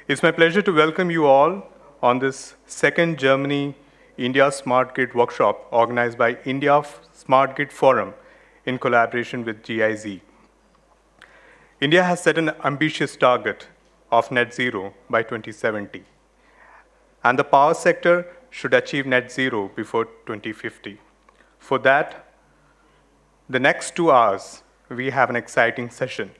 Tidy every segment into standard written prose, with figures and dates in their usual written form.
It's my pleasure to welcome you all on this second Germany-India Smart Grid workshop organized by India Smart Grid Forum in collaboration with GIZ. India has set an ambitious target of net zero by 2070, and the power sector should achieve net zero before 2050. For that, the next 2 hours, we have an exciting session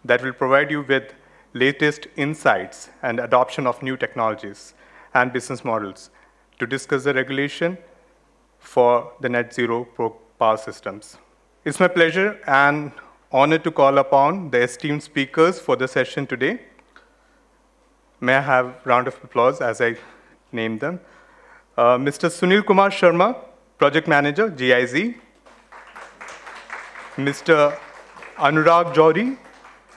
that will provide you with latest insights and adoption of new technologies and business models to discuss the regulation for the net zero power systems. It's my pleasure and honor to call upon the esteemed speakers for the session today. May I have a round of applause as I name them? Mr. Sunil Kumar Sharma, Project Manager, GIZ. Mr. Anurag Jory,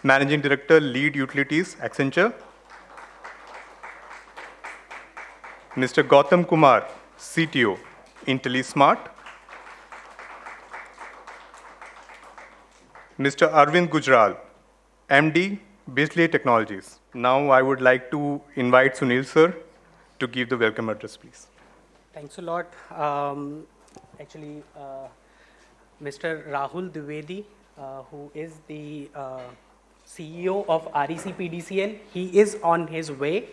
Managing Director, Lead Utilities, Accenture. Mr. Gautam Kumar, CTO, IntelliSmart. Mr. Arvind Gujral, MD, Bijli Technologies. Now I would like to invite Sunil sir to give the welcome address, please. Thanks a lot. Mr. Rahul Dwivedi, who is the CEO of REC PDCL, he is on his way.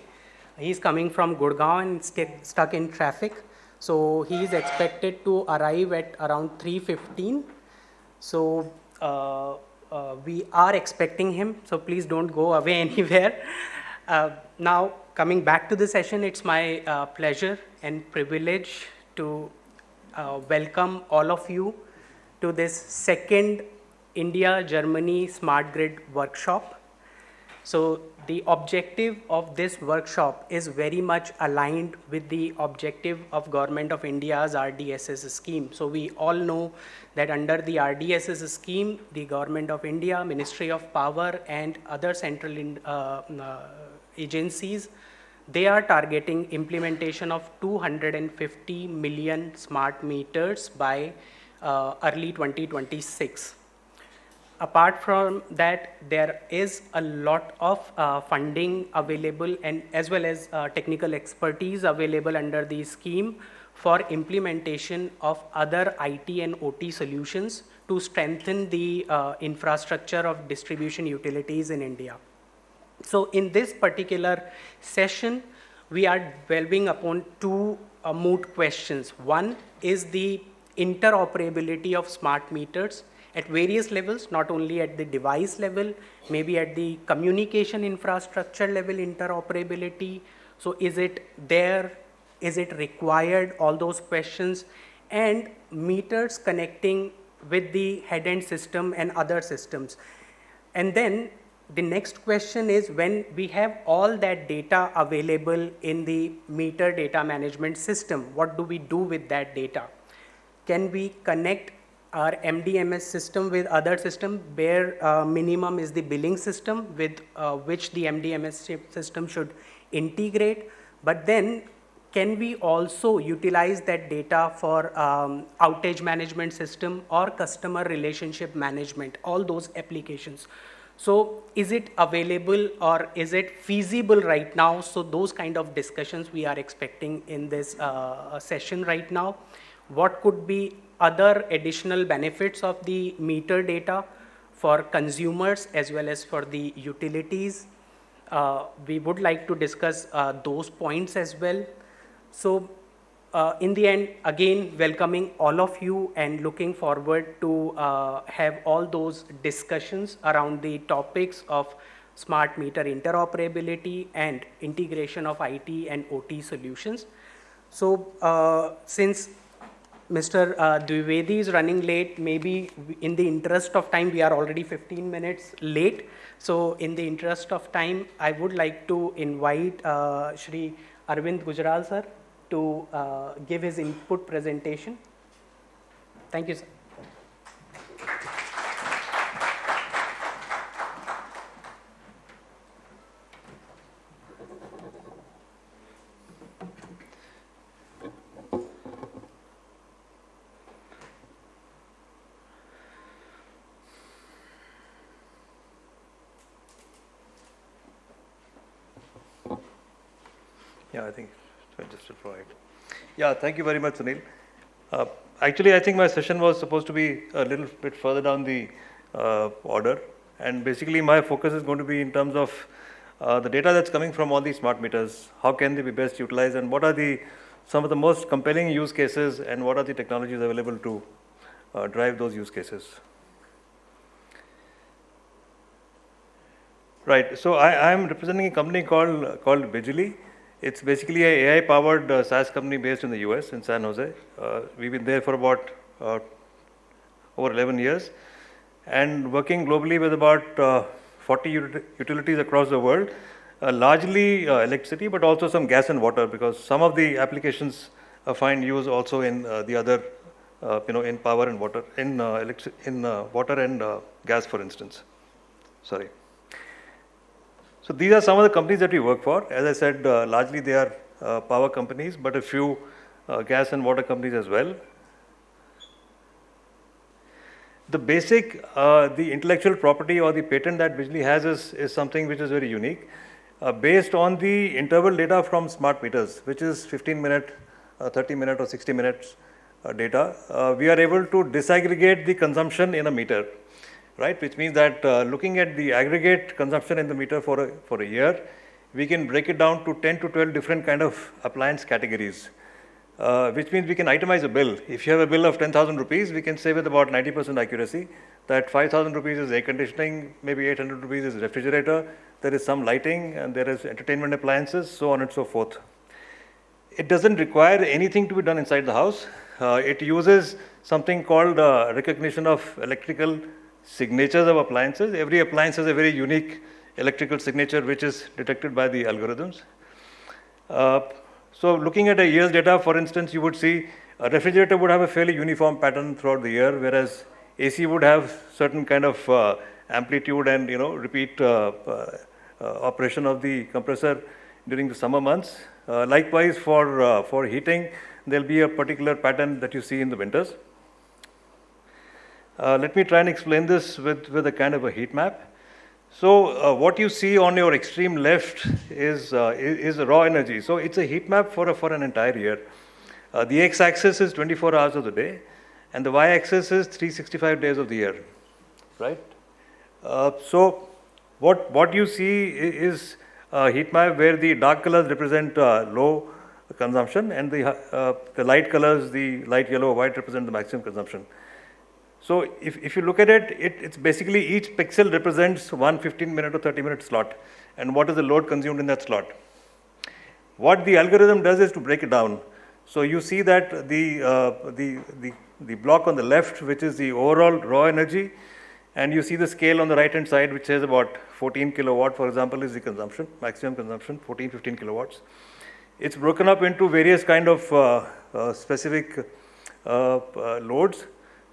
He's coming from Gurgaon and stuck in traffic. So he is expected to arrive at around 3:15. So we are expecting him. So please don't go away anywhere. Now, coming back to the session, it's my pleasure and privilege to welcome all of you to this second India-Germany Smart Grid workshop. So the objective of this workshop is very much aligned with the objective of Government of India's RDSS scheme. So we all know that under the RDSS scheme, the Government of India, Ministry of Power and other central agencies, they are targeting implementation of 250 million smart meters by early 2026. Apart from that, there is a lot of funding available and as well as technical expertise available under the scheme for implementation of other IT and OT solutions to strengthen the infrastructure of distribution utilities in India. So in this particular session, we are delving upon two moot questions. One is the interoperability of smart meters at various levels, not only at the device level, maybe at the communication infrastructure level interoperability. So is it there? Is it required? All those questions. And meters connecting with the head-end system and other systems. And then the next question is, when we have all that data available in the meter data management system, what do we do with that data? Can we connect our MDMS system with other system? Bare minimum is the billing system with which the MDMS system should integrate. But then can we also utilize that data for outage management system or customer relationship management, all those applications? So is it available or is it feasible right now? So those kind of discussions we are expecting in this session right now. What could be other additional benefits of the meter data for consumers as well as for the utilities? We would like to discuss those points as well. So in the end, again, welcoming all of you and looking forward to have all those discussions around the topics of smart meter interoperability and integration of IT and OT solutions. So since Mr. Dwivedi is running late, maybe in the interest of time, we are already 15 minutes late. So in the interest of time, I would like to invite Shri Arvind Gujral sir to give his input presentation. Thank you, sir. Yeah, I think just right. Yeah, thank you very much, Sunil. Actually, I think my session was supposed to be a little bit further down the order, and basically my focus is going to be in terms of the data that's coming from all these smart meters. How can they be best utilized, and what are some of the most compelling use cases, and what are the technologies available to drive those use cases? Right. So I am representing a company called Bijli. It's basically a AI-powered SaaS company based in the US, in San Jose. We've been there for about over 11 years and working globally with about 40 utilities across the world, largely electricity, but also some gas and water, because some of the applications find use also in the other, in power and water, in water and gas, for instance. Sorry. So these are some of the companies that we work for. As I said, largely they are power companies, but a few gas and water companies as well. The basic, the intellectual property or the patent that Bijli has is something which is very unique. Based on the interval data from smart meters, which is 15-minute, 30-minute or 60 minutes data, we are able to disaggregate the consumption in a meter. Right, which means that looking at the aggregate consumption in the meter for a year, we can break it down to 10 to 12 different kind of appliance categories, which means we can itemize a bill. If you have a bill of 10,000 rupees, we can say with about 90% accuracy that 5,000 rupees is air conditioning, maybe 800 rupees is refrigerator, there is some lighting, and there is entertainment appliances, so on and so forth. It doesn't require anything to be done inside the house. It uses something called recognition of electrical signatures of appliances. Every appliance has a very unique electrical signature which is detected by the algorithms. So looking at a year's data, for instance, you would see a refrigerator would have a fairly uniform pattern throughout the year, whereas AC would have certain kind of amplitude and repeat operation of the compressor during the summer months. Likewise for heating, there will be a particular pattern that you see in the winters. Let me try and explain this with a kind of a heat map. So what you see on your extreme left is raw energy. So it's a heat map for an entire year. The x-axis is 24 hours of the day, and the y-axis is 365 days of the year, right? So what you see is a heat map where the dark colors represent low consumption, and the light colors, the light yellow or white, represent the maximum consumption. So if you look at it, it's basically each pixel represents one 15-minute or 30-minute slot, and what is the load consumed in that slot. What the algorithm does is to break it down. So you see that the block on the left, which is the overall raw energy, and you see the scale on the right hand side, which says about 14 kilowatt, for example, is the consumption, maximum consumption, 14, 15 kilowatts. It's broken up into various kind of specific loads.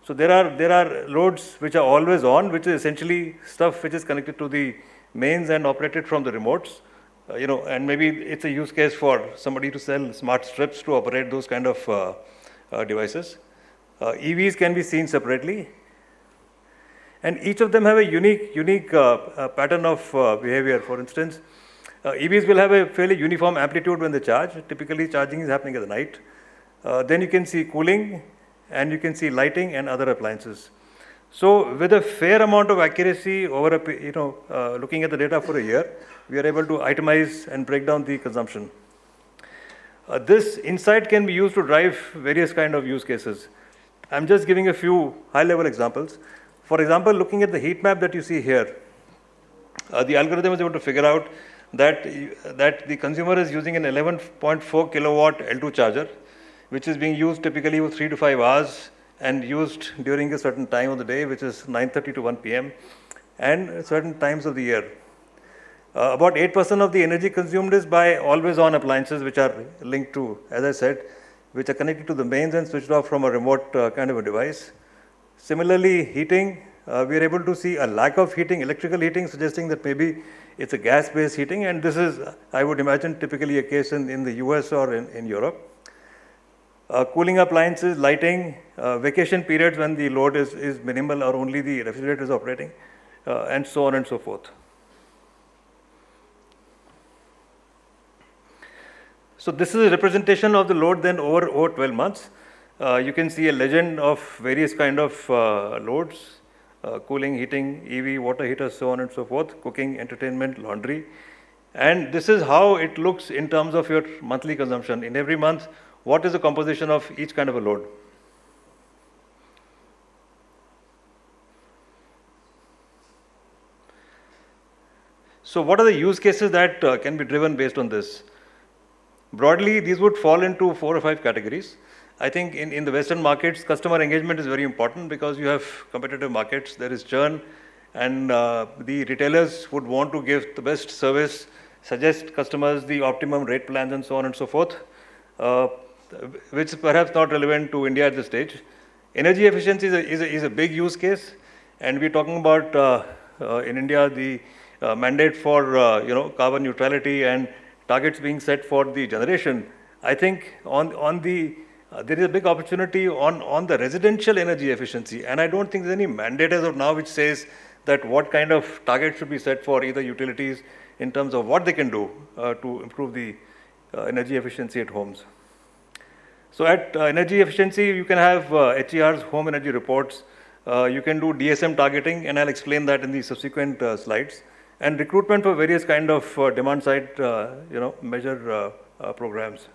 So there are loads which are always on, which is essentially stuff which is connected to the mains and operated from the remotes. And maybe it's a use case for somebody to sell smart strips to operate those kind of devices. EVs can be seen separately, and each of them have a unique pattern of behavior. For instance, EVs will have a fairly uniform amplitude when they charge. Typically, charging is happening at the night. Then you can see cooling, and you can see lighting and other appliances. So with a fair amount of accuracy over looking at the data for a year, we are able to itemize and break down the consumption. This insight can be used to drive various kind of use cases. I'm just giving a few high-level examples. For example, looking at the heat map that you see here, the algorithm is able to figure out that the consumer is using an 11.4 kilowatt L2 charger, which is being used typically for 3 to 5 hours and used during a certain time of the day, which is 9:30 to 1 p.m. and certain times of the year. About 8% of the energy consumed is by always-on appliances, which are linked to, as I said, which are connected to the mains and switched off from a remote kind of a device. Similarly, heating, we are able to see a lack of heating, electrical heating, suggesting that maybe it's a gas-based heating, and this is, I would imagine, typically a case in the US or in Europe. Cooling appliances, lighting, vacation periods when the load is minimal or only the refrigerator is operating, and so on and so forth. So this is a representation of the load then over 12 months. You can see a legend of various kind of loads, cooling, heating, EV, water heaters, so on and so forth, cooking, entertainment, laundry. And this is how it looks in terms of your monthly consumption. In every month, what is the composition of each kind of a load? So what are the use cases that can be driven based on this? Broadly, these would fall into 4 or 5 categories. I think in the Western markets, customer engagement is very important because you have competitive markets, there is churn, and the retailers would want to give the best service, suggest customers the optimum rate plans and so on and so forth, which is perhaps not relevant to India at this stage. Energy efficiency is a big use case, and we're talking about in India the mandate for carbon neutrality and targets being set for the generation. I think there is a big opportunity on the residential energy efficiency, and I don't think there's any mandate as of now which says that what kind of target should be set for either utilities in terms of what they can do to improve the energy efficiency at homes. So at energy efficiency, you can have HERs, home energy reports. You can do DSM targeting, and I'll explain that in the subsequent slides. And recruitment for various kind of demand side, measure programs.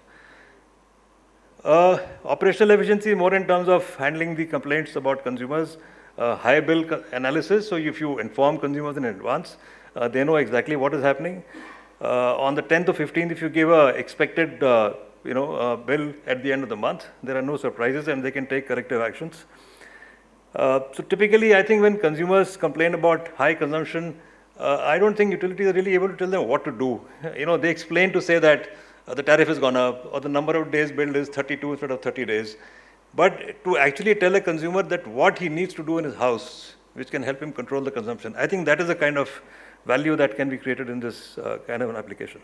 Operational efficiency more in terms of handling the complaints about consumers. High bill analysis. So if you inform consumers in advance, they know exactly what is happening. On the 10th or 15th, if you give a expected bill at the end of the month, there are no surprises and they can take corrective actions. So typically, I think when consumers complain about high consumption, I don't think utilities are really able to tell them what to do. They explain to say that the tariff has gone up or the number of days billed is 32 instead of 30 days. But to actually tell a consumer that what he needs to do in his house, which can help him control the consumption, I think that is the kind of value that can be created in this kind of an application.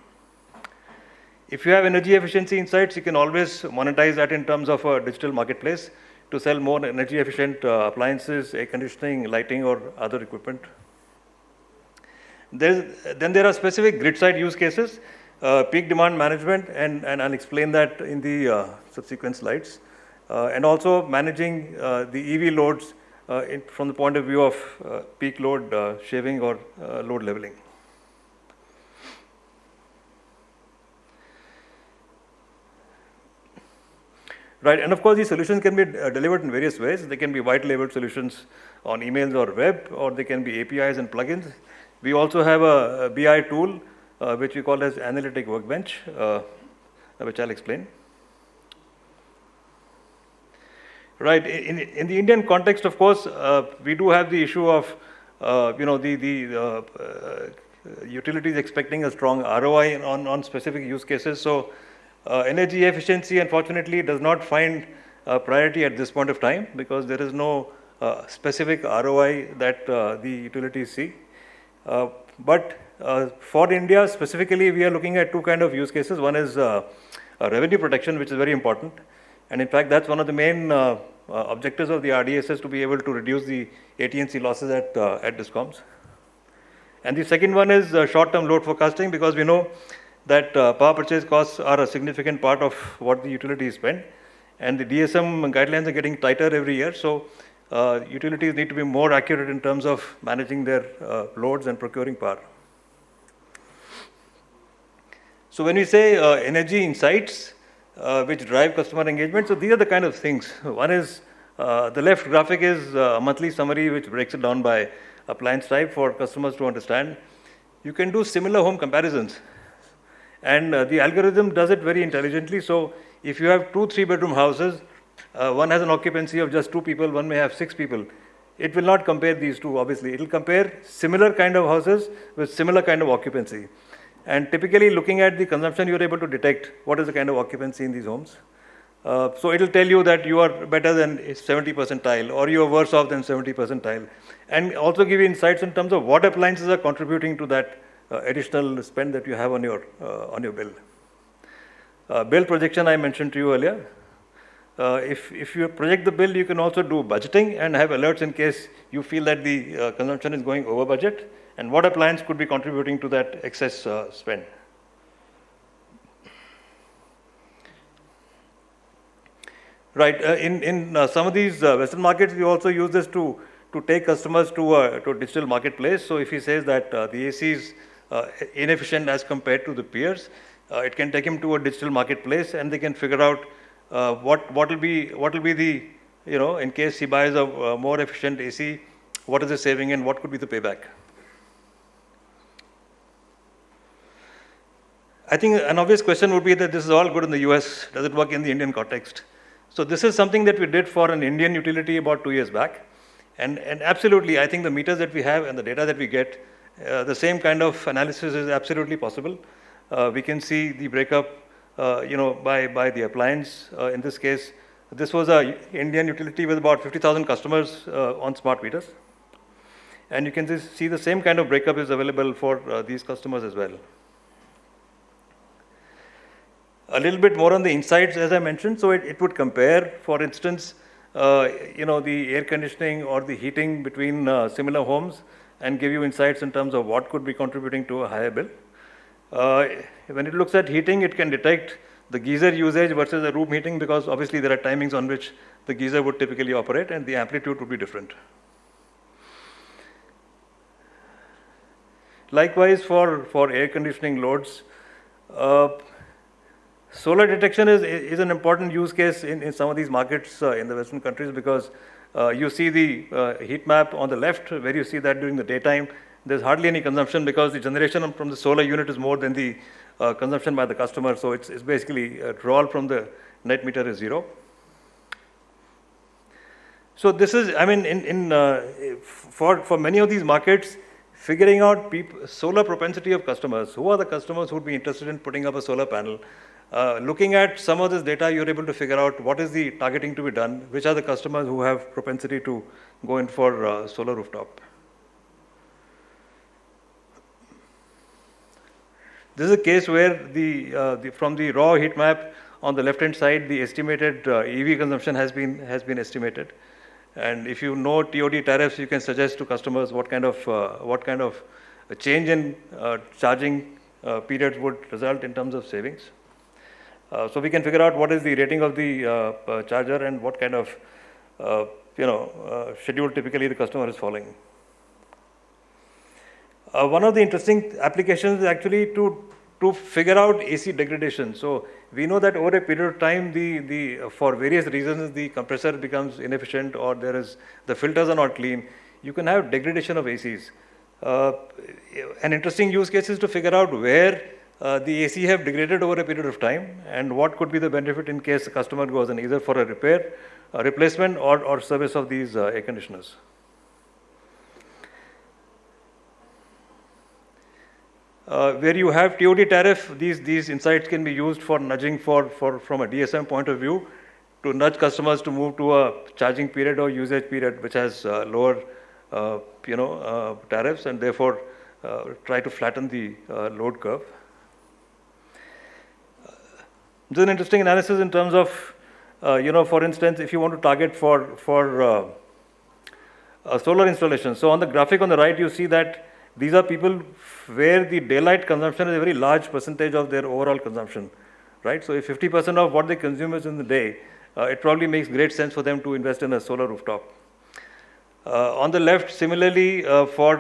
If you have energy efficiency insights, you can always monetize that in terms of a digital marketplace to sell more energy efficient appliances, air conditioning, lighting, or other equipment. Then there are specific grid side use cases, peak demand management, and I'll explain that in the subsequent slides. And also managing the EV loads from the point of view of peak load shaving or load leveling. Right, and of course these solutions can be delivered in various ways. They can be white labeled solutions on emails or web, or they can be APIs and plugins. We also have a BI tool which we call as Analytic Workbench, which I'll explain. Right, in the Indian context, of course, we do have the issue of, the utilities expecting a strong ROI on specific use cases. So energy efficiency, unfortunately, does not find priority at this point of time because there is no specific ROI that the utilities see. But for India specifically, we are looking at 2 kind of use cases. One is revenue protection, which is very important. And in fact, that's one of the main objectives of the RDSS, to be able to reduce the AT&C losses at DISCOMs. And the second one is short-term load forecasting, because we know that power purchase costs are a significant part of what the utilities spend. And the DSM guidelines are getting tighter every year. So utilities need to be more accurate in terms of managing their loads and procuring power. So when we say energy insights, which drive customer engagement, so these are the kind of things. One is, the left graphic is a monthly summary which breaks it down by appliance type for customers to understand. You can do similar home comparisons. And the algorithm does it very intelligently. So if you have 2 3-bedroom houses, one has an occupancy of just 2 people, one may have 6 people. It will not compare these two, obviously. It will compare similar kind of houses with similar kind of occupancy. And typically, looking at the consumption, you're able to detect what is the kind of occupancy in these homes. So it will tell you that you are better than 70 percentile, or you are worse off than 70 percentile. And also give you insights in terms of what appliances are contributing to that additional spend that you have on your bill. Bill projection I mentioned to you earlier. If you project the bill, you can also do budgeting and have alerts in case you feel that the consumption is going over budget, and what appliance could be contributing to that excess spend. Right. In some of these Western markets, we also use this to take customers to a digital marketplace. So if he says that the AC is inefficient as compared to the peers, it can take him to a digital marketplace, and they can figure out what will be the, in case he buys a more efficient AC, what is the saving and what could be the payback. I think an obvious question would be that this is all good in the US. Does it work in the Indian context? So this is something that we did for an Indian utility about 2 years back. And absolutely, I think the meters that we have and the data that we get, the same kind of analysis is absolutely possible. We can see the breakup, by the appliance. In this case, this was an Indian utility with about 50,000 customers on smart meters. And you can just see the same kind of breakup is available for these customers as well. A little bit more on the insights, as I mentioned. So it would compare, for instance, the air conditioning or the heating between similar homes and give you insights in terms of what could be contributing to a higher bill. When it looks at heating, it can detect the geyser usage versus the room heating, because obviously there are timings on which the geyser would typically operate and the amplitude would be different. Likewise, for air conditioning loads, solar detection is an important use case in some of these markets in the Western countries, because you see the heat map on the left, where you see that during the daytime, there's hardly any consumption because the generation from the solar unit is more than the consumption by the customer. So it's basically a draw from the net meter is zero. So this is, for many of these markets, figuring out solar propensity of customers. Who are the customers who would be interested in putting up a solar panel? Looking at some of this data, you're able to figure out what is the targeting to be done, which are the customers who have propensity to go in for solar rooftop. This is a case where from the raw heat map on the left-hand side, the estimated EV consumption has been estimated. And if you know TOD tariffs, you can suggest to customers what kind of a change in charging periods would result in terms of savings. So we can figure out what is the rating of the charger and what kind of schedule typically the customer is following. One of the interesting applications is actually to figure out AC degradation. So we know that over a period of time, for various reasons, the compressor becomes inefficient, or the filters are not clean. You can have degradation of ACs. An interesting use case is to figure out where the AC have degraded over a period of time, and what could be the benefit in case the customer goes in either for a repair, a replacement, or service of these air conditioners. Where you have TOD tariff, these insights can be used for nudging from a DSM point of view, to nudge customers to move to a charging period or usage period which has lower tariffs, and therefore try to flatten the load curve. This is an interesting analysis in terms of, for instance, if you want to target for solar installation. So on the graphic on the right, you see that these are people where the daylight consumption is a very large percentage of their overall consumption, right? So if 50% of what they consume is in the day, it probably makes great sense for them to invest in a solar rooftop. On the left, similarly, for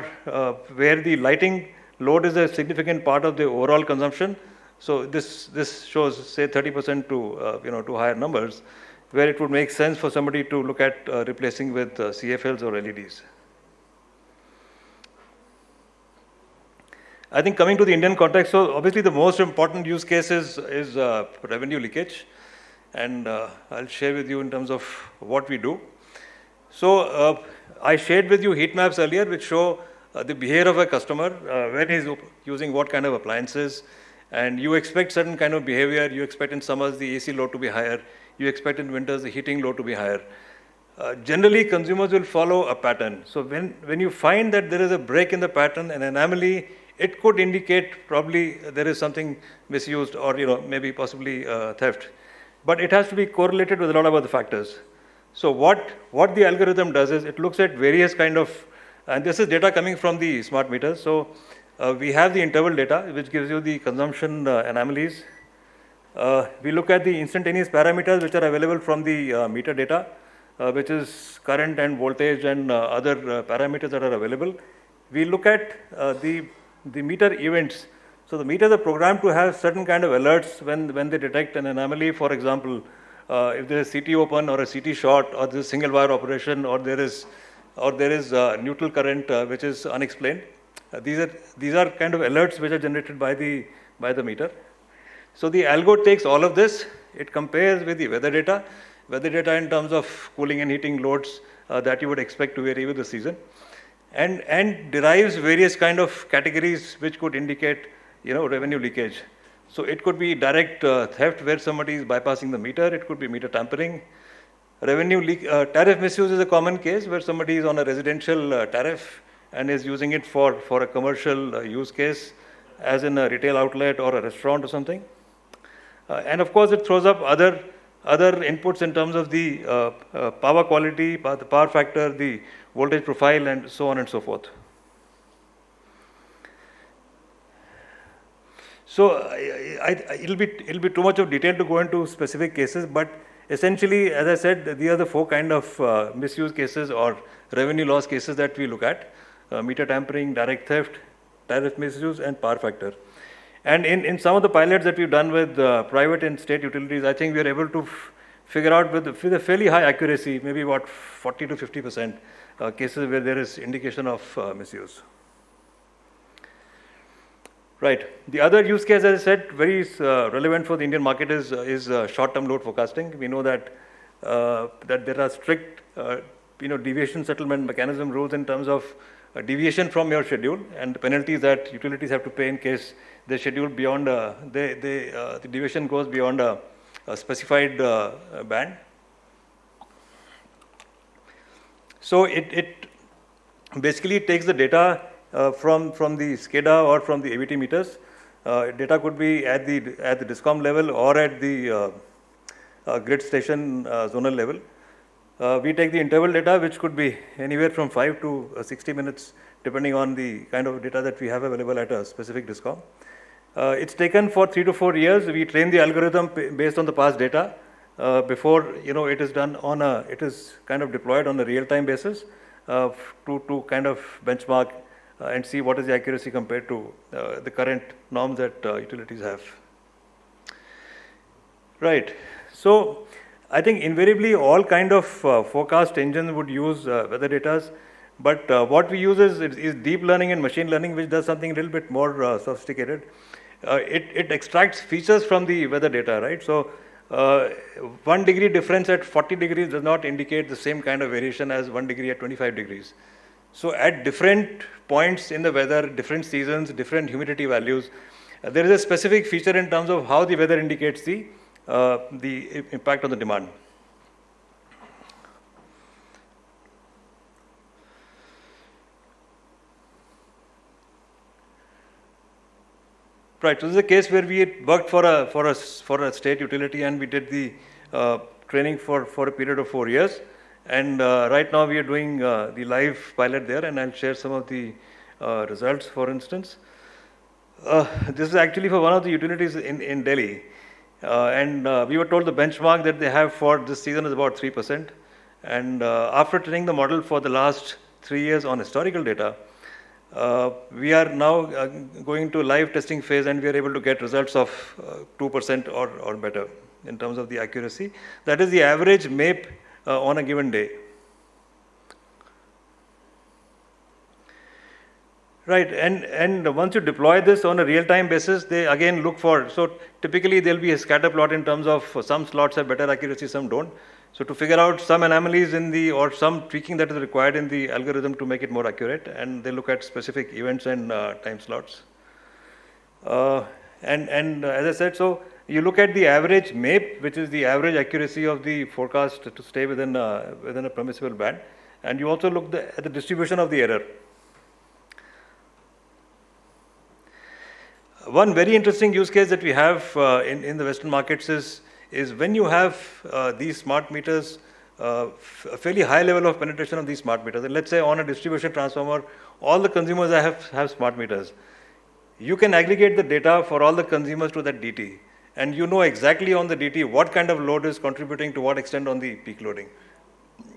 where the lighting load is a significant part of the overall consumption. So this shows, say, 30% to higher numbers, where it would make sense for somebody to look at replacing with CFLs or LEDs. I think coming to the Indian context, so obviously the most important use case is revenue leakage, and I'll share with you in terms of what we do. So I shared with you heat maps earlier, which show the behavior of a customer, when he's using what kind of appliances, and you expect certain kind of behavior. You expect in summers the AC load to be higher, you expect in winters the heating load to be higher. Generally, consumers will follow a pattern. So when you find that there is a break in the pattern, an anomaly, it could indicate probably there is something misused, or maybe possibly theft. But it has to be correlated with a lot of other factors. So what the algorithm does is it looks at various kind of, and this is data coming from the smart meters. So we have the interval data, which gives you the consumption anomalies. We look at the instantaneous parameters which are available from the meter data, which is current and voltage and other parameters that are available. We look at the meter events. So the meters are programmed to have certain kind of alerts when they detect an anomaly. For example, if there is CT open or a CT short, or there is single wire operation, or there is neutral current which is unexplained. These are kind of alerts which are generated by the meter. So the algo takes all of this. It compares with the weather data in terms of cooling and heating loads that you would expect to vary with the season, and derives various kind of categories which could indicate revenue leakage. So it could be direct theft where somebody is bypassing the meter. It could be meter tampering. Revenue leak, tariff misuse is a common case where somebody is on a residential tariff and is using it for a commercial use case, as in a retail outlet or a restaurant or something. And of course, it throws up other inputs in terms of the power quality, the power factor, the voltage profile, and so on and so forth. So it'll be too much of detail to go into specific cases, but essentially, as I said, these are the 4 kind of misuse cases or revenue loss cases that we look at: meter tampering, direct theft, tariff misuse, and power factor. And in some of the pilots that we've done with private and state utilities, I think we are able to figure out with a fairly high accuracy, maybe about 40 to 50% cases where there is indication of misuse. Right. The other use case, as I said, very relevant for the Indian market is short-term load forecasting. We know that there are strict deviation settlement mechanism rules in terms of deviation from your schedule, and the penalties that utilities have to pay in case they schedule beyond the deviation goes beyond a specified band. So it basically takes the data from the SCADA or from the AVT meters. Data could be at the DISCOM level or at the grid station zonal level. We take the interval data, which could be anywhere from 5 to 60 minutes, depending on the kind of data that we have available at a specific DISCOM. It's taken for 3 to 4 years. We train the algorithm based on the past data before it is done it is kind of deployed on a real-time basis to kind of benchmark and see what is the accuracy compared to the current norms that utilities have. Right. So I think invariably all kind of forecast engines would use weather data, but what we use is deep learning and machine learning, which does something a little bit more sophisticated. It extracts features from the weather data, right? So 1 degree difference at 40 degrees does not indicate the same kind of variation as 1 degree at 25 degrees. So at different points in the weather, different seasons, different humidity values, there is a specific feature in terms of how the weather indicates the impact on the demand. Right. So this is a case where we had worked for a state utility, and we did the training for a period of 4 years. And right now we are doing the live pilot there, and I'll share some of the results. For instance, this is actually for one of the utilities in Delhi, and we were told the benchmark that they have for this season is about 3%. And after training the model for the last 3 years on historical data, we are now going to live testing phase, and we are able to get results of 2% or better in terms of the accuracy. That is the average MAPE on a given day. Right, and once you deploy this on a real-time basis, they again look for, so typically there'll be a scatter plot in terms of some slots have better accuracy, some don't. So to figure out some anomalies or some tweaking that is required in the algorithm to make it more accurate, and they look at specific events and time slots. And as I said, so you look at the average MAPE, which is the average accuracy of the forecast to stay within a permissible band, and you also look at the distribution of the error. One very interesting use case that we have in the Western markets is when you have these smart meters, a fairly high level of penetration of these smart meters. And let's say on a distribution transformer, all the consumers have smart meters. You can aggregate the data for all the consumers to that DT, and you know exactly on the DT what kind of load is contributing to what extent on the peak loading.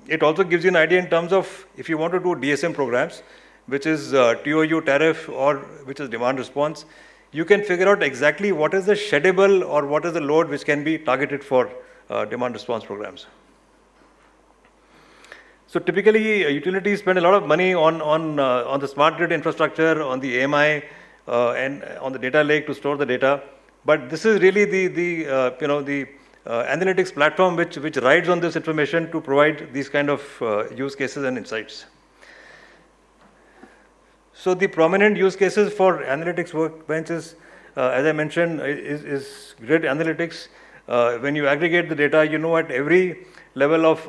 It also gives you an idea in terms of if you want to do DSM programs, which is TOU tariff or which is demand response, you can figure out exactly what is the sheddable or what is the load which can be targeted for demand response programs. So typically, utilities spend a lot of money on the smart grid infrastructure, on the AMI, and on the data lake to store the data. But this is really the analytics platform which rides on this information to provide these kind of use cases and insights. So the prominent use cases for analytics workbenches, as I mentioned, is grid analytics. When you aggregate the data, you know at every level of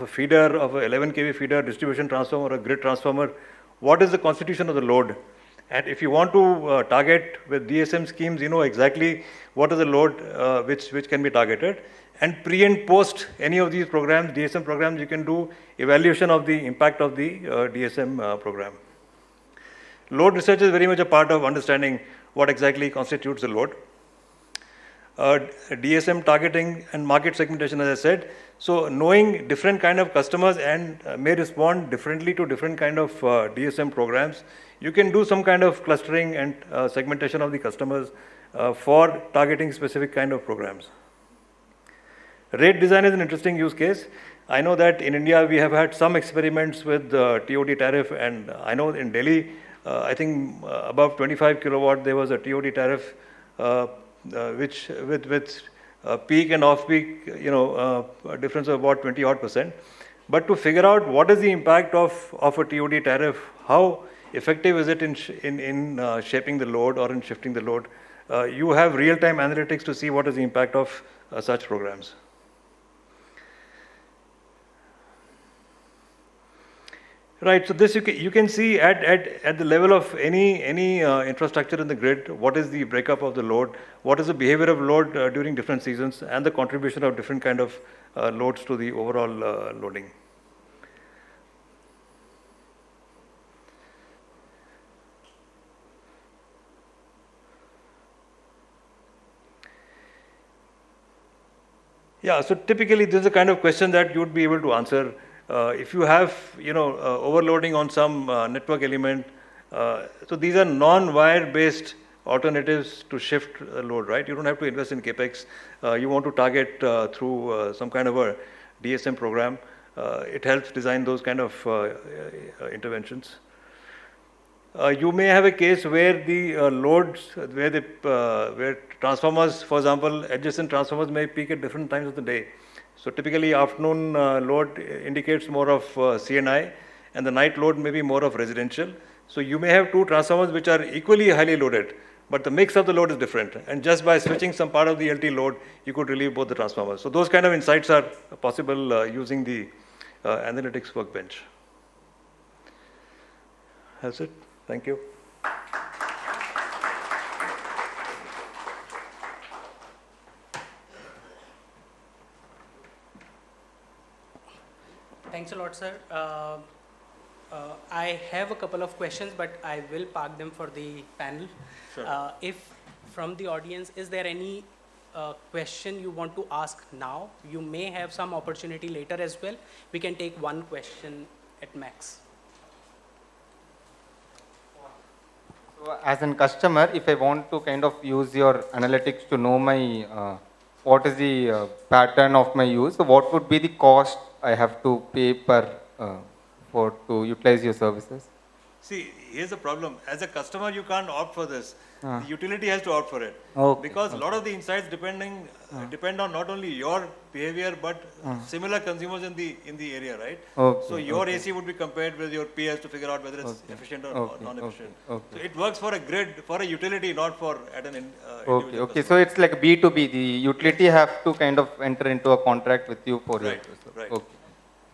a feeder, of a 11 kV feeder, distribution transformer or a grid transformer, what is the constitution of the load? And if you want to target with DSM schemes, you know exactly what is the load which can be targeted. And pre and post any of these programs, DSM programs, you can do evaluation of the impact of the DSM program. Load research is very much a part of understanding what exactly constitutes the load. DSM targeting and market segmentation, as I said. So knowing different kind of customers and may respond differently to different kind of DSM programs, you can do some kind of clustering and segmentation of the customers for targeting specific kind of programs. Rate design is an interesting use case. I know that in India we have had some experiments with TOD tariff, and I know in Delhi, I think above 25 kilowatt there was a TOD tariff which with peak and off peak, a difference of about 20 odd %. But to figure out what is the impact of a TOD tariff, how effective is it in shaping the load or in shifting the load, you have real-time analytics to see what is the impact of such programs. Right, so this you can see at the level of any infrastructure in the grid, what is the breakup of the load, what is the behavior of load during different seasons, and the contribution of different kind of loads to the overall loading. Yeah, so typically this is the kind of question that you would be able to answer. If you have, overloading on some network element, so these are non-wire based alternatives to shift load, right? You don't have to invest in capex. You want to target through some kind of a DSM program. It helps design those kind of interventions. You may have a case where the loads, where transformers, for example, adjacent transformers may peak at different times of the day. So typically afternoon load indicates more of CNI, and the night load may be more of residential. So you may have two transformers which are equally highly loaded, but the mix of the load is different. And just by switching some part of the LT load, you could relieve both the transformers. So those kind of insights are possible using the analytics workbench. That's it. Thank you. Thanks a lot, sir. I have a couple of questions, but I will park them for the panel. Sure. If from the audience, is there any question you want to ask now? You may have some opportunity later as well. We can take one question at max. So as a customer, if I want to kind of use your analytics to know my what is the pattern of my use, so what would be the cost I have to pay to utilize your services? See, here's the problem. As a customer, you can't opt for this. The utility has to opt for it. Okay. Because a lot of the insights depend on not only your behavior, but similar consumers in the area, right? Okay. So your AC would be compared with your peers to figure out whether it's efficient or non-efficient. So it works for a grid, for a utility, not for at an individual Okay. customer. So it's like B2B. The utility have to kind of enter into a contract with you for Right, your right. Okay.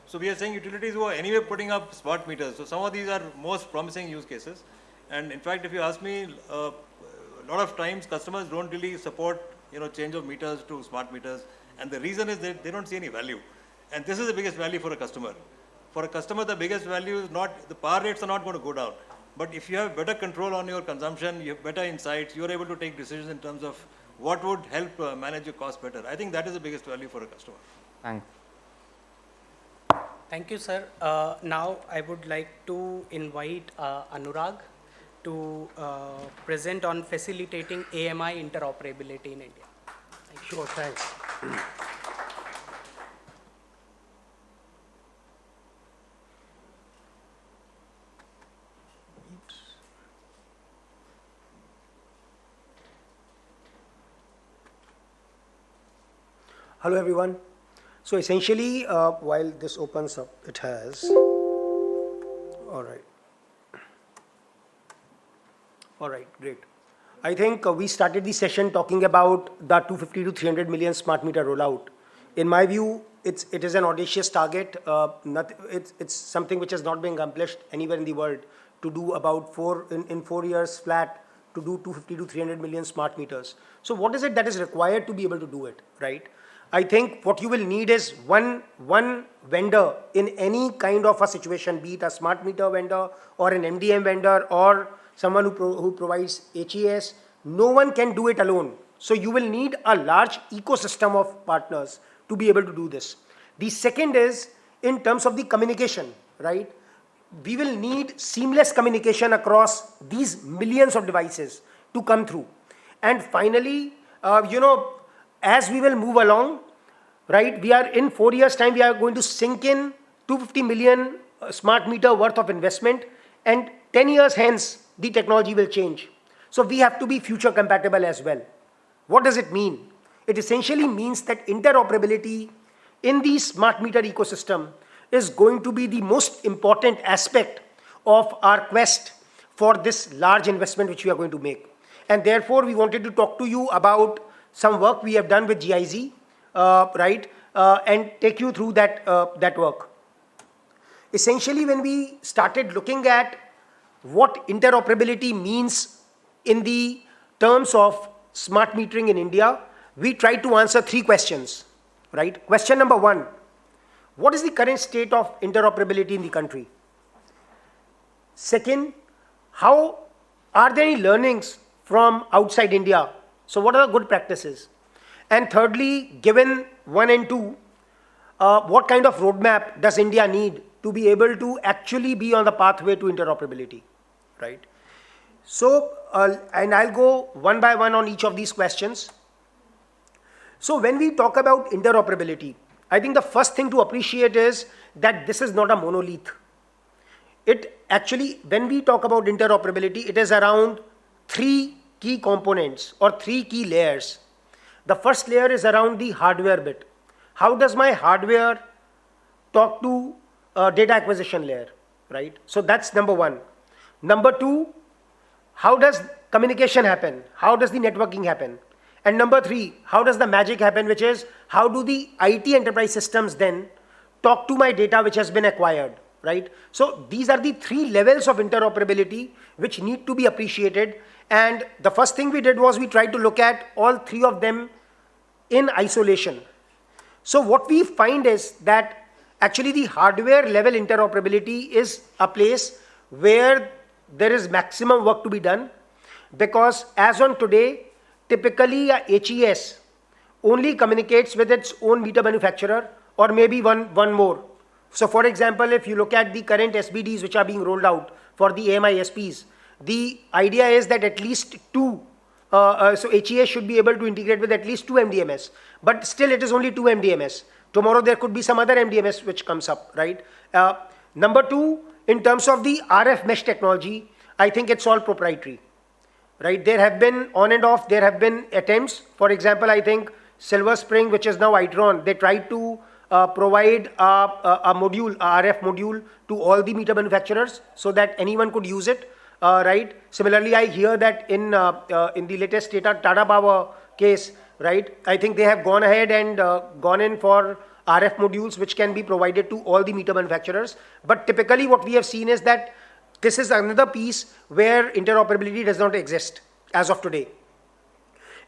So we are saying utilities who are anyway putting up smart meters. So some of these are most promising use cases. And in fact, if you ask me, a lot of times customers don't really support, change of meters to smart meters. And the reason is that they don't see any value. And this is the biggest value for a customer. For a customer, the biggest value is not, the power rates are not going to go down. But if you have better control on your consumption, you have better insights, you're able to take decisions in terms of what would help manage your cost better. I think that is the biggest value for a customer. Thanks. Thank you, sir. Now I would like to invite Anurag to present on facilitating AMI interoperability in India. Sure, thanks. Hello, everyone. So essentially, while this opens up, it has, all right, great. I think we started the session talking about the 250 to 300 million smart meter rollout. In my view, it is an audacious target. It's something which has not been accomplished anywhere in the world to do about in 4 years flat to do 250 to 300 million smart meters. So what is it that is required to be able to do it, right? I think what you will need is one vendor in any kind of a situation, be it a smart meter vendor or an MDM vendor or someone who provides HES. No one can do it alone. So you will need a large ecosystem of partners to be able to do this. The second is in terms of the communication, right? We will need seamless communication across these millions of devices to come through. And finally, as we will move along, right, we are in 4 years' time, we are going to sink in 250 million smart meter worth of investment, and 10 years hence, the technology will change. So we have to be future compatible as well. What does it mean? It essentially means that interoperability in the smart meter ecosystem is going to be the most important aspect of our quest for this large investment which we are going to make. And therefore, we wanted to talk to you about some work we have done with GIZ, and take you through that work. Essentially, when we started looking at what interoperability means in the terms of smart metering in India, we tried to answer 3 questions, right? Question number 1, what is the current state of interoperability in the country? Second, how are there any learnings from outside India? So what are the good practices? And thirdly, given 1 and 2, what kind of roadmap does India need to be able to actually be on the pathway to interoperability, right? So, and I'll go one by one on each of these questions. So when we talk about interoperability, I think the first thing to appreciate is that this is not a monolith. It actually, when we talk about interoperability, it is around 3 key components or 3 key layers. The first layer is around the hardware bit. How does my hardware talk to data acquisition layer, right? So that's number 1. Number 2, how does communication happen? How does the networking happen? And number 3, how does the magic happen, which is how do the IT enterprise systems then talk to my data which has been acquired, right? So these are the 3 levels of interoperability which need to be appreciated. And the first thing we did was we tried to look at all 3 of them in isolation. So what we find is that actually the hardware level interoperability is a place where there is maximum work to be done, because as on today, typically a HES only communicates with its own meter manufacturer or maybe one more. So for example, if you look at the current SBDs which are being rolled out for the AMI SPs, the idea is that at least 2, so HES should be able to integrate with at least 2 MDMS, but still it is only 2 MDMS. Tomorrow there could be some other MDMS which comes up, right? Number 2, in terms of the RF mesh technology, I think it's all proprietary, right? There have been on and off, there have been attempts. For example, I think Silver Spring, which is now Itron, they tried to provide a module, a RF module to all the meter manufacturers so that anyone could use it, right? Similarly, I hear that in the latest Tata Power case, right, I think they have gone ahead and gone in for RF modules which can be provided to all the meter manufacturers. But typically what we have seen is that this is another piece where interoperability does not exist as of today.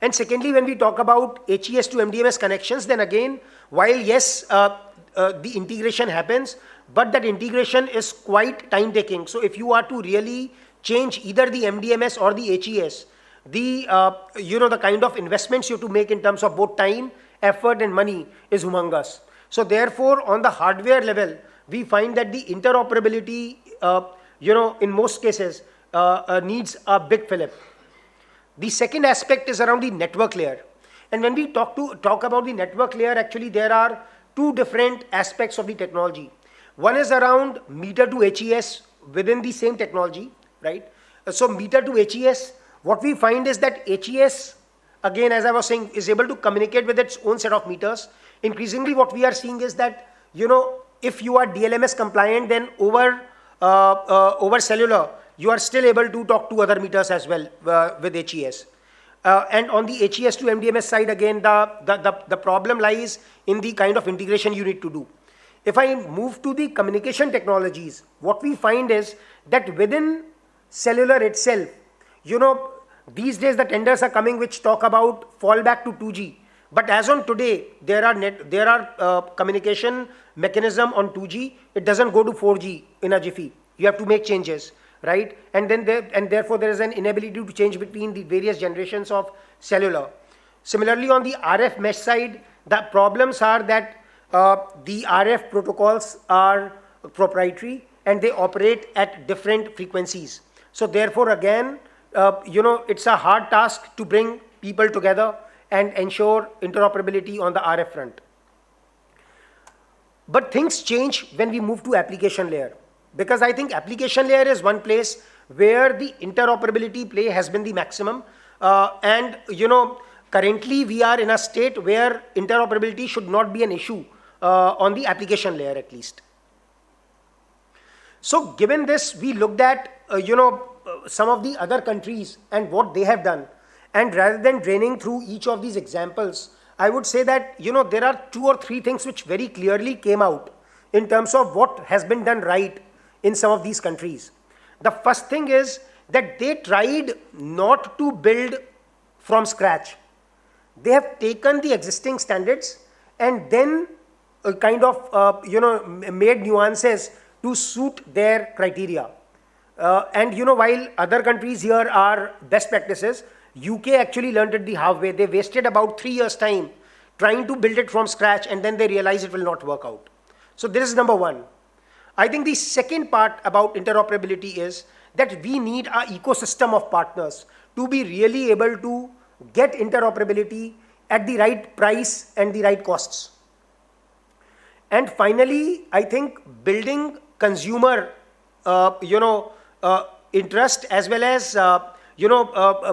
And secondly, when we talk about HES to MDMS connections, then again, while yes, the integration happens, but that integration is quite time taking. So if you are to really change either the MDMS or the HES, the, the kind of investments you have to make in terms of both time, effort and money is humongous. So therefore, on the hardware level, we find that the interoperability, in most cases, needs a big fillip. The second aspect is around the network layer. And when we talk about the network layer, actually there are two different aspects of the technology. One is around meter to HES within the same technology, right? So meter to HES, what we find is that HES, again, as I was saying, is able to communicate with its own set of meters. Increasingly, what we are seeing is that, if you are DLMS compliant, then over cellular, you are still able to talk to other meters as well with HES. And on the HES to MDMS side, again, the problem lies in the kind of integration you need to do. If I move to the communication technologies, what we find is that within cellular itself, these days the tenders are coming which talk about fallback to 2G. But as on today, there are communication mechanism on 2G. It doesn't go to 4G in a jiffy. You have to make changes, right? And therefore there is an inability to change between the various generations of cellular. Similarly, on the RF mesh side, the problems are that the RF protocols are proprietary and they operate at different frequencies. So therefore, again, it's a hard task to bring people together and ensure interoperability on the RF front. But things change when we move to application layer, because I think application layer is one place where the interoperability play has been the maximum. Currently we are in a state where interoperability should not be an issue on the application layer at least. So given this, we looked at, some of the other countries and what they have done. And rather than draining through each of these examples, I would say that, there are 2 or 3 things which very clearly came out in terms of what has been done right in some of these countries. The first thing is that they tried not to build from scratch. They have taken the existing standards and then made nuances to suit their criteria. While other countries here are best practices, UK actually learned it the halfway. They wasted about 3 years' time trying to build it from scratch, and then they realized it will not work out. So this is number one. I think the second part about interoperability is that we need an ecosystem of partners to be really able to get interoperability at the right price and the right costs. And finally, I think building consumer, interest as well as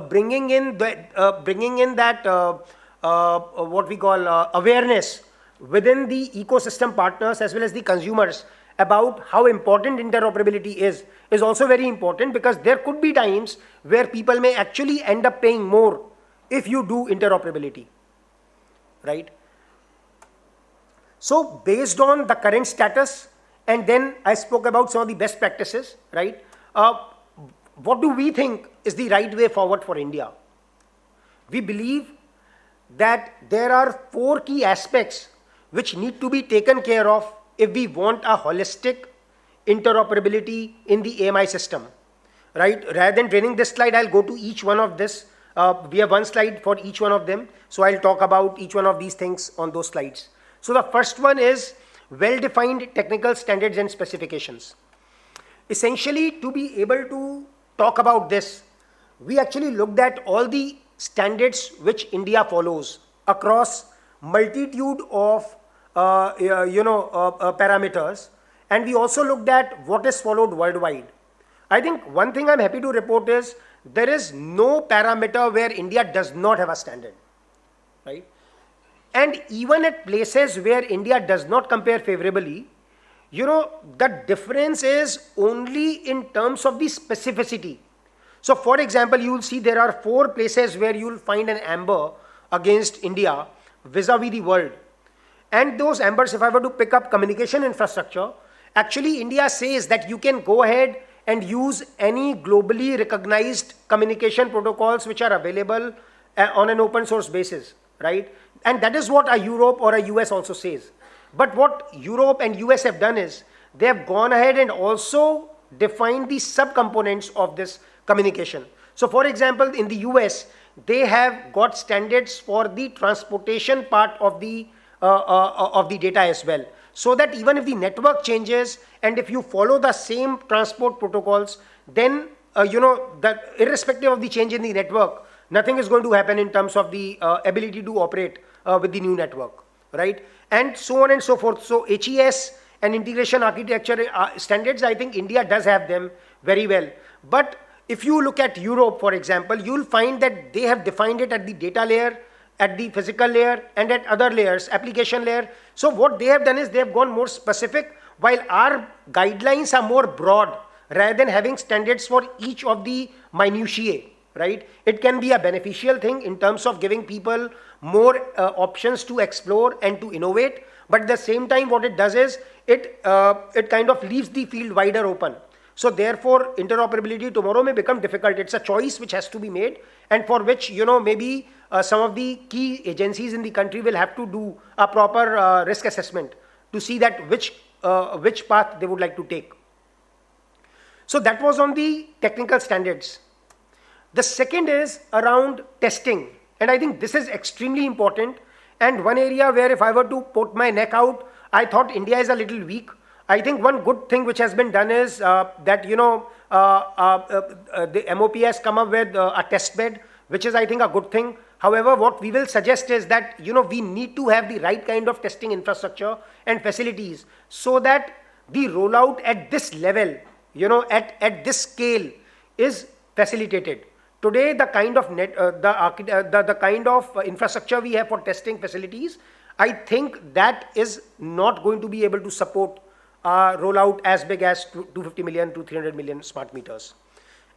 bringing in that what we call awareness within the ecosystem partners as well as the consumers about how important interoperability is also very important, because there could be times where people may actually end up paying more if you do interoperability, right? So based on the current status, and then I spoke about some of the best practices, right? What do we think is the right way forward for India? We believe that there are 4 key aspects which need to be taken care of if we want a holistic interoperability in the AMI system, right? Rather than draining this slide, I'll go to each one of this. We have one slide for each one of them. So I'll talk about each one of these things on those slides. So the first one is well-defined technical standards and specifications. Essentially, to be able to talk about this, we actually looked at all the standards which India follows across multitude of parameters, and we also looked at what is followed worldwide. I think one thing I'm happy to report is there is no parameter where India does not have a standard, right? And even at places where India does not compare favorably, the difference is only in terms of the specificity. So for example, you will see there are 4 places where you will find an amber against India vis-a-vis the world. And those ambers, if I were to pick up communication infrastructure, actually India says that you can go ahead and use any globally recognized communication protocols which are available on an open source basis, right? And that is what a Europe or a US also says. But what Europe and US have done is they have gone ahead and also defined the subcomponents of this communication. So for example, in the US, they have got standards for the transportation part of the data as well. So that even if the network changes and if you follow the same transport protocols, then that irrespective of the change in the network, nothing is going to happen in terms of the ability to operate with the new network, right? And so on and so forth. So HES and integration architecture standards, I think India does have them very well. But if you look at Europe, for example, you'll find that they have defined it at the data layer, at the physical layer, and at other layers, application layer. So what they have done is they have gone more specific, while our guidelines are more broad, rather than having standards for each of the minutiae, right? It can be a beneficial thing in terms of giving people more options to explore and to innovate. But at the same time, what it does is it kind of leaves the field wider open. So therefore, interoperability tomorrow may become difficult. It's a choice which has to be made, and for which, maybe some of the key agencies in the country will have to do a proper risk assessment to see that which path they would like to take. So that was on the technical standards. The second is around testing. And I think this is extremely important. And one area where if I were to put my neck out, I thought India is a little weak. I think one good thing which has been done is that, the MOP has come up with a test bed, which is, I think, a good thing. However, what we will suggest is that, we need to have the right kind of testing infrastructure and facilities so that the rollout at this level, at this scale is facilitated. Today, the kind of the kind of infrastructure we have for testing facilities, I think that is not going to be able to support rollout as big as 250 million to 300 million smart meters.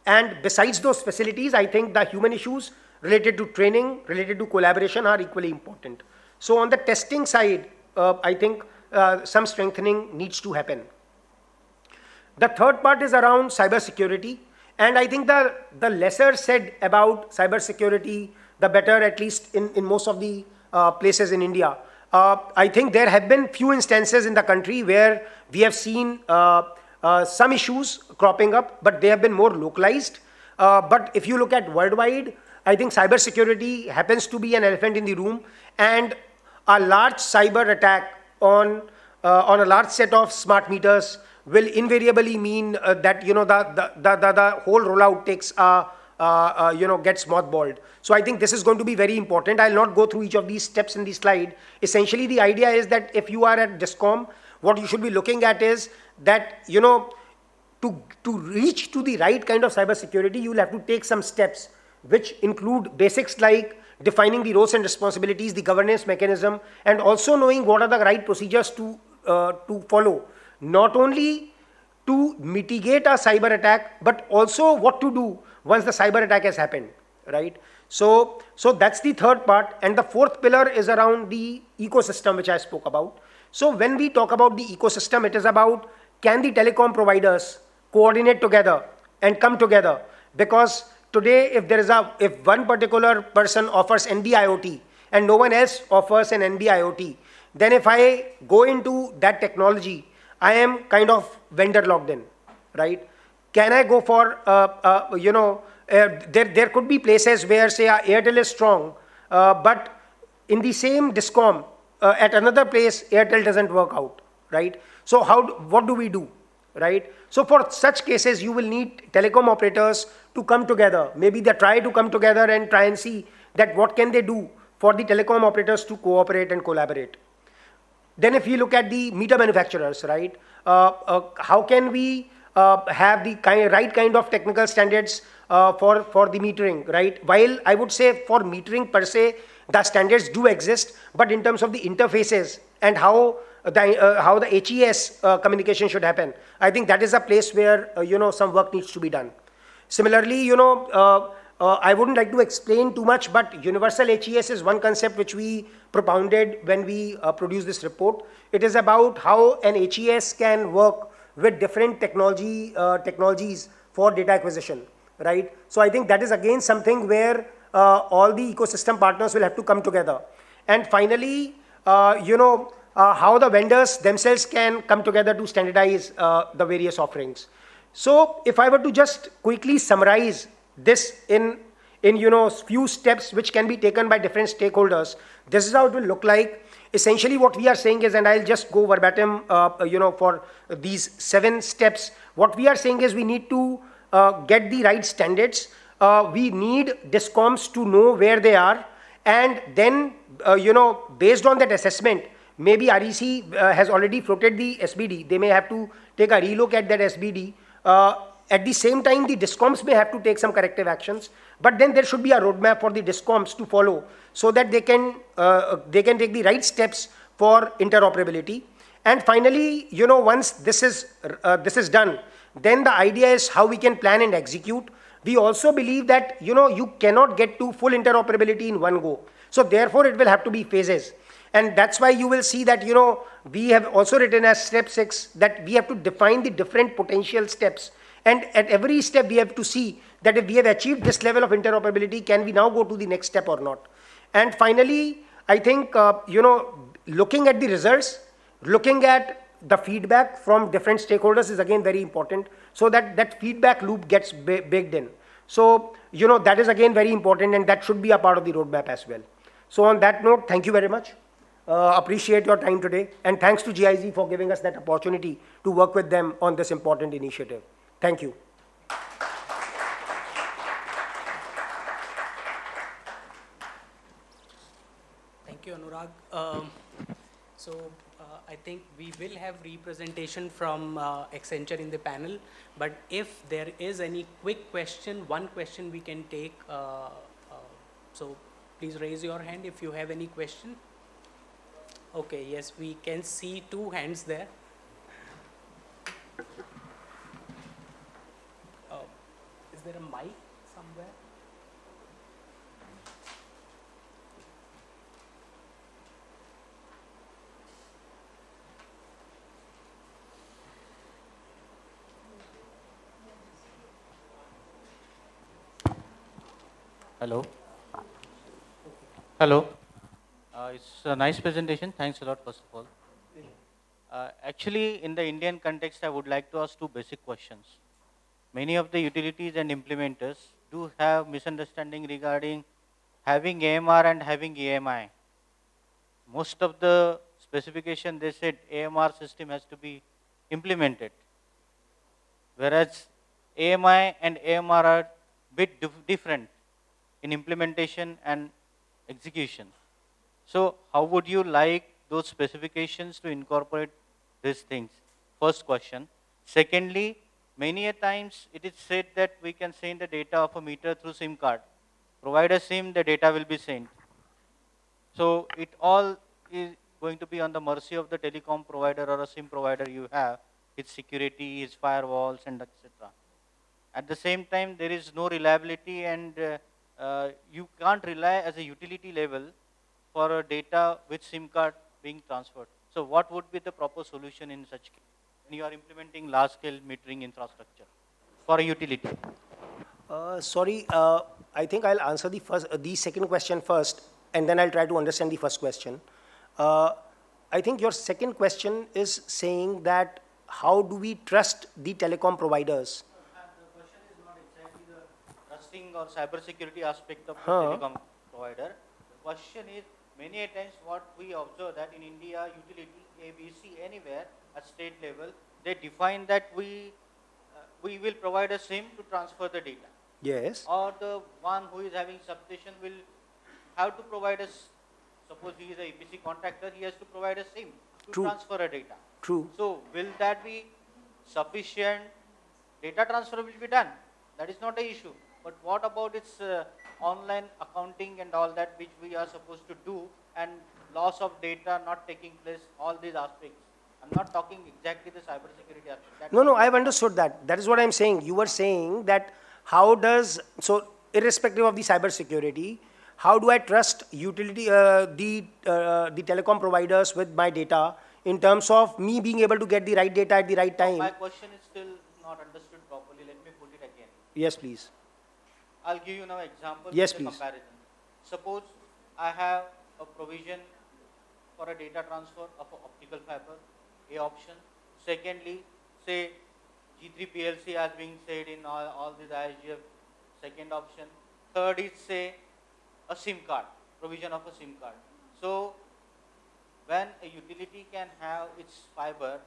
And besides those facilities, I think the human issues related to training, related to collaboration are equally important. So on the testing side, I think some strengthening needs to happen. The third part is around cybersecurity. And I think the lesser said about cybersecurity, the better, at least in most of the places in India. I think there have been few instances in the country where we have seen some issues cropping up, but they have been more localized. But if you look at worldwide, I think cybersecurity happens to be an elephant in the room, and a large cyber attack on a large set of smart meters will invariably mean that the whole rollout takes gets mothballed. So I think this is going to be very important. I'll not go through each of these steps in the slide. Essentially, the idea is that if you are at DISCOM, what you should be looking at is that to reach to the right kind of cybersecurity, you will have to take some steps, which include basics like defining the roles and responsibilities, the governance mechanism, and also knowing what are the right procedures to follow. Not only to mitigate a cyber attack, but also what to do once the cyber attack has happened, right? So that's the third part. And the fourth pillar is around the ecosystem, which I spoke about. So when we talk about the ecosystem, it is about, can the telecom providers coordinate together and come together? Because today, if one particular person offers NB-IoT and no one else offers an NB-IoT, then if I go into that technology, I am kind of vendor locked in, right? Can I go for, there could be places where, say, Airtel is strong, but in the same DISCOM, at another place, Airtel doesn't work out, right? So what do we do, right? So for such cases, you will need telecom operators to come together. Maybe they try to come together and try and see that what can they do for the telecom operators to cooperate and collaborate. Then if you look at the meter manufacturers, right, how can we have the right kind of technical standards for the metering, right? While I would say for metering per se, the standards do exist, but in terms of the interfaces and how the HES communication should happen, I think that is a place where, some work needs to be done. Similarly, I wouldn't like to explain too much, but universal HES is one concept which we propounded when we produced this report. It is about how an HES can work with different technologies for data acquisition, right? So I think that is again something where all the ecosystem partners will have to come together. And finally, how the vendors themselves can come together to standardize the various offerings. So if I were to just quickly summarize this in few steps which can be taken by different stakeholders, this is how it will look like. Essentially what we are saying is, and I'll just go verbatim, for these 7 steps, what we are saying is we need to get the right standards. We need DISCOMs to know where they are, and then, based on that assessment, maybe REC has already floated the SBD. They may have to take a relook at that SBD. At the same time, the DISCOMs may have to take some corrective actions, but then there should be a roadmap for the DISCOMs to follow so that they can take the right steps for interoperability. And finally, once this is done, then the idea is how we can plan and execute. We also believe that, you cannot get to full interoperability in one go. So therefore, it will have to be phases. And that's why you will see that, we have also written as step 6 that we have to define the different potential steps. And at every step, we have to see that if we have achieved this level of interoperability, can we now go to the next step or not? And finally, I think, looking at the results, looking at the feedback from different stakeholders is again very important, so that that feedback loop gets baked in. So, that is again very important, and that should be a part of the roadmap as well. So on that note, thank you very much. Appreciate your time today, and thanks to GIZ for giving us that opportunity to work with them on this important initiative. Thank you. Thank you, Anurag. I think we will have representation from Accenture in the panel, but if there is any quick question, one question we can take, so please raise your hand if you have any question. Okay, yes, we can see 2 hands there. Is there a mic somewhere? Hello. Hello. It's a nice presentation. Thanks a lot, first of all. Actually, in the Indian context, I would like to ask 2 basic questions. Many of the utilities and implementers do have misunderstanding regarding having AMR and having AMI. Most of the specification, they said AMR system has to be implemented, whereas AMI and AMR are bit different in implementation and execution. So how would you like those specifications to incorporate these things? First question. Secondly, many a times it is said that we can send the data of a meter through SIM card. Provide a SIM, the data will be sent. So it all is going to be on the mercy of the telecom provider or a SIM provider you have, its security, its firewalls, and etc. At the same time, there is no reliability, and you can't rely as a utility level for a data with SIM card being transferred. So what would be the proper solution in such case when you are implementing large-scale metering infrastructure for a utility? Sorry, I think I'll answer the second question first, and then I'll try to understand the first question. I think your second question is saying that how do we trust the telecom providers? The question is not exactly the trusting or cybersecurity aspect of the telecom provider. The question is, many a times what we observe that in India, utility, ABC, anywhere at state level, they define that we will provide a SIM to transfer the data. Yes. Or the one who is having substation will have to provide us, suppose he is a EPC contractor, he has to provide a SIM to transfer a data. True. So will that be sufficient? Data transfer will be done. That is not an issue. But what about its online accounting and all that which we are supposed to do, and loss of data not taking place, all these aspects? I'm not talking exactly the cybersecurity aspect. No, I've understood that. That is what I'm saying. You were saying that how does, so irrespective of the cybersecurity, how do I trust utility, the telecom providers with my data in terms of me being able to get the right data at the right time? My question is still not understood properly. Let me put it again. Yes, please. I'll give you now an example. Yes, with a please. comparison. Suppose I have a provision for a data transfer of optical fiber, A option. Secondly, say G3 PLC as being said in all these ISUW second option. Third is say a SIM card, provision of a SIM card. So when a utility can have its fiber,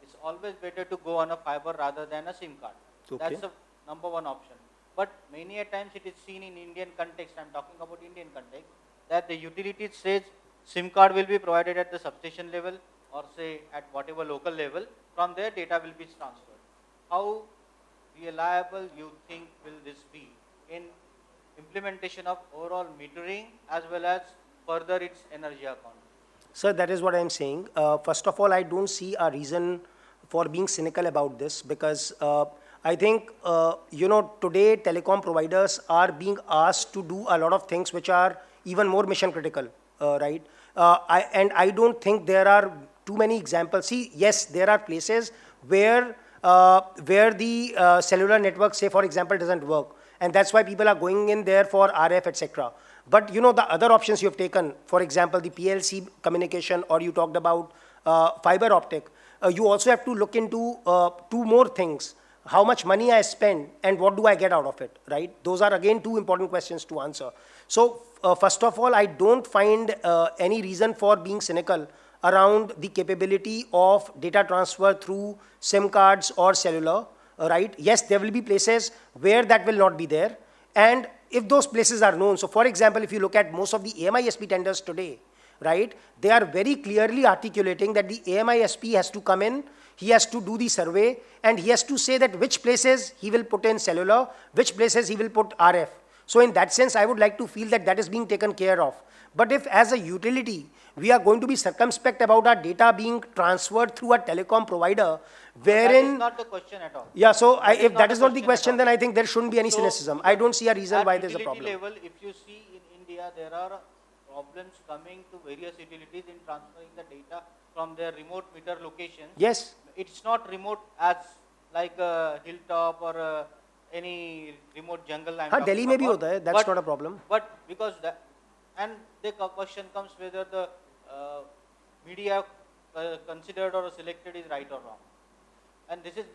it's always better to go on a fiber rather than a SIM card. Okay. That's the number one option. But many a times it is seen in Indian context, I'm talking about Indian context, that the utility says SIM card will be provided at the substation level or say at whatever local level, from there data will be transferred. How reliable you think will this be in implementation of overall metering as well as further its energy account? Sir, that is what I'm saying. First of all, I don't see a reason for being cynical about this because I think, today telecom providers are being asked to do a lot of things which are even more mission critical, right? I don't think there are too many examples. See, yes, there are places where the cellular network, say for example, doesn't work. And that's why people are going in there for RF, etc. But the other options you have taken, for example, the PLC communication, or you talked about fiber optic, you also have to look into two more things. How much money I spend and what do I get out of it, right? Those are again two important questions to answer. So first of all, I don't find any reason for being cynical around the capability of data transfer through SIM cards or cellular, right? Yes, there will be places where that will not be there. And if those places are known, so for example, if you look at most of the AMISP tenders today, right, they are very clearly articulating that the AMISP has to come in, he has to do the survey, and he has to say that which places he will put in cellular, which places he will put RF. So in that sense, I would like to feel that that is being taken care of. But if as a utility, we are going to be circumspect about our data being transferred through a telecom provider, wherein... That is not the question at all. Yeah, so if that is not the question, then I think there shouldn't be any cynicism. I don't see a reason why there's a problem. At utility level, if you see in India, there are problems coming to various utilities in transferring the data from their remote meter locations. Yes. It's not remote as like a hilltop or any remote jungle. Delhi may be hota hai, that's not a problem. But because that, and the question comes whether the media considered or selected is right or wrong. And this is,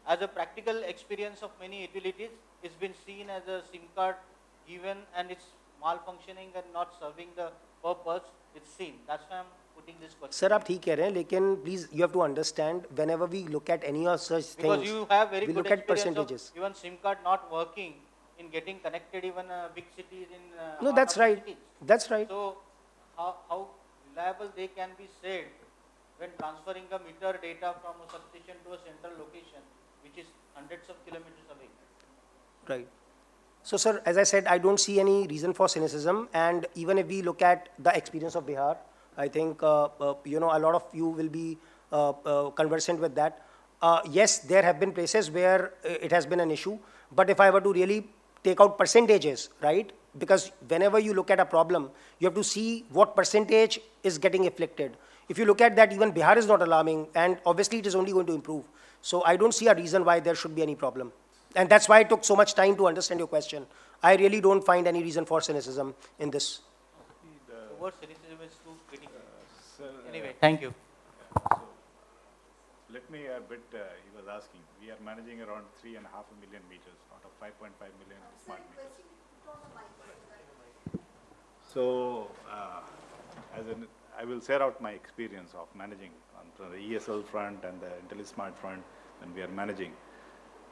as a practical experience of many utilities, it's been seen as a SIM card given and it's malfunctioning and not serving the purpose, it's seen. That's why I'm putting this question. Sir, आप ठीक कह रहे हैं, लेकिन please you have to understand whenever we look at any of such things, because you have very we good look at experience percentages. of even SIM card not working in getting connected even big cities in No, heart that's of right. cities. That's right. So how reliable they can be said when transferring a meter data from a substation to a central location, which is hundreds of kilometers away. Right. So, sir, as I said, I don't see any reason for cynicism. And even if we look at the experience of Bihar, I think, a lot of you will be conversant with that. Yes, there have been places where it has been an issue. But if I were to really take out percentages, right? Because whenever you look at a problem, you have to see what percentage is getting afflicted. If you look at that, even Bihar is not alarming, and obviously it is only going to improve. So I don't see a reason why there should be any problem. And that's why it took so much time to understand your question. I really don't find any reason for cynicism in this. The word cynicism is too critical. Anyway, thank you. So, let me a bit, he was asking, we are managing around 3.5 million meters out of 5.5 million smart meters. So, I will share out my experience of managing on the ESL front and the IntelliSmart front when we are managing.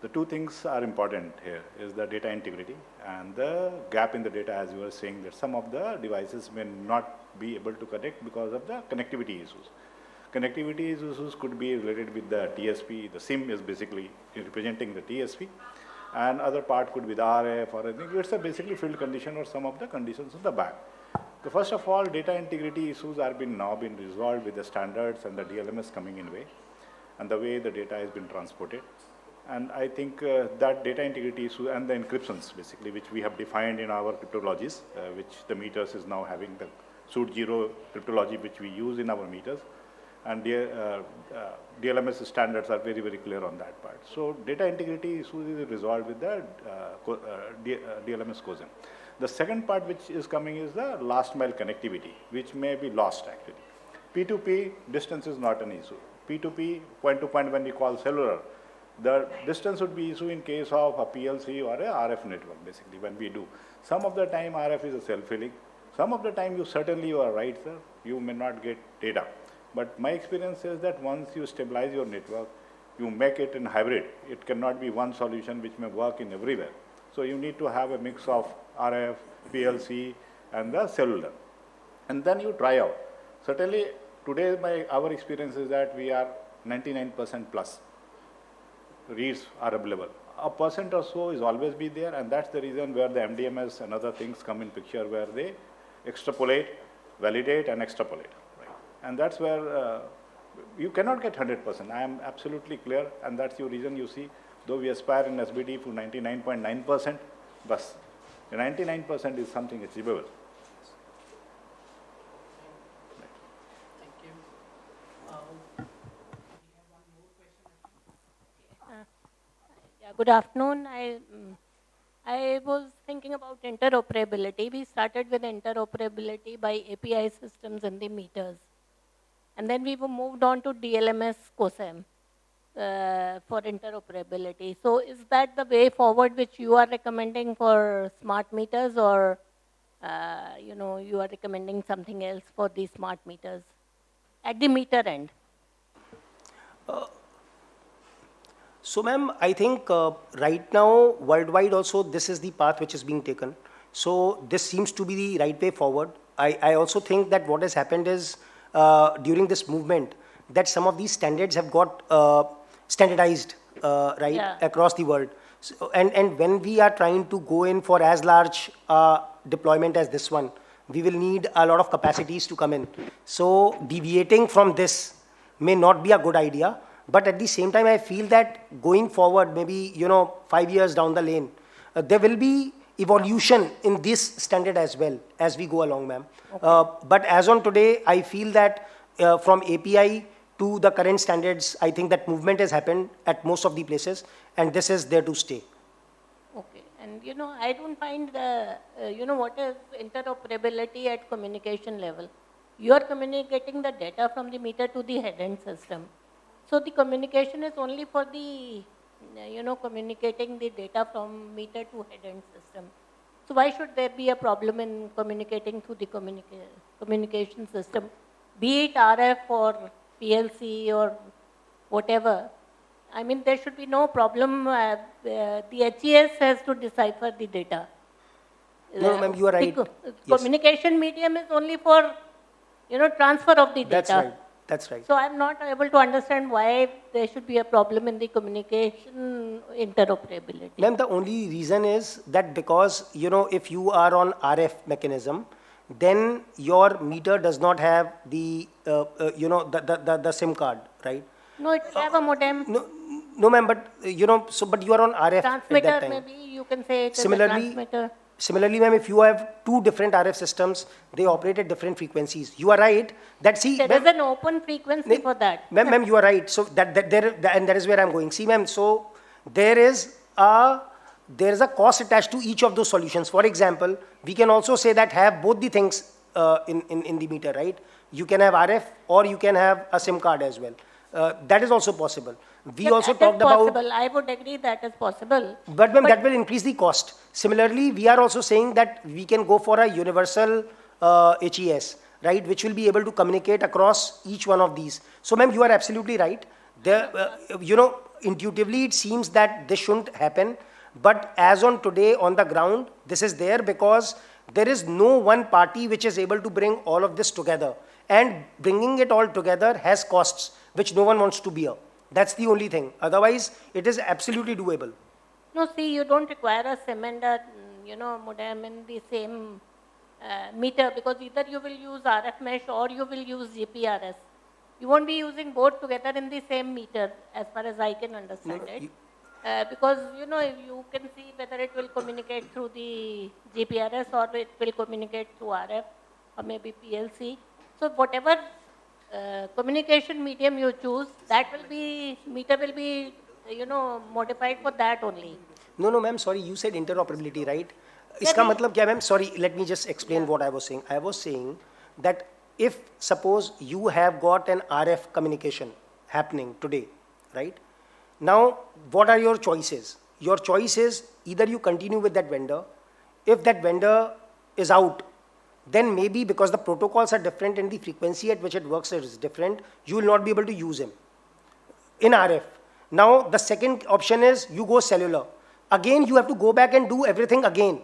The two things are important here is the data integrity and the gap in the data, as you were saying that some of the devices may not be able to connect because of the connectivity issues. Connectivity issues could be related with the TSP. The SIM is basically representing the TSP, and other part could be the RF or anything. It's a basically field condition or some of the conditions in the back. So first of all, data integrity issues are now been resolved with the standards and the DLMS coming in way, and the way the data has been transported. And I think that data integrity issue and the encryptions basically, which we have defined in our cryptologies, which the meters is now having the suit 0 cryptology, which we use in our meters. And DLMS standards are very, very clear on that part. So data integrity issue is resolved with the DLMS COSIM. The second part which is coming is the last mile connectivity, which may be lost actually. P2P distance is not an issue. P2P, point to point when we call cellular, The distance would be issue in case of a PLC or a RF network, basically, when we do. Some of the time RF is a self-healing. Some of the time you are right, sir, you may not get data. But my experience is that once you stabilize your network, you make it in hybrid. It cannot be one solution which may work in everywhere. So you need to have a mix of RF, PLC, and the cellular. And then you try out. Certainly, today our experience is that we are 99% plus. Reads are available. A percent or so is always be there, and that's the reason where the MDMS and other things come in picture, where they extrapolate, validate, and extrapolate. Right? And that's where you cannot get 100%. I am absolutely clear, and that's your reason you see, though we aspire in SBD for 99.9%, but 99% is something achievable. Yeah, good afternoon. I was thinking about interoperability. We started with interoperability by API systems in the meters. And then we moved on to DLMS COSAM for interoperability. So is that the way forward which you are recommending for smart meters, or you are recommending something else for the smart meters at the meter end? So, ma'am, I think right now, worldwide also, this is the path which is being taken. So, this seems to be the right way forward. I also think that what has happened is, during this movement, that some of these standards have got standardized, right, Yeah. across the world. So, and when we are trying to go in for as large deployment as this one, we will need a lot of capacities to come in. So, deviating from this may not be a good idea. But at the same time, I feel that going forward, maybe 5 years down the lane, there will be evolution in this standard as well as we go along, ma'am. Okay. But as on today, I feel that from API to the current standards, I think that movement has happened at most of the places, and this is there to stay. Okay, and I don't find what is interoperability at communication level. You are communicating the data from the meter to the head-end system. So the communication is only for the, communicating the data from meter to head-end system. So why should there be a problem in communicating through the communication system, be it RF or PLC or whatever? I mean, there should be no problem. The HES has to decipher the data. No, ma'am, you are right. The communication medium is only for, transfer of the data. That's right. That's right. So I'm not able to understand why there should be a problem in the communication interoperability. Ma'am, the only reason is that because, if you are on RF mechanism, then your meter does not have the, the SIM card, right? No, it will have a modem. No, ma'am, but, but you are on RF Transmitter, at that time. maybe you can say it is a transmitter. Similarly, ma'am, if you have two different RF systems, they operate at different frequencies. You are right that there is an open frequency for that. Ma'am, you are right. So and that is where I'm going. See, ma'am, so there is a cost attached to each of those solutions. For example, we can also say that have both the things in the meter, right? You can have RF or you can have a SIM card as well. That is also possible. We also talked about. I would agree that is possible. But ma'am, that will increase the cost. Similarly, we are also saying that we can go for a universal HES, right, which will be able to communicate across each one of these. So, ma'am, you are absolutely right. Intuitively, it seems that this shouldn't happen. But as on today, on the ground, this is there because there is no one party which is able to bring all of this together. And bringing it all together has costs, which no one wants to bear. That's the only thing. Otherwise, it is absolutely doable. No, see, you don't require a SIM and a, modem in the same meter, because either you will use RF mesh or you will use GPRS. You won't be using both together in the same meter, as far as I can understand it. Because, you can see whether it will communicate through the GPRS or it will communicate through RF or maybe PLC. So whatever communication medium you choose, that will be, meter will be, modified for that only. No, ma'am, sorry, you said interoperability, right? Iska matlab kya, ma'am? Sorry, let me just explain what I was saying. I was saying that if suppose you have got an RF communication happening today, right? Now, what are your choices? Your choice is either you continue with that vendor. If that vendor is out, then maybe because the protocols are different and the frequency at which it works is different, you will not be able to use him in RF. Now, the second option is you go cellular. Again, you have to go back and do everything again.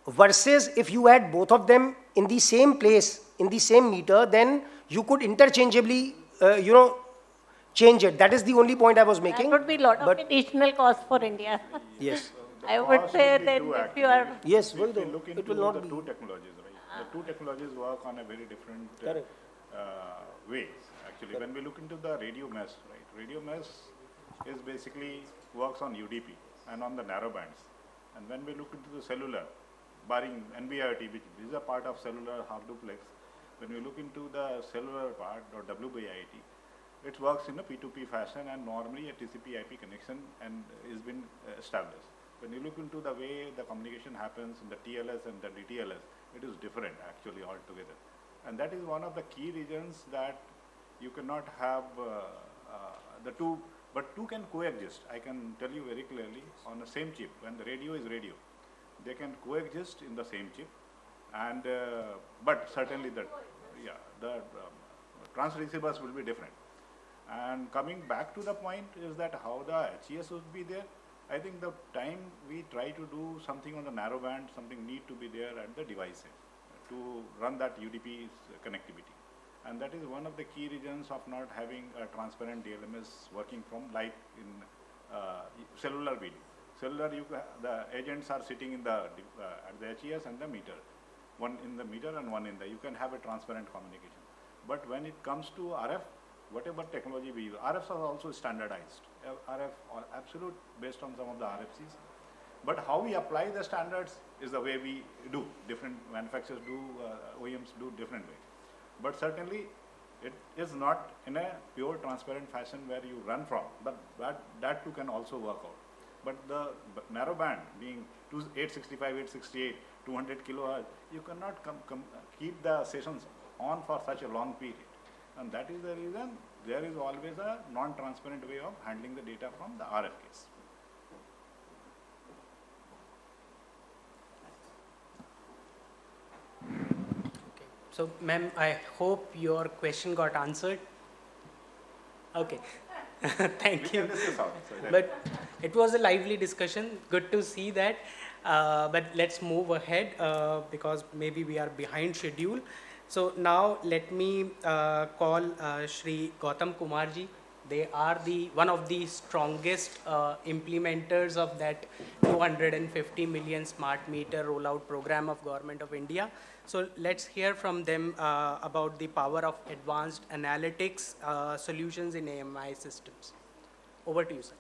Versus if you had both of them in the same place, in the same meter, then you could interchangeably, change it. That is the only point I was making. That would be a lot of additional cost for India. Yes. I would say that if you are... Yes, If we look into it will not the be. two technologies, right? The two technologies work on a very different ways. Actually, when we look into the radio mesh, right? Radio mesh is basically works on UDP and on the narrow bands. And when we look into the cellular, barring NB-IoT, which is a part of cellular half duplex, when we look into the cellular part or WB-IoT, it works in a P2P fashion and normally a TCP/IP connection and is been established. When you look into the way the communication happens in the TLS and the DTLS, it is different actually altogether. And that is one of the key reasons that you cannot have the two, but two can coexist. I can tell you very clearly on the same chip, when the radio is radio, they can coexist in the same chip. And, but certainly the transceivers will be different. And coming back to the point is that how the HES would be there. I think the time we try to do something on the narrow band, something need to be there at the device end to run that UDP connectivity. And that is one of the key reasons of not having a transparent DLMS working from light in cellular video. Cellular, the agents are sitting in the at the HES and the meter. One in the meter and one in the, you can have a transparent communication. But when it comes to RF, whatever technology we use, RFs are also standardized. RF or absolute based on some of the RFCs. But how we apply the standards is the way we do. Different manufacturers do, OEMs do different way. But certainly it is not in a pure transparent fashion where you run from, but that too can also work out. But the narrow band being 865, 868, 200 kilohertz, you cannot keep the sessions on for such a long period. And that is the reason there is always a non-transparent way of handling the data from the RF case. Okay. So, ma'am, I hope your question got answered. Okay. Thank you. But it was a lively discussion. Good to see that. But let's move ahead because maybe we are behind schedule. So now let me call Shri Gautam Kumarji. They are one of the strongest implementers of that 250 million smart meter rollout program of Government of India. So let's hear from them about the power of advanced analytics solutions in AMI systems. Over to you, sir.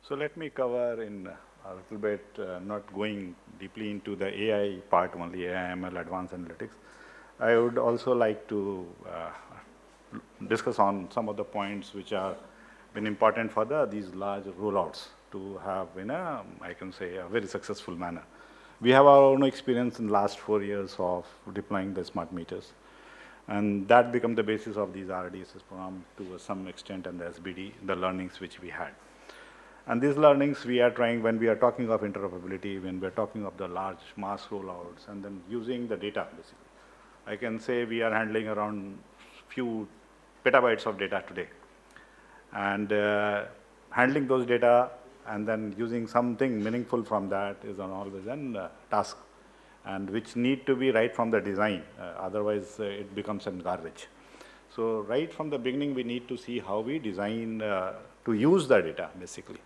So let me cover in a little bit, not going deeply into the AI part only, AI, ML, advanced analytics. I would also like to discuss on some of the points which are been important for these large rollouts to have in a, I can say, a very successful manner. We have our own experience in the last 4 years of deploying the smart meters. And that became the basis of these RDSS program to some extent and the SBD, the learnings which we had. And these learnings we are trying when we are talking of interoperability, when we are talking of the large mass rollouts, and then using the data, basically. I can say we are handling around few petabytes of data today. And handling those data and then using something meaningful from that is always a task, and which need to be right from the design. Otherwise, it becomes garbage. So right from the beginning, we need to see how we design to use the data, basically.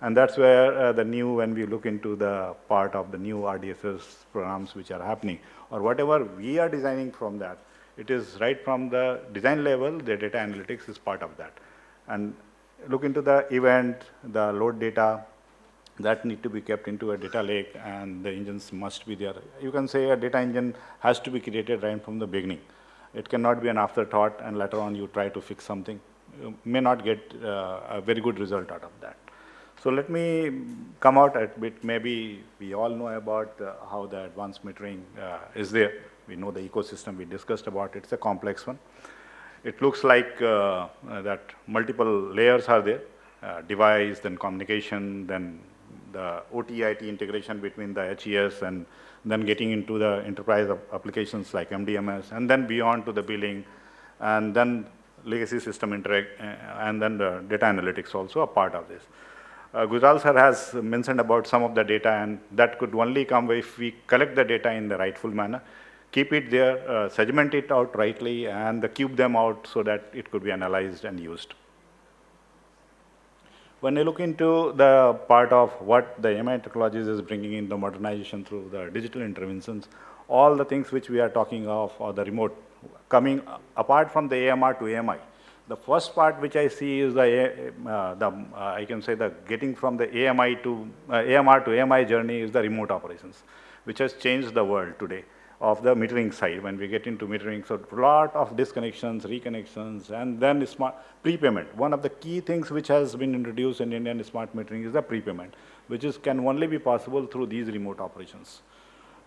And that's where when we look into the part of the new RDSS programs which are happening, or whatever we are designing from that, it is right from the design level, the data analytics is part of that. And look into the event, the load data, that need to be kept into a data lake, and the engines must be there. You can say a data engine has to be created right from the beginning. It cannot be an afterthought, and later on you try to fix something. You may not get a very good result out of that. So let me come out a bit. Maybe we all know about how the advanced metering is there. We know the ecosystem we discussed about. It's a complex one. It looks like that multiple layers are there, device, then communication, then the OT-IT integration between the HES, and then getting into the enterprise applications like MDMS, and then beyond to the billing, and then legacy system interact, and then the data analytics also a part of this. Gujral sir has mentioned about some of the data, and that could only come if we collect the data in the rightful manner, keep it there, segment it out rightly, and cube them out so that it could be analyzed and used. When I look into the part of what the MI technologies is bringing in the modernization through the digital interventions, all the things which we are talking of, or the remote, coming apart from the AMR to AMI, the first part which I see is I can say the getting from the AMR to AMI journey is the remote operations, which has changed the world today of the metering side. When we get into metering, so a lot of disconnections, reconnections, and then smart prepayment. One of the key things which has been introduced in Indian smart metering is the prepayment, which can only be possible through these remote operations.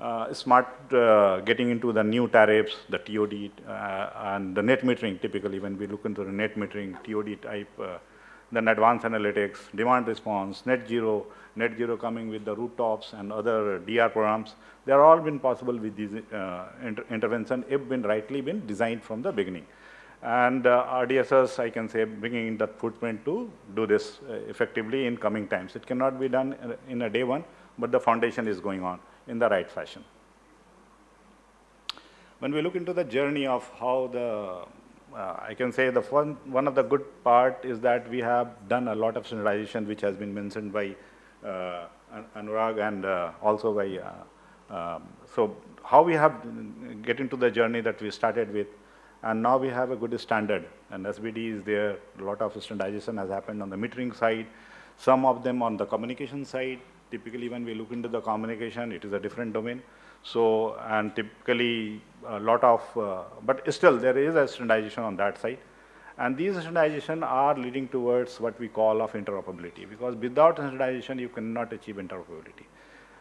Getting into the new tariffs, the TOD, and the net metering. Typically, when we look into the net metering, TOD type, then advanced analytics, demand response, net zero coming with the rooftops and other DR programs. They are all been possible with these intervention if rightly been designed from the beginning. And RDSS, I can say, bringing in the footprint to do this effectively in coming times. It cannot be done in a day one, but the foundation is going on in the right fashion. When we look into the journey of how I can say one of the good part is that we have done a lot of standardization, which has been mentioned by Anurag and also by, so how we have get into the journey that we started with, and now we have a good standard, and SBD is there, a lot of standardization has happened on the metering side, some of them on the communication side. Typically, when we look into the communication, it is a different domain. So, and typically a lot of, but still there is a standardization on that side. And these standardization are leading towards what we call of interoperability, because without standardization, you cannot achieve interoperability.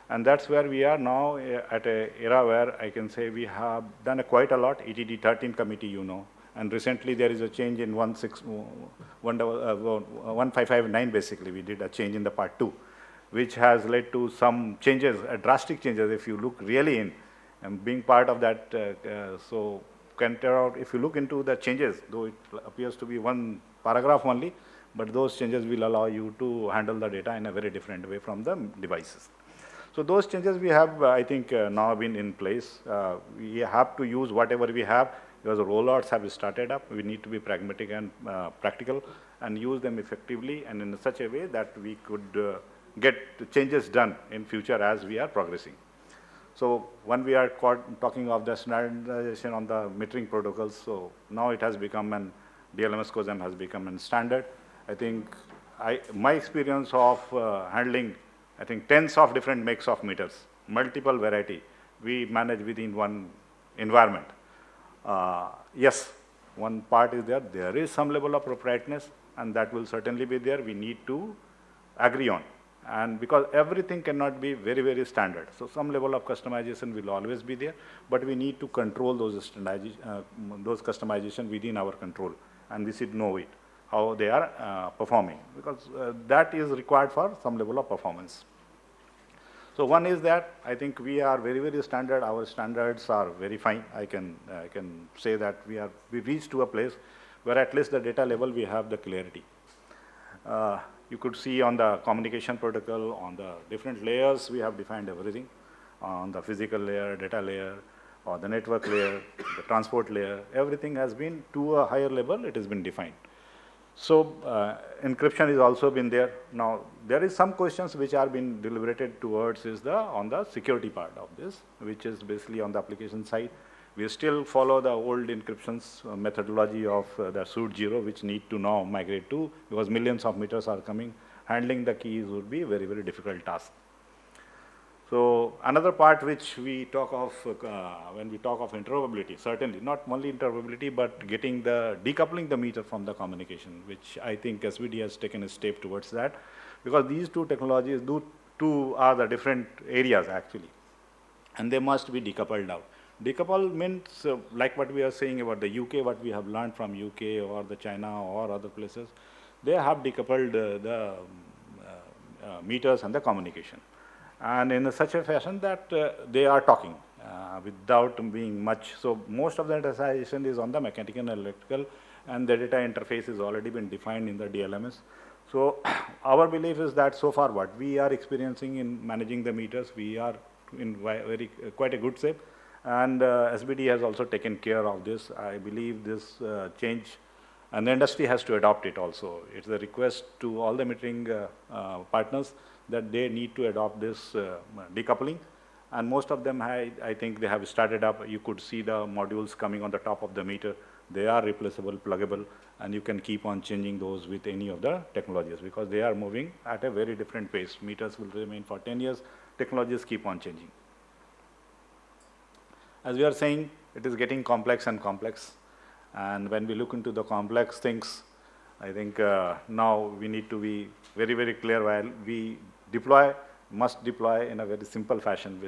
And that's where we are now at an era where I can say we have done quite a lot. ETD 13 committee, you know, and recently there is a change in 1559, basically, we did a change in the part 2. Which has led to some changes, drastic changes, if you look really in, and being part of that, so can tell out, if you look into the changes, though it appears to be one paragraph only, but those changes will allow you to handle the data in a very different way from the devices. So those changes we have, I think, now been in place. We have to use whatever we have, because the rollouts have started up. We need to be pragmatic and practical, and use them effectively, and in such a way that we could get the changes done in future as we are progressing. So when we are talking of the standardization on the metering protocols, so now it has become DLMS COSM has become a standard. I think my experience of handling, I think, tens of different makes of meters, multiple variety, we manage within one environment. Yes, one part is there is some level of proprietariness, and that will certainly be there. We need to agree on. And because everything cannot be very, very standard. So some level of customization will always be there, but we need to control those customization within our control, and we should know it, how they are performing, because that is required for some level of performance. So one is that I think we are very, very standard. Our standards are very fine. I can say that we reached to a place where at least the data level we have the clarity. You could see on the communication protocol, on the different layers, we have defined everything. On the physical layer, data layer, or the network layer, the transport layer, everything has been to a higher level, it has been defined. So encryption has also been there. Now, there is some questions which are being deliberated towards on the security part of this, which is basically on the application side. We still follow the old encryptions methodology of the suit 0, which need to now migrate to, because millions of meters are coming. Handling the keys would be a very, very difficult task. So another part which we talk of when we talk of interoperability, certainly not only interoperability, but decoupling the meter from the communication, which I think SVD has taken a step towards that. because these two technologies, two are the different areas actually, and they must be decoupled out. Decouple means like what we are saying about the UK, what we have learned from UK or the China or other places, they have decoupled the meters and the communication, and in such a fashion that they are talking without being much. So most of the digitization is on the mechanical and electrical, and the data interface is already been defined in the DLMS. So our belief is that so far what we are experiencing in managing the meters, we are in quite a good shape, and SBD has also taken care of this. I believe this change, and the industry has to adopt it also. It's a request to all the metering partners that they need to adopt this decoupling, and most of them, I think they have started up. You could see the modules coming on the top of the meter. They are replaceable, pluggable, and you can keep on changing those with any of the technologies, because they are moving at a very different pace. Meters will remain for 10 years. Technologies keep on changing. As we are saying, it is getting complex and complex. And when we look into the complex things, I think now we need to be very, very clear while we deploy, must deploy in a very simple fashion.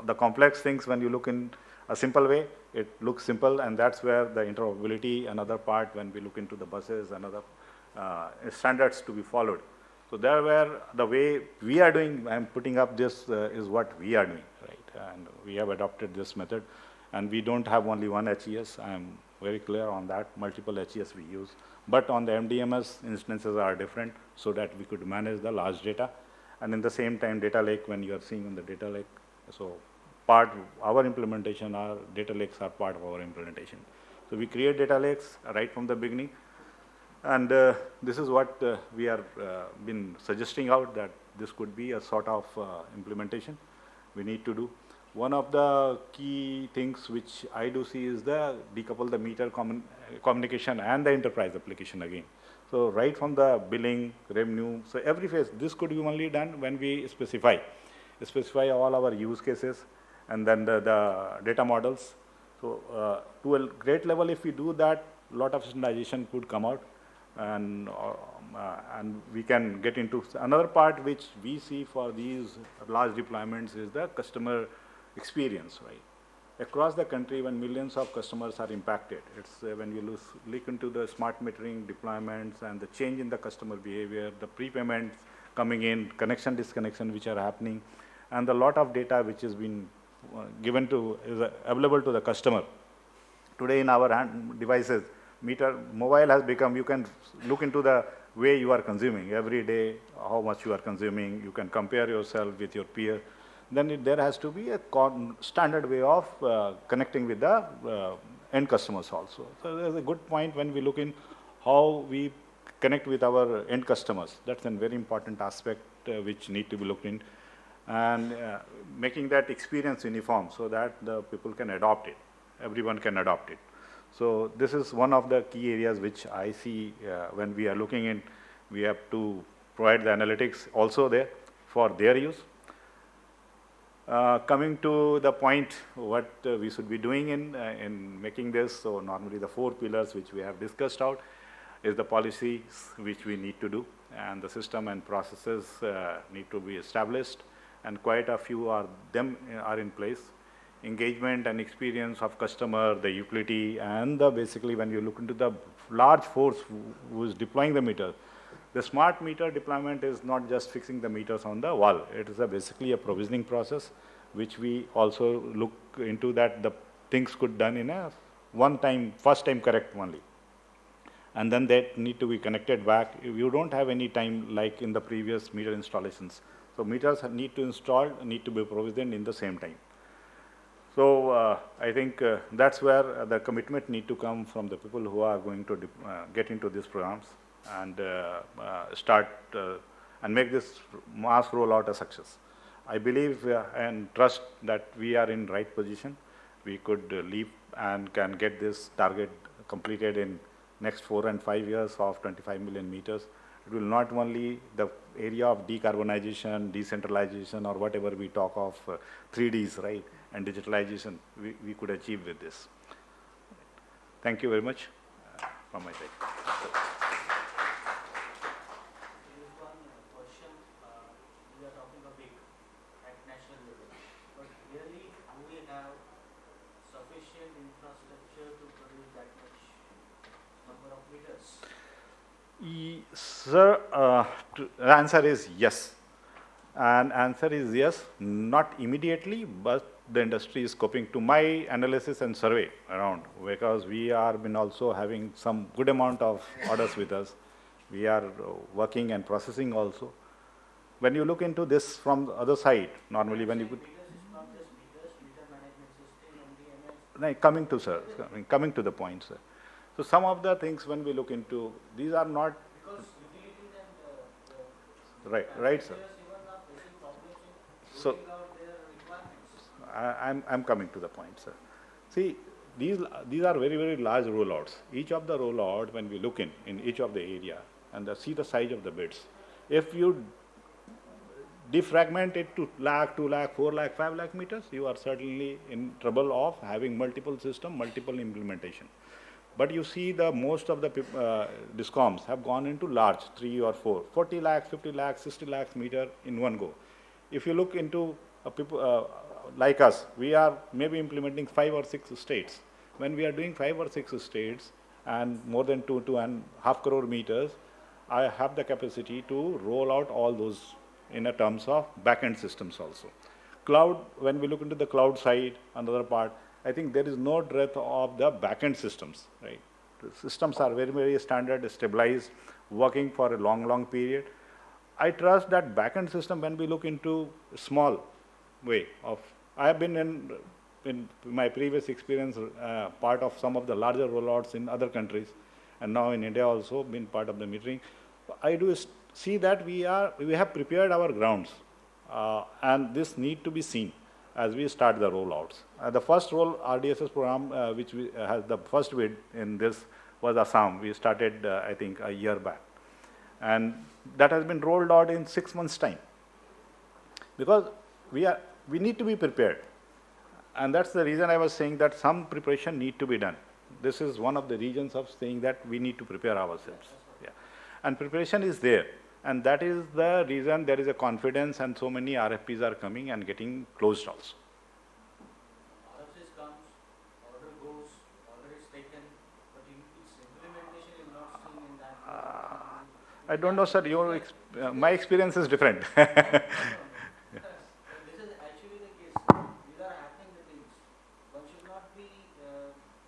The complex things, when you look in a simple way, it looks simple, and that's where the interoperability, another part when we look into the buses and other standards to be followed. So there where the way we are doing, I'm putting up this is what we are doing, right? And we have adopted this method, and we don't have only one HES. I'm very clear on that. Multiple HES we use, but on the MDMS, instances are different, so that we could manage the large data, and in the same time, data lake. When you are seeing on the data lake, so our implementation, our data lakes are part of our implementation. So we create data lakes right from the beginning. And this is what we are been suggesting out, that this could be a sort of implementation we need to do. One of the key things which I do see is the decouple the meter communication and the enterprise application again. So right from the billing, revenue, so every phase, this could be only done when we specify all our use cases, and then the data models. So to a great level, if we do that, a lot of standardization could come out. And we can get into another part which we see for these large deployments is the customer experience, right? Across the country, when millions of customers are impacted, it's when you look into the smart metering deployments and the change in the customer behavior, the prepayments coming in, connection, disconnection which are happening, and a lot of data which has been given to, is available to the customer. Today in our devices, mobile has become, you can look into the way you are consuming every day, how much you are consuming, you can compare yourself with your peer. Then there has to be a standard way of connecting with the end customers also. So there's a good point when we look in how we connect with our end customers. That's a very important aspect which need to be looked in, and making that experience uniform so that the people can adopt it, everyone can adopt it. So this is one of the key areas which I see when we are looking in. We have to provide the analytics also there for their use. Coming to the point, what we should be doing in making this, so normally the 4 pillars which we have discussed out is the policies which we need to do, and the system and processes need to be established, and quite a few are in place. Engagement and experience of customer, the utility, and basically when you look into the large force who is deploying the meter, the smart meter deployment is not just fixing the meters on the wall. It is basically a provisioning process, which we also look into, that the things could done in a first time correct only. And then that need to be connected back. You don't have any time like in the previous meter installations. So meters need to be provisioned in the same time. So I think that's where the commitment need to come from the people who are going to get into these programs and start and make this mass rollout a success. I believe and trust that we are in right position. We could leap and can get this target completed in next 4 and 5 years of 25 million meters. It will not only the area of decarbonization, decentralization, or whatever we talk of 3Ds, right, and digitalization, we could achieve with this. Thank you very much from my side. sufficient infrastructure to produce that much number of meters? Sir, the answer is yes. And answer is yes, not immediately, but the industry is coping to my analysis and survey around, because we are been also having some good amount of orders with us. We are working and processing also. When you look into this from the other side, normally when you Meters is not just meters, meter management system, MDMS. no, coming to sir, coming to the point, sir. So some of the things when we look into, these are not Because utilities and right, sir. even are facing problems in So rolling out their requirements. I'm coming to the point, sir. See, these are very, very large rollouts. Each of the rollout, when we look in each of the area and see the size of the bids, if you defragment it to lakh, 2 lakh, 4 lakh, 5 lakh meters, you are certainly in trouble of having multiple system, multiple implementation. But you see the most of the DISCOMs have gone into large, 3 or 4, 40 lakhs, 50 lakhs, 60 lakhs meter in one go. If you look into people like us, we are maybe implementing 5 or 6 states. When we are doing 5 or 6 states and more than 2.5 crore meters, I have the capacity to roll out all those in a terms of back-end systems also. Cloud, when we look into the cloud side, another part, I think there is no dearth of the back-end systems, right? The systems are very, very standard, stabilized, working for a long, long period. I trust that back-end system, when we look into small way of, I have been in my previous experience, part of some of the larger rollouts in other countries, and now in India also been part of the metering. I do see that we have prepared our grounds, and this need to be seen as we start the rollouts. The first RDSS program, which has the first bid in this was Assam. We started, I think, a year back. And that has been rolled out in 6 months' time. Because we need to be prepared. And that's the reason I was saying that some preparation need to be done. This is one of the reasons of saying that we need to prepare ourselves. Yeah. And preparation is there. And that is the reason there is a confidence and so many RFPs are coming and getting closed also. RFPs comes, order goes, order is taken, but its implementation is not seen in that. I don't know, sir. My experience is different. This is actually the case. These are happening the things. One should not be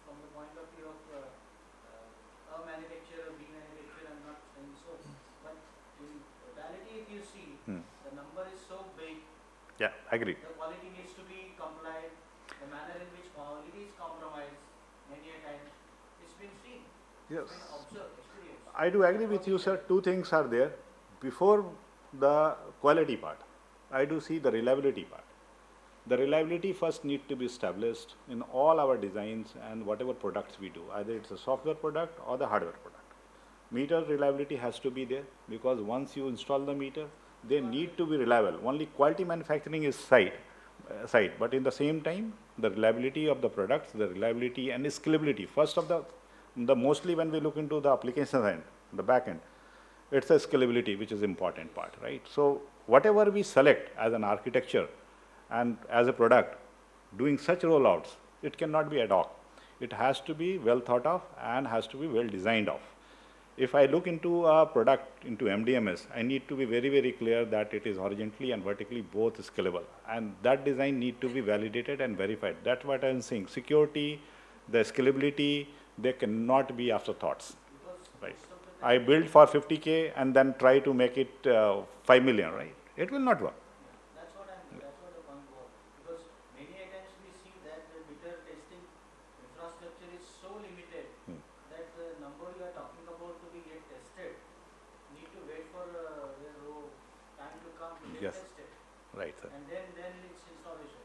from the point of view of a manufacturer, B manufacturer, I'm not saying so. But in totality, if you see, the number is so big. Yeah, I agree. The quality needs to be complied. The manner in which quality is compromised many a times, it's been seen. Yes. It's been observed, experienced. I do agree with you, sir. Two things are there. Before the quality part, I do see the reliability part. The reliability first need to be established in all our designs and whatever products we do, either it's a software product or the hardware product. Meter reliability has to be there, because once you install the meter, they need to be reliable. Only quality manufacturing is side, but in the same time, the reliability of the products, the reliability and scalability. First of the mostly when we look into the application end, the back end, it's a scalability which is important part, right? So whatever we select as an architecture and as a product, doing such rollouts, it cannot be ad hoc. It has to be well thought of and has to be well designed of. If I look into a product, into MDMS, I need to be very, very clear that it is horizontally and vertically both scalable. And that design need to be validated and verified. That's what I'm saying. Security, the scalability, they cannot be afterthoughts. Right. I build for 50K and then try to make it 5 million, right? It will not work. That's what the point was. Because many a times we see that the meter testing infrastructure is so limited that the number you are talking about to be get tested need to wait for time to come to get Yes. tested. Right, sir. And then its installation.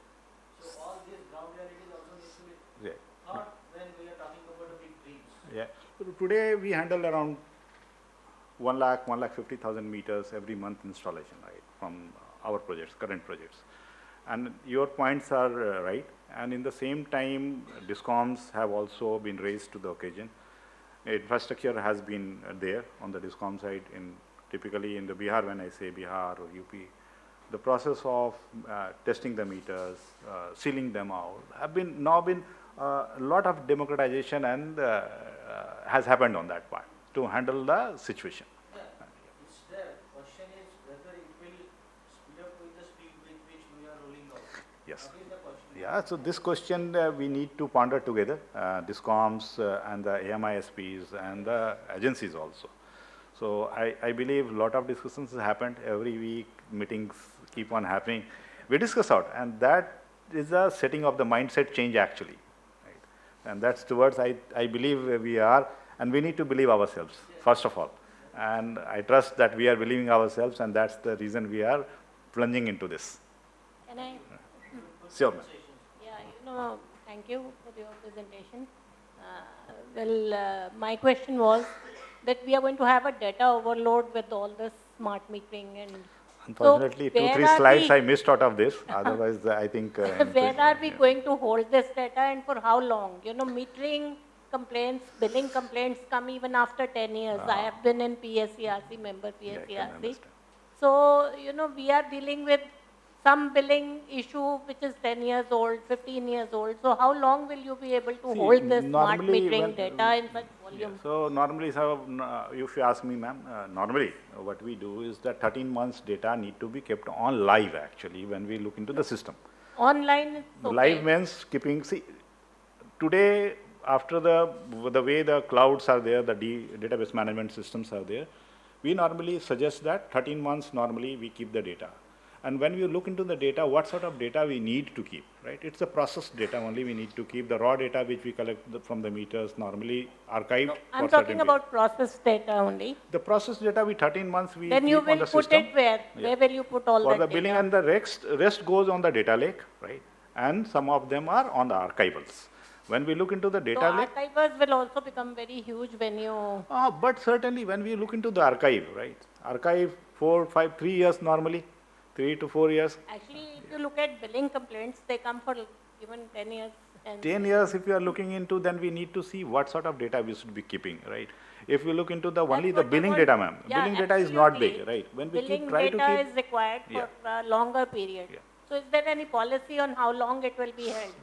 So all these ground realities also need to be Yeah. thought when we are talking about the big dreams. Yeah. So today we handle around 1,50,000 meters every month installation, right, from our projects, current projects. And your points are right. And in the same time, DISCOMs have also been raised to the occasion. Infrastructure has been there on the DISCOM side. Typically in the Bihar, when I say Bihar or UP, the process of testing the meters, sealing them out, have been a lot of democratization and has happened on that part to handle the situation. It's there. Question is whether it will speed up with the speed with which we are rolling out. Yes. What is the question? Yeah, so this question we need to ponder together, DISCOMs and the AMISPs and the agencies also. So I believe a lot of discussions have happened every week, meetings keep on happening. We discuss out, and that is a setting of the mindset change actually. Right? And that's towards, I believe we are, and we need to believe ourselves, first of all. And I trust that we are believing ourselves, and that's the reason we are plunging into this. Can I? Sure, ma'am. Yeah, thank you for your presentation. My question was that we are going to have a data overload with all this smart metering and unfortunately, so 2-3 slides I missed out of this. Otherwise, I think. Where are we going to hold this data and for how long? Metering complaints, billing complaints come even after 10 years. I have been in PSCRC, member PSCRC. So, we are dealing with some billing issue which is 10 years old, 15 years old. So how long will you be able to hold this smart metering data in such volume? Yeah, so normally, if you ask me, ma'am, normally what we do is that 13 months data need to be kept on live actually when we look into the system. Online is okay. Live means keeping, see, today after the way the clouds are there, the database management systems are there, we normally suggest that 13 months normally we keep the data. And when we look into the data, what sort of data we need to keep, right? It's the processed data only we need to keep. The raw data which we collect from the meters normally archived. No, I'm talking about processed data only. The processed data, we 13 months we then keep you on will the put system. It where? Yeah. Where will you put all for that the billing data? and the rest goes on the data lake, right? And some of them are on the archivals. When we look into the data lake, archivers will also become very huge when you. But certainly when we look into the archive, right? Archive 3 years normally. 3 to 4 years. Actually, if you look at billing complaints, they come for even 10 years. 10 years if you are looking into, then we need to see what sort of data we should be keeping, right? If we look into only the billing data, ma'am, billing data is not big, right? When we try to keep. Billing data is required for a longer period. Yeah. So is there any policy on how long it will be held?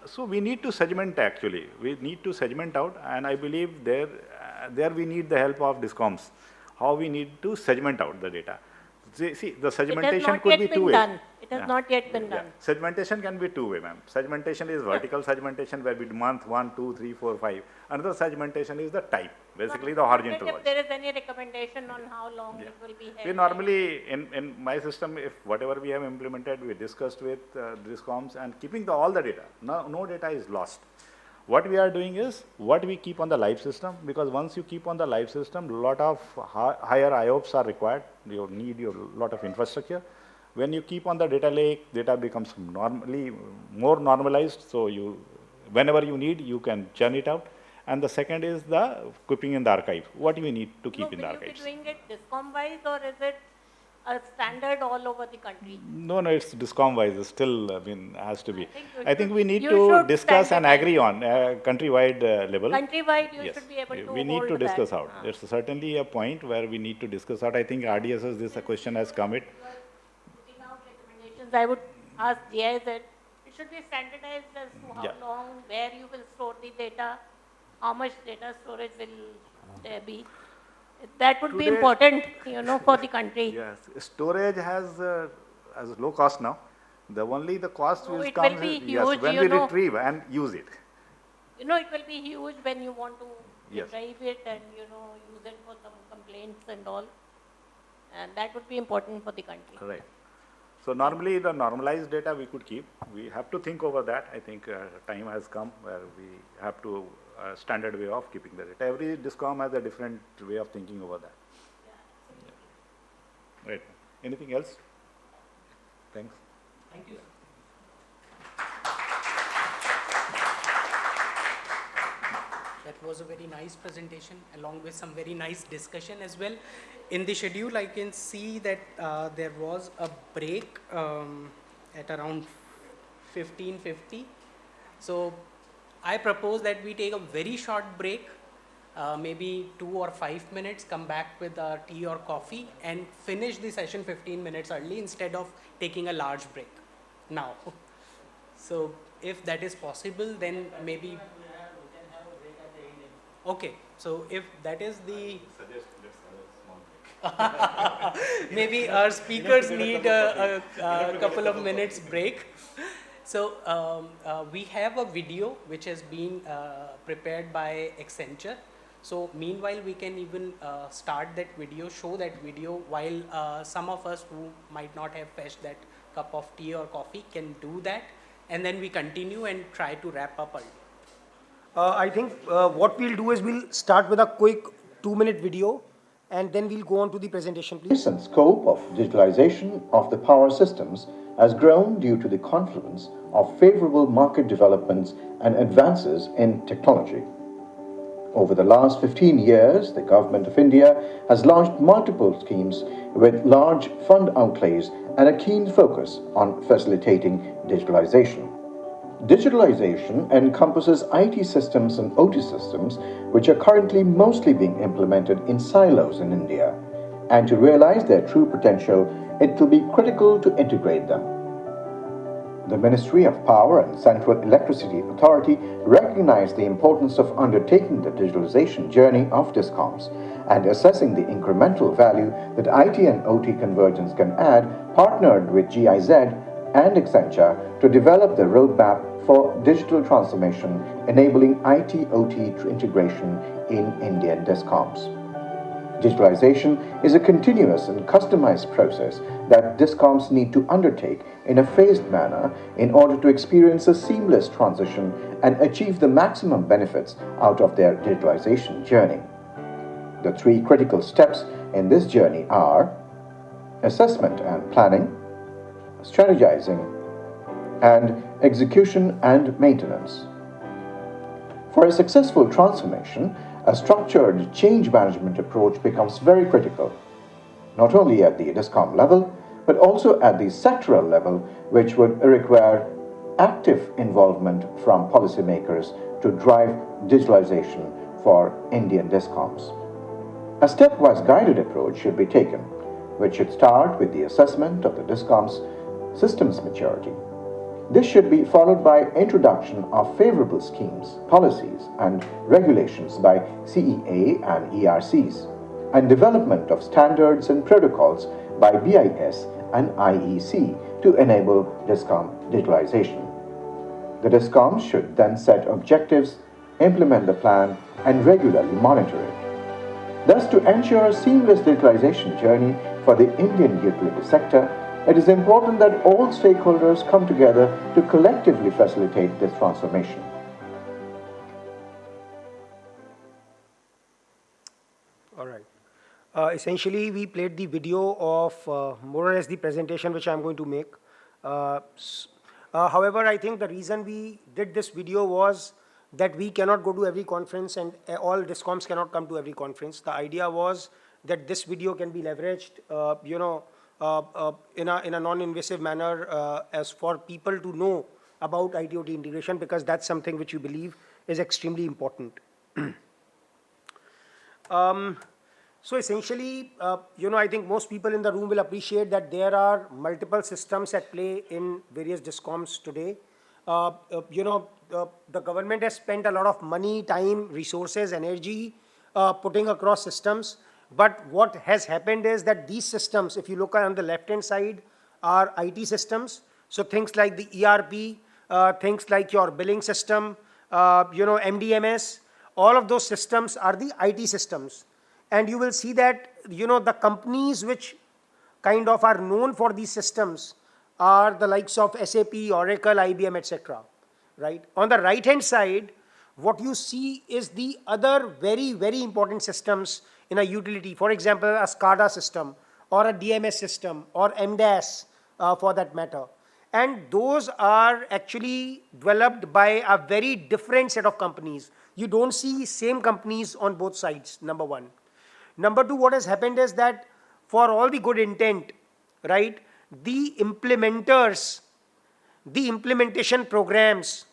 So we need to segment actually. We need to segment out, and I believe there we need the help of DISCOMs. How we need to segment out the data. See, the segmentation could be two-way. It has not yet been done. Segmentation can be two-way, ma'am. Segmentation is vertical segmentation where we month 1, 2, 3, 4, 5. Another segmentation is the type, basically the horizontal one. If there is any recommendation on how long it will be held. We normally, in my system, if whatever we have implemented, we discussed with DISCOMs and keeping all the data. No data is lost. What we are doing is, what we keep on the live system, because once you keep on the live system, a lot of higher IOPS are required. You need a lot of infrastructure. When you keep on the data lake, data becomes more normalized. So whenever you need, you can churn it out. And the second is the keeping in the archive. What do we need to keep in the archives? Will you be doing it DISCOM-wise, or is it a standard all over the country? No, it's DISCOM-wise. It still, has to be. I think we need to discuss and agree on countrywide level. Countrywide, you should be able to. We need to discuss out. There's certainly a point where we need to discuss out. I think RDSS, this question has come it. Putting out recommendations, I would ask GIZ, it should be standardized as to how long, where you will store the data, how much data storage will there be. That would be important, for the country. Yes, storage has low cost now. The cost which comes is when we retrieve and use it. It will be huge when you want to retrieve it and use it for some complaints and all, and that would be important for the country. Right. So normally the normalized data we could keep. We have to think over that. I think time has come where we have to standard way of keeping the data. Every DISCOM has a different way of thinking over that. Yeah. Right. Anything else? Thanks. Thank you. That was a very nice presentation along with some very nice discussion as well. In the schedule, I can see that there was a break at around 15:50. So I propose that we take a very short break, maybe 2 or 5 minutes, come back with tea or coffee and finish the session 15 minutes early instead of taking a large break now. So if that is possible, then maybe. Okay, so if that is the. Maybe our speakers need a couple of minutes break. So we have a video which has been prepared by Accenture. So meanwhile, we can even start that video, show that video, while some of us who might not have fetched that cup of tea or coffee can do that, and then we continue and try to wrap up early. I think what we'll do is we'll start with a quick 2-minute video, and then we'll go on to the presentation, please. The scope of digitalization of the power systems has grown due to the confluence of favorable market developments and advances in technology. Over the last 15 years, the Government of India has launched multiple schemes with large fund outlays and a keen focus on facilitating digitalization. Digitalization encompasses IT systems and OT systems, which are currently mostly being implemented in silos in India. And to realize their true potential, it will be critical to integrate them. The Ministry of Power and Central Electricity Authority recognize the importance of undertaking the digitalization journey of DISCOMs and assessing the incremental value that IT and OT convergence can add, partnered with GIZ and Accenture to develop the roadmap for digital transformation, enabling IT-OT integration in Indian DISCOMs. Digitalization is a continuous and customized process that DISCOMs need to undertake in a phased manner in order to experience a seamless transition and achieve the maximum benefits out of their digitalization journey. The 3 critical steps in this journey are assessment and planning, strategizing, and execution and maintenance. For a successful transformation, a structured change management approach becomes very critical, not only at the DISCOM level, but also at the sectoral level, which would require active involvement from policymakers to drive digitalization for Indian DISCOMs. A stepwise guided approach should be taken, which should start with the assessment of the DISCOM's systems maturity. This should be followed by introduction of favorable schemes, policies, and regulations by CEA and ERCs, and development of standards and protocols by BIS and IEC to enable DISCOM digitalization. The DISCOMs should then set objectives, implement the plan, and regularly monitor it. Thus, to ensure a seamless digitalization journey for the Indian utility sector, it is important that all stakeholders come together to collectively facilitate this transformation. All right. Essentially, we played the video of more or less the presentation which I'm going to make. However, I think the reason we did this video was that we cannot go to every conference and all DISCOMs cannot come to every conference. The idea was that this video can be leveraged, in a non-invasive manner as for people to know about IT/OT integration, because that's something which you believe is extremely important. So essentially, I think most people in the room will appreciate that there are multiple systems at play in various DISCOMs today. The government has spent a lot of money, time, resources, energy putting across systems. But what has happened is that these systems, if you look on the left-hand side, are IT systems. So things like the ERP, things like your billing system, MDMS, all of those systems are the IT systems. And you will see that, the companies which kind of are known for these systems are the likes of SAP, Oracle, IBM, etc. Right? On the right-hand side, what you see is the other very, very important systems in a utility. For example, a SCADA system or a DMS system or MDAS for that matter. And those are actually developed by a very different set of companies. You don't see same companies on both sides, number one. Number two, what has happened is that for all the good intent, right, the implementers, the implementation programs,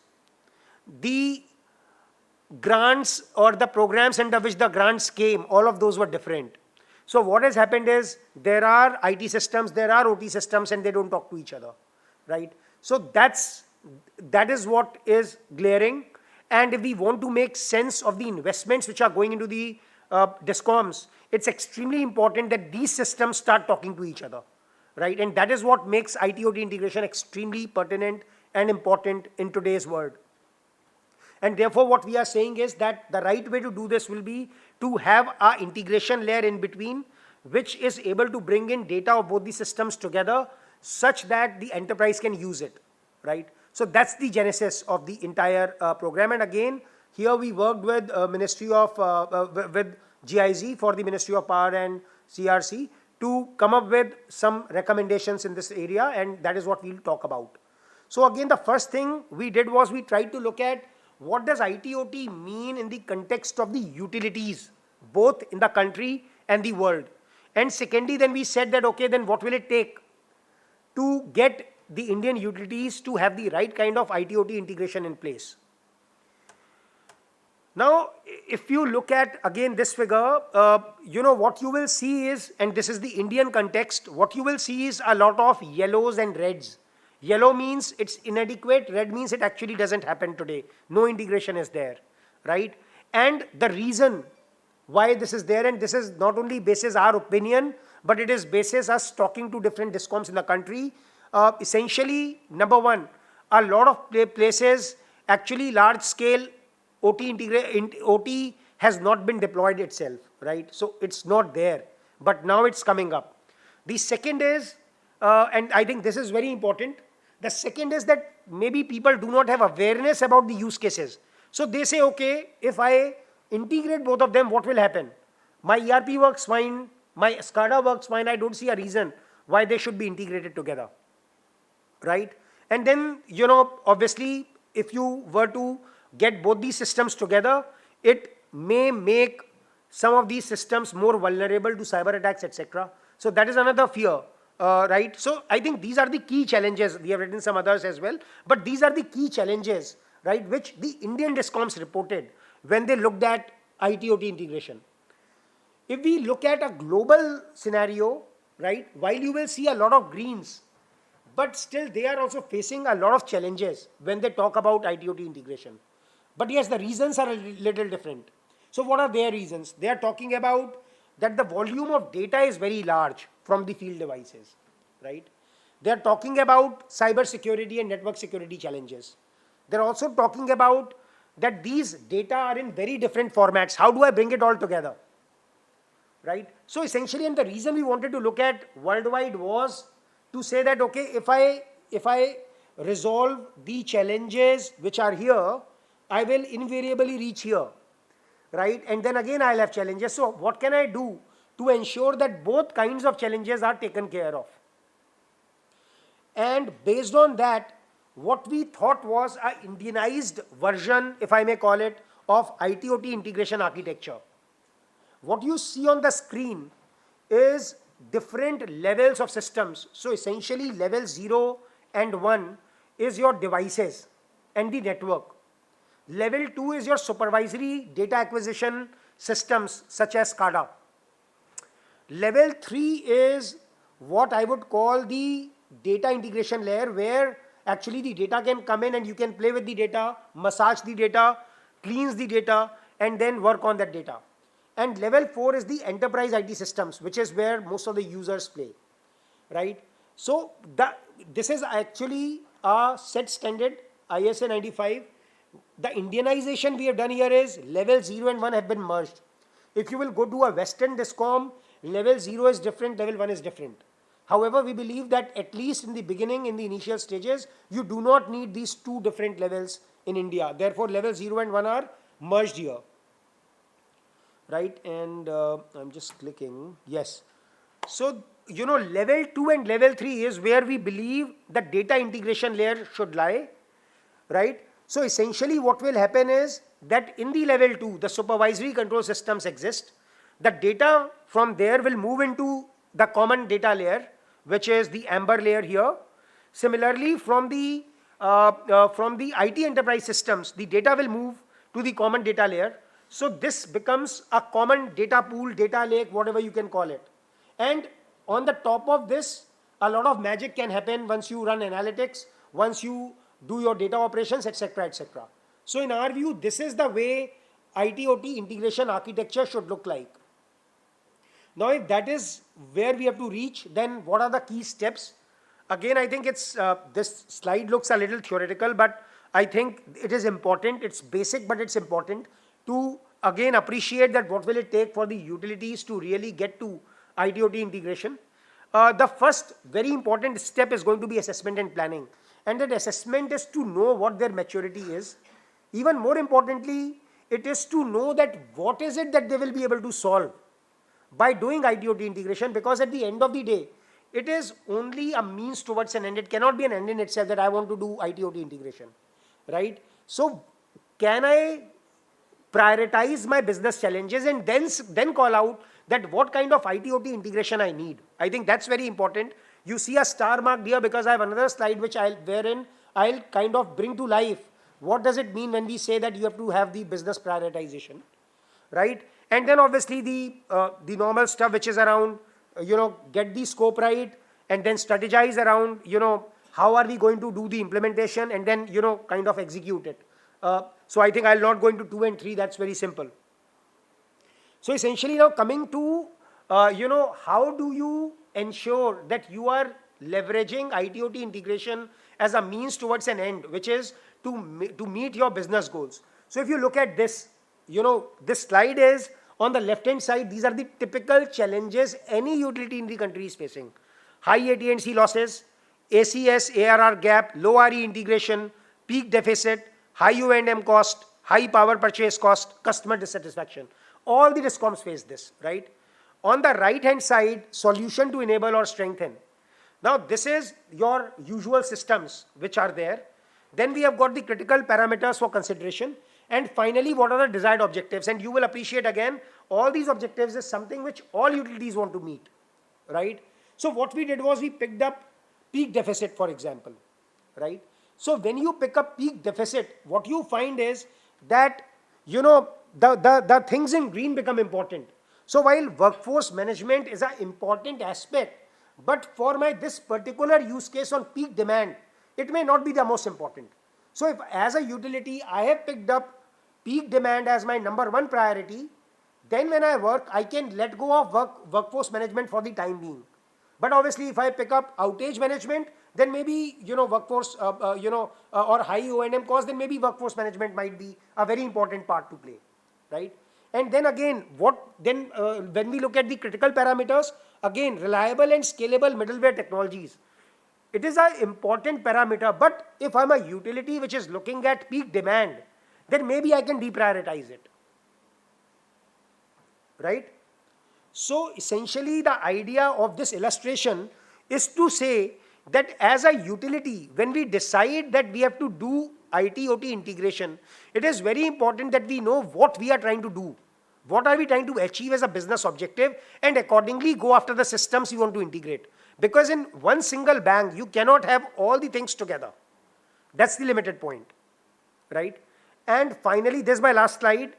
the grants or the programs under which the grants came, all of those were different. So what has happened is there are IT systems, there are OT systems, and they don't talk to each other, right? So that's that is what is glaring. And if we want to make sense of the investments which are going into the DISCOMs, it's extremely important that these systems start talking to each other, right? And that is what makes IT/OT integration extremely pertinent and important in today's world. And therefore, what we are saying is that the right way to do this will be to have an integration layer in between, which is able to bring in data of both the systems together such that the enterprise can use it, right? So that's the genesis of the entire program. And again, here we worked with Ministry of, with GIZ for the Ministry of Power and CRC to come up with some recommendations in this area, and that is what we'll talk about. So again, the first thing we did was we tried to look at what does IT/OT mean in the context of the utilities, both in the country and the world. And secondly, then we said that, okay, then what will it take to get the Indian utilities to have the right kind of IT/OT integration in place. Now, if you look at, again, this figure, what you will see is, and this is the Indian context, what you will see is a lot of yellows and reds. Yellow means it's inadequate, red means it actually doesn't happen today. No integration is there, right? And the reason why this is there, and this is not only basis our opinion, but it is basis us talking to different DISCOMs in the country. Essentially, number one, a lot of places, actually large scale OT has not been deployed itself, right? So it's not there, but now it's coming up. The second is, and I think this is very important, the second is that maybe people do not have awareness about the use cases. So they say, okay, if I integrate both of them, what will happen? My ERP works fine, my SCADA works fine, I don't see a reason why they should be integrated together, right? And then, obviously, if you were to get both these systems together, it may make some of these systems more vulnerable to cyber attacks, etc. So that is another fear, right? So I think these are the key challenges. We have written some others as well, but these are the key challenges, right, which the Indian DISCOMs reported when they looked at IT/OT integration. If we look at a global scenario, right, while you will see a lot of greens, but still they are also facing a lot of challenges when they talk about IT/OT integration. But yes, the reasons are a little different. So what are their reasons? They are talking about that the volume of data is very large from the field devices, right? They are talking about cyber security and network security challenges. They're also talking about that these data are in very different formats. How do I bring it all together, right? So essentially, and the reason we wanted to look at worldwide was to say that, okay, if I resolve the challenges which are here, I will invariably reach here, right? And then again, I'll have challenges. So what can I do to ensure that both kinds of challenges are taken care of? And based on that, what we thought was an Indianized version, if I may call it, of IT/OT integration architecture. What you see on the screen is different levels of systems. So essentially, level 0 and 1 is your devices and the network. Level 2 is your supervisory data acquisition systems such as SCADA. Level 3 is what I would call the data integration layer, where actually the data can come in and you can play with the data, massage the data, cleanse the data, and then work on that data. And level 4 is the enterprise IT systems, which is where most of the users play, right? So this is actually a set standard, ISA 95. The Indianization we have done here is level 0 and 1 have been merged. If you will go to a Western DISCOM, level 0 is different, level 1 is different. However, we believe that at least in the beginning, in the initial stages, you do not need these two different levels in India. Therefore, level 0 and 1 are merged here, right? And I'm just clicking, yes. So, level 2 and level 3 is where we believe the data integration layer should lie, right? So essentially what will happen is that in the level 2, the supervisory control systems exist. The data from there will move into the common data layer, which is the amber layer here. Similarly, from the IT enterprise systems, the data will move to the common data layer. So this becomes a common data pool, data lake, whatever you can call it. And on the top of this, a lot of magic can happen once you run analytics, once you do your data operations, etc., etc. So in our view, this is the way IT/OT integration architecture should look like. Now, if that is where we have to reach, then what are the key steps? Again, I think this slide looks a little theoretical, but I think it is important. It's basic, but it's important to again appreciate that what will it take for the utilities to really get to IT/OT integration. The first very important step is going to be assessment and planning. And that assessment is to know what their maturity is. Even more importantly, it is to know that what is it that they will be able to solve by doing IT/OT integration, because at the end of the day, it is only a means towards an end. It cannot be an end in itself that I want to do IT/OT integration, right? So can I prioritize my business challenges and then call out that what kind of IT/OT integration I need? I think that's very important. You see a star mark here because I have another slide wherein I'll kind of bring to life what does it mean when we say that you have to have the business prioritization, right? And then obviously the normal stuff which is around, get the scope right and then strategize around, how are we going to do the implementation and then, kind of execute it. So I think I'll not go into 2 and 3, that's very simple. So essentially now coming to, how do you ensure that you are leveraging IT/OT integration as a means towards an end, which is to meet your business goals. So if you look at this, this slide is on the left hand side, these are the typical challenges any utility in the country is facing. High AT&C losses, ACS, ARR gap, low RE integration, peak deficit, high O&M cost, high power purchase cost, customer dissatisfaction. All the DISCOMs face this, right? On the right hand side, solution to enable or strengthen. Now this is your usual systems which are there. Then we have got the critical parameters for consideration. And finally, what are the desired objectives? And you will appreciate again, all these objectives is something which all utilities want to meet, right? So what we did was we picked up peak deficit, for example, right? So when you pick up peak deficit, what you find is that, the things in green become important. So while workforce management is an important aspect, but for this particular use case on peak demand, it may not be the most important. So if as a utility, I have picked up peak demand as my number 1 priority, then when I work, I can let go of workforce management for the time being. But obviously, if I pick up outage management, then maybe, workforce, or high O&M cost, then maybe workforce management might be a very important part to play, right? And then again, when we look at the critical parameters, again, reliable and scalable middleware technologies. It is an important parameter, but if I'm a utility which is looking at peak demand, then maybe I can deprioritize it, right? So essentially the idea of this illustration is to say that as a utility, when we decide that we have to do IT/OT integration, it is very important that we know what we are trying to do. What are we trying to achieve as a business objective, and accordingly go after the systems you want to integrate. Because in one single bang, you cannot have all the things together. That's the limited point, right? And finally, this is my last slide.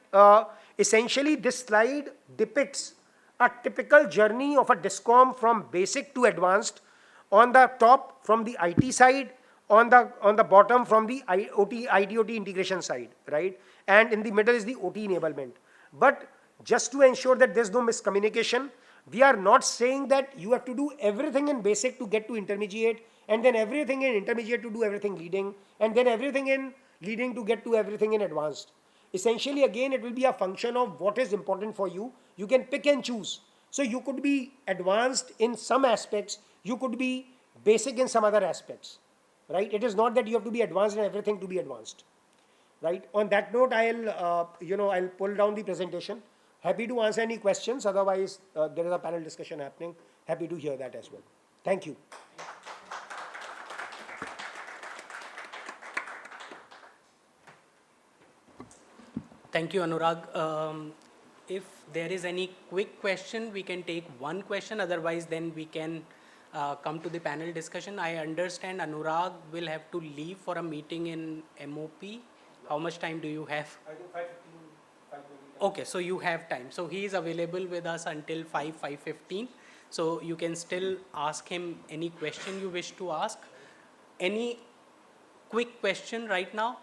Essentially, this slide depicts a typical journey of a DISCOM from basic to advanced. On the top, from the IT side, on the bottom, from the IT/OT integration side, right? And in the middle is the OT enablement. But just to ensure that there's no miscommunication, we are not saying that you have to do everything in basic to get to intermediate, and then everything in intermediate to do everything leading, and then everything in leading to get to everything in advanced. Essentially, again, it will be a function of what is important for you. You can pick and choose. So you could be advanced in some aspects, you could be basic in some other aspects, right? It is not that you have to be advanced in everything to be advanced, right? On that note, I'll pull down the presentation. Happy to answer any questions. Otherwise, there is a panel discussion happening. Happy to hear that as well. Thank you. Thank you, Anurag. If there is any quick question, we can take one question. Otherwise, then we can come to the panel discussion. I understand Anurag will have to leave for a meeting in MOP. How much time do you have? I think 5:15. Okay, so you have time. So he is available with us until 5:15. So you can still ask him any question you wish to ask. Any quick question right now?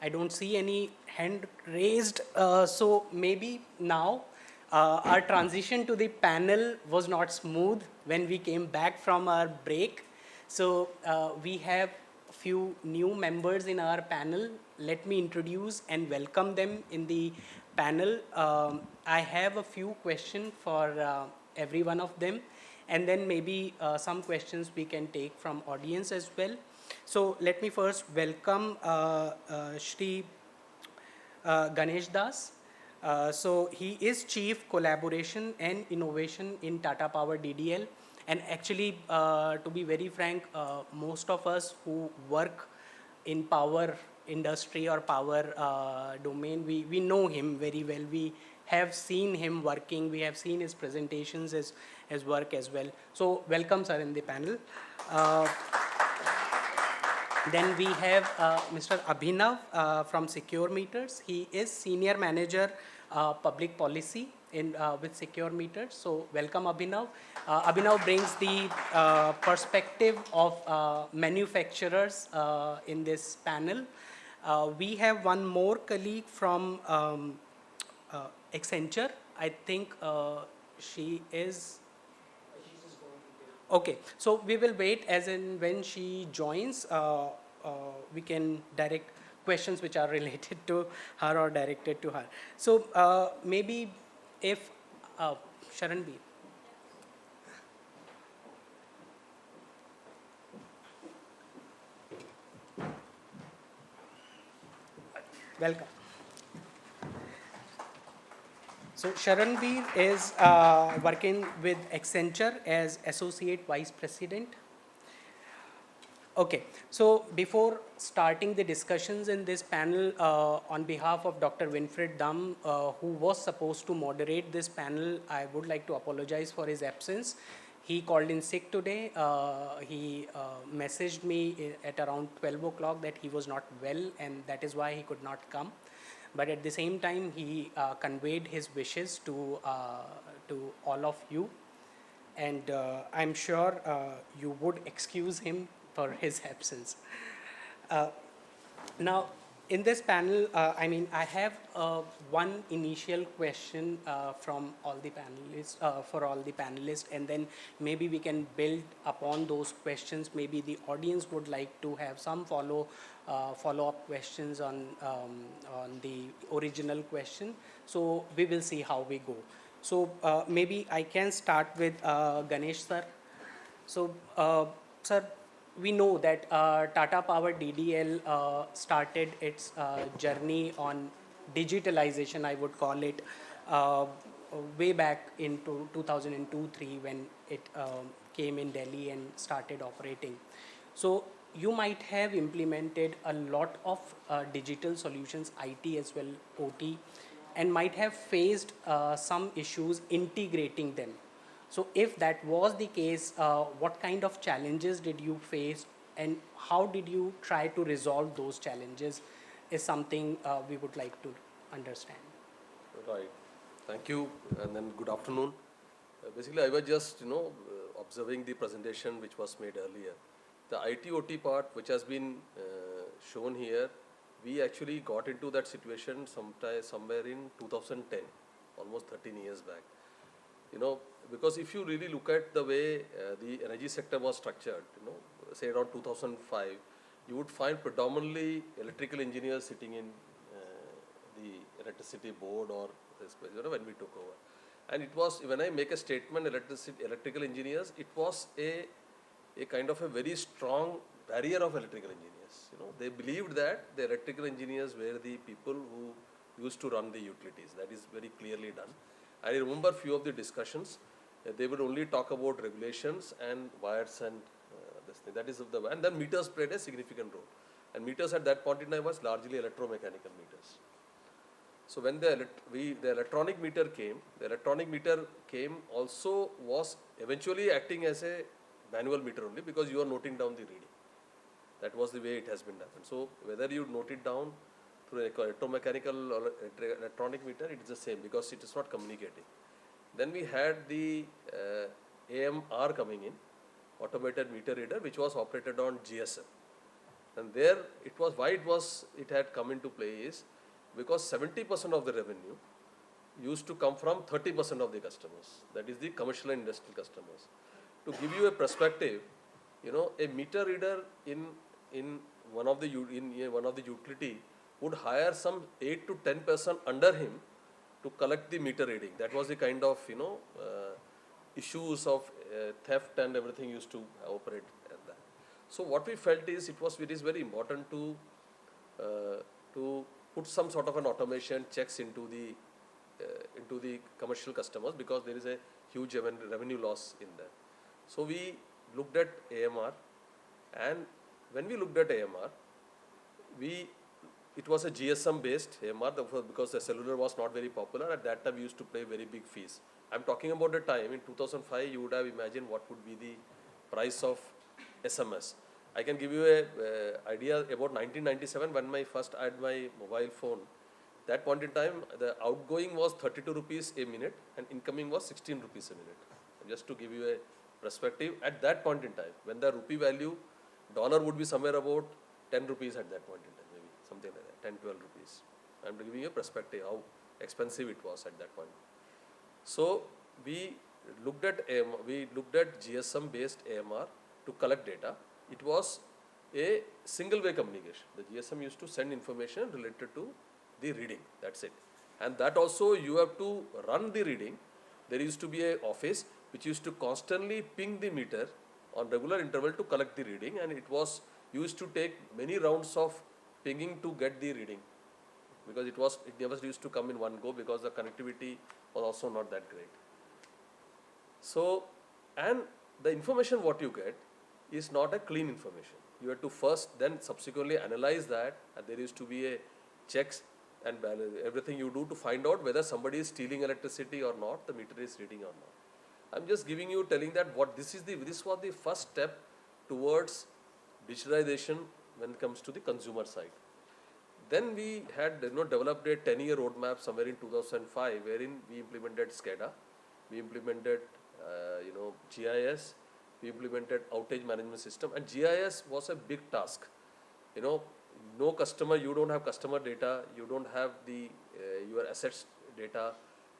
I don't see any hand raised, so maybe now our transition to the panel was not smooth when we came back from our break. So we have a few new members in our panel. Let me introduce and welcome them in the panel. I have a few questions for every one of them, and then maybe some questions we can take from audience as well. So let me first welcome Shri Ganesh Das. So he is Chief Collaboration and Innovation in Tata Power DDL. And actually, to be very frank, most of us who work in power industry or power domain, we know him very well. We have seen him working. We have seen his presentations, his work as well. So welcome, sir, in the panel. Then we have Mr. Abhinav from Secure Meters. He is Senior Manager Public Policy with Secure Meters. So welcome, Abhinav. Abhinav brings the perspective of manufacturers in this panel. We have one more colleague from Accenture. I think she is... Okay, so we will wait as in when she joins, we can direct questions which are related to her or directed to her. So maybe if Sharan B. Welcome. So Sharanveer is working with Accenture as Associate Vice President. Okay, so before starting the discussions in this panel, on behalf of Dr. Winfried Dam, who was supposed to moderate this panel, I would like to apologize for his absence. He called in sick today. He messaged me at around 12 o'clock that he was not well, and that is why he could not come. But at the same time, he conveyed his wishes to all of you, and I'm sure you would excuse him for his absence. Now, in this panel, I mean, I have one initial question from all the panelists, for all the panelists, and then maybe we can build upon those questions. Maybe the audience would like to have some follow-up questions on the original question. So we will see how we go. So maybe I can start with Ganesh sir. So sir, we know that Tata Power DDL started its journey on digitalization, I would call it, way back into 2002-03 when it came in Delhi and started operating. So you might have implemented a lot of digital solutions, IT as well, OT, and might have faced some issues integrating them. So if that was the case, what kind of challenges did you face, and how did you try to resolve those challenges is something we would like to understand. Right. Thank you, and then good afternoon. Basically, I was just, observing the presentation which was made earlier. The IT-OT part which has been shown here, we actually got into that situation somewhere in 2010, almost 13 years back. Because if you really look at the way the energy sector was structured, say around 2005, you would find predominantly electrical engineers sitting in the electricity board or when we took over. And it was, when I make a statement, electrical engineers, it was a kind of a very strong barrier of electrical engineers. They believed that the electrical engineers were the people who used to run the utilities. That is very clearly done. I remember a few of the discussions. They would only talk about regulations and wires and this thing. That is and then meters played a significant role. And meters at that point in time was largely electromechanical meters. So when the electronic meter came, also was eventually acting as a manual meter only, because you are noting down the reading. That was the way it has been done. And so whether you note it down through electromechanical or electronic meter, it is the same, because it is not communicating. Then we had the AMR coming in, automated meter reader which was operated on GSM. And there it had come into play is because 70% of the revenue used to come from 30% of the customers, that is the commercial and industrial customers. To give you a perspective, a meter reader in one of the utility would hire some 8 to 10% under him to collect the meter reading. That was the kind of issues of theft and everything used to operate at that. So what we felt is it is very important to put some sort of an automation checks into the commercial customers, because there is a huge revenue loss in there. So we looked at AMR, and when we looked at AMR, it was a GSM based AMR because the cellular was not very popular. At that time we used to pay very big fees. I'm talking about the time in 2005, you would have imagined what would be the price of SMS. I can give you a idea about 1997 when I had my mobile phone. That point in time, the outgoing was 32 rupees a minute and incoming was 16 rupees a minute. Just to give you a perspective, at that point in time, when the rupee value, dollar would be somewhere about 10 rupees at that point in time, maybe something like that, 10, 12 rupees. I'm giving you a perspective how expensive it was at that point. So we looked at GSM based AMR to collect data. It was a single way communication. The GSM used to send information related to the reading, that's it. And that also you have to run the reading. There used to be an office which used to constantly ping the meter on regular interval to collect the reading, and it was used to take many rounds of pinging to get the reading, because it never used to come in one go because the connectivity was also not that great. So, and the information what you get is not a clean information. You have to first then subsequently analyze that, and there used to be a checks and balance, everything you do to find out whether somebody is stealing electricity or not, the meter is reading or not. I'm just telling that this was the first step towards digitalization when it comes to the consumer side. Then we had developed a 10-year roadmap somewhere in 2005, wherein we implemented SCADA, we implemented GIS, we implemented outage management system, and GIS was a big task. No customer, you don't have customer data, you don't have the your assets data,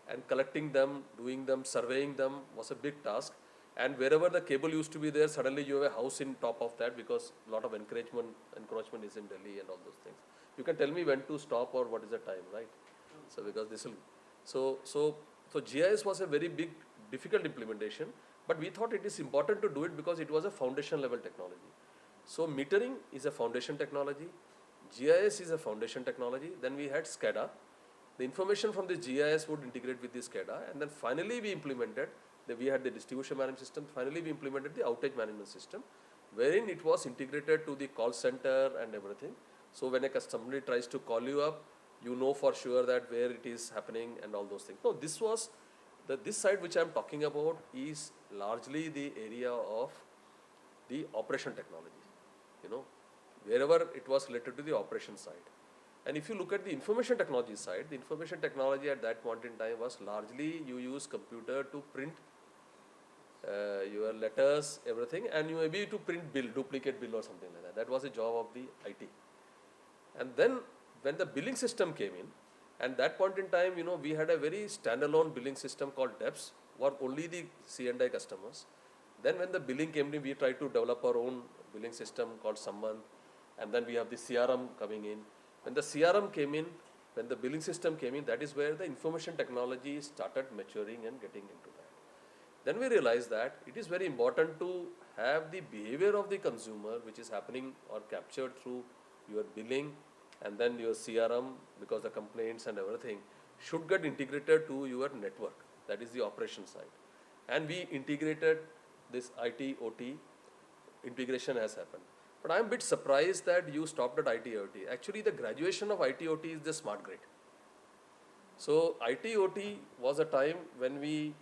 and collecting them, doing them, surveying them was a big task. And wherever the cable used to be there, suddenly you have a house in top of that, because a lot of encroachment is in Delhi and all those things. You can tell me when to stop or what is the time, right? So because this will, so GIS was a very big, difficult implementation, but we thought it is important to do it because it was a foundation level technology. So metering is a foundation technology, GIS is a foundation technology, then we had SCADA. The information from the GIS would integrate with the SCADA, and then finally we implemented, we had the distribution management system, finally we implemented the outage management system, wherein it was integrated to the call center and everything. So when a customer tries to call you up, you know for sure that where it is happening and all those things. No, this side which I am talking about is largely the area of the operation technology, wherever it was related to the operation side. And if you look at the information technology side, the information technology at that point in time was largely you use computer to print your letters, everything, and you maybe to print duplicate bill or something like that. That was the job of the IT. And then when the billing system came in, and that point in time, we had a very standalone billing system called DEPS, for only the C&I customers. Then when the billing came in, we tried to develop our own billing system called Samman, and then we have the CRM coming in. When the CRM came in, when the billing system came in, that is where the information technology started maturing and getting into that. Then we realized that it is very important to have the behavior of the consumer, which is happening or captured through your billing and then your CRM, because the complaints and everything should get integrated to your network. That is the operation side. And we integrated this IT, OT, integration has happened. But I am a bit surprised that you stopped at IT, OT. Actually, the graduation of IT, OT is the smart grid. So IT, OT was a time when we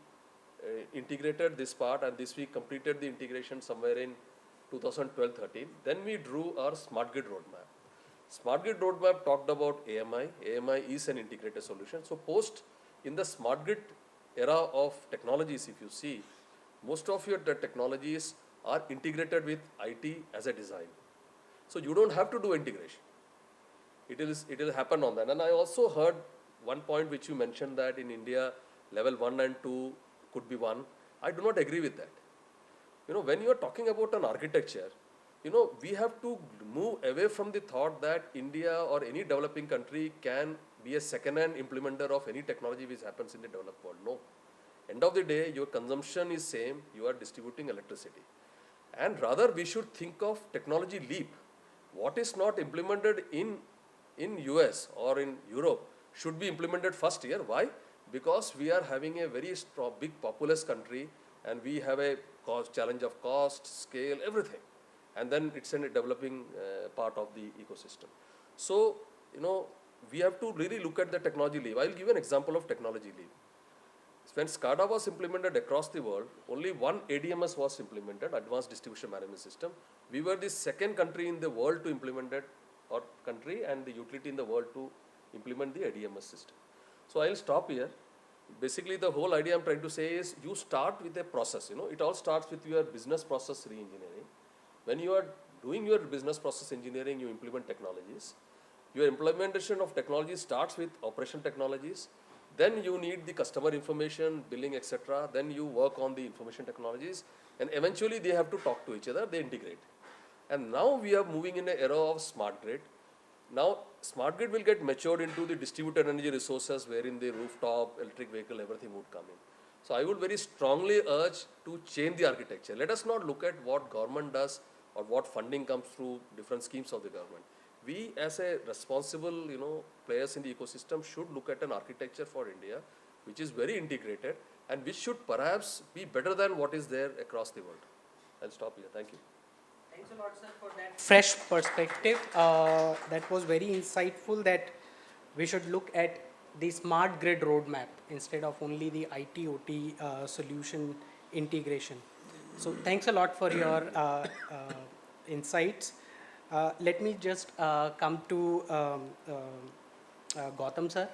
integrated this part, and we completed the integration somewhere in 2012-13. Then we drew our smart grid roadmap. Smart grid roadmap talked about AMI. AMI is an integrated solution. So post in the smart grid era of technologies, if you see, most of your technologies are integrated with IT as a design. So you don't have to do integration. It will happen on that. And I also heard one point which you mentioned that in India, level 1 and 2 could be one. I do not agree with that. When you are talking about an architecture, we have to move away from the thought that India or any developing country can be a second-hand implementer of any technology which happens in the developed world. No. End of the day, your consumption is same, you are distributing electricity. And rather, we should think of technology leap. What is not implemented in US or in Europe should be implemented first here. Why? Because we are having a very strong, big populous country, and we have a challenge of cost, scale, everything. And then it's a developing part of the ecosystem. So, we have to really look at the technology leap. I'll give you an example of technology leap. When SCADA was implemented across the world, only one ADMS was implemented, Advanced Distribution Management System. We were the second country in the world to implement it, or country and the utility in the world to implement the ADMS system. So I'll stop here. Basically, the whole idea I'm trying to say is you start with a process. It all starts with your business process re-engineering. When you are doing your business process engineering, you implement technologies. Your implementation of technology starts with operation technologies. Then you need the customer information, billing, etc. Then you work on the information technologies, and eventually they have to talk to each other, they integrate. And now we are moving in an era of smart grid. Now, smart grid will get matured into the distributed energy resources, wherein the rooftop, electric vehicle, everything would come in. So I would very strongly urge to change the architecture. Let us not look at what government does or what funding comes through different schemes of the government. We as a responsible, players in the ecosystem should look at an architecture for India, which is very integrated and which should perhaps be better than what is there across the world. I'll stop here. Thank you. Thanks a lot, sir, for that fresh perspective. That was very insightful that we should look at the smart grid roadmap instead of only the IT/OT solution integration. So thanks a lot for your insights. Let me just come to Gautam sir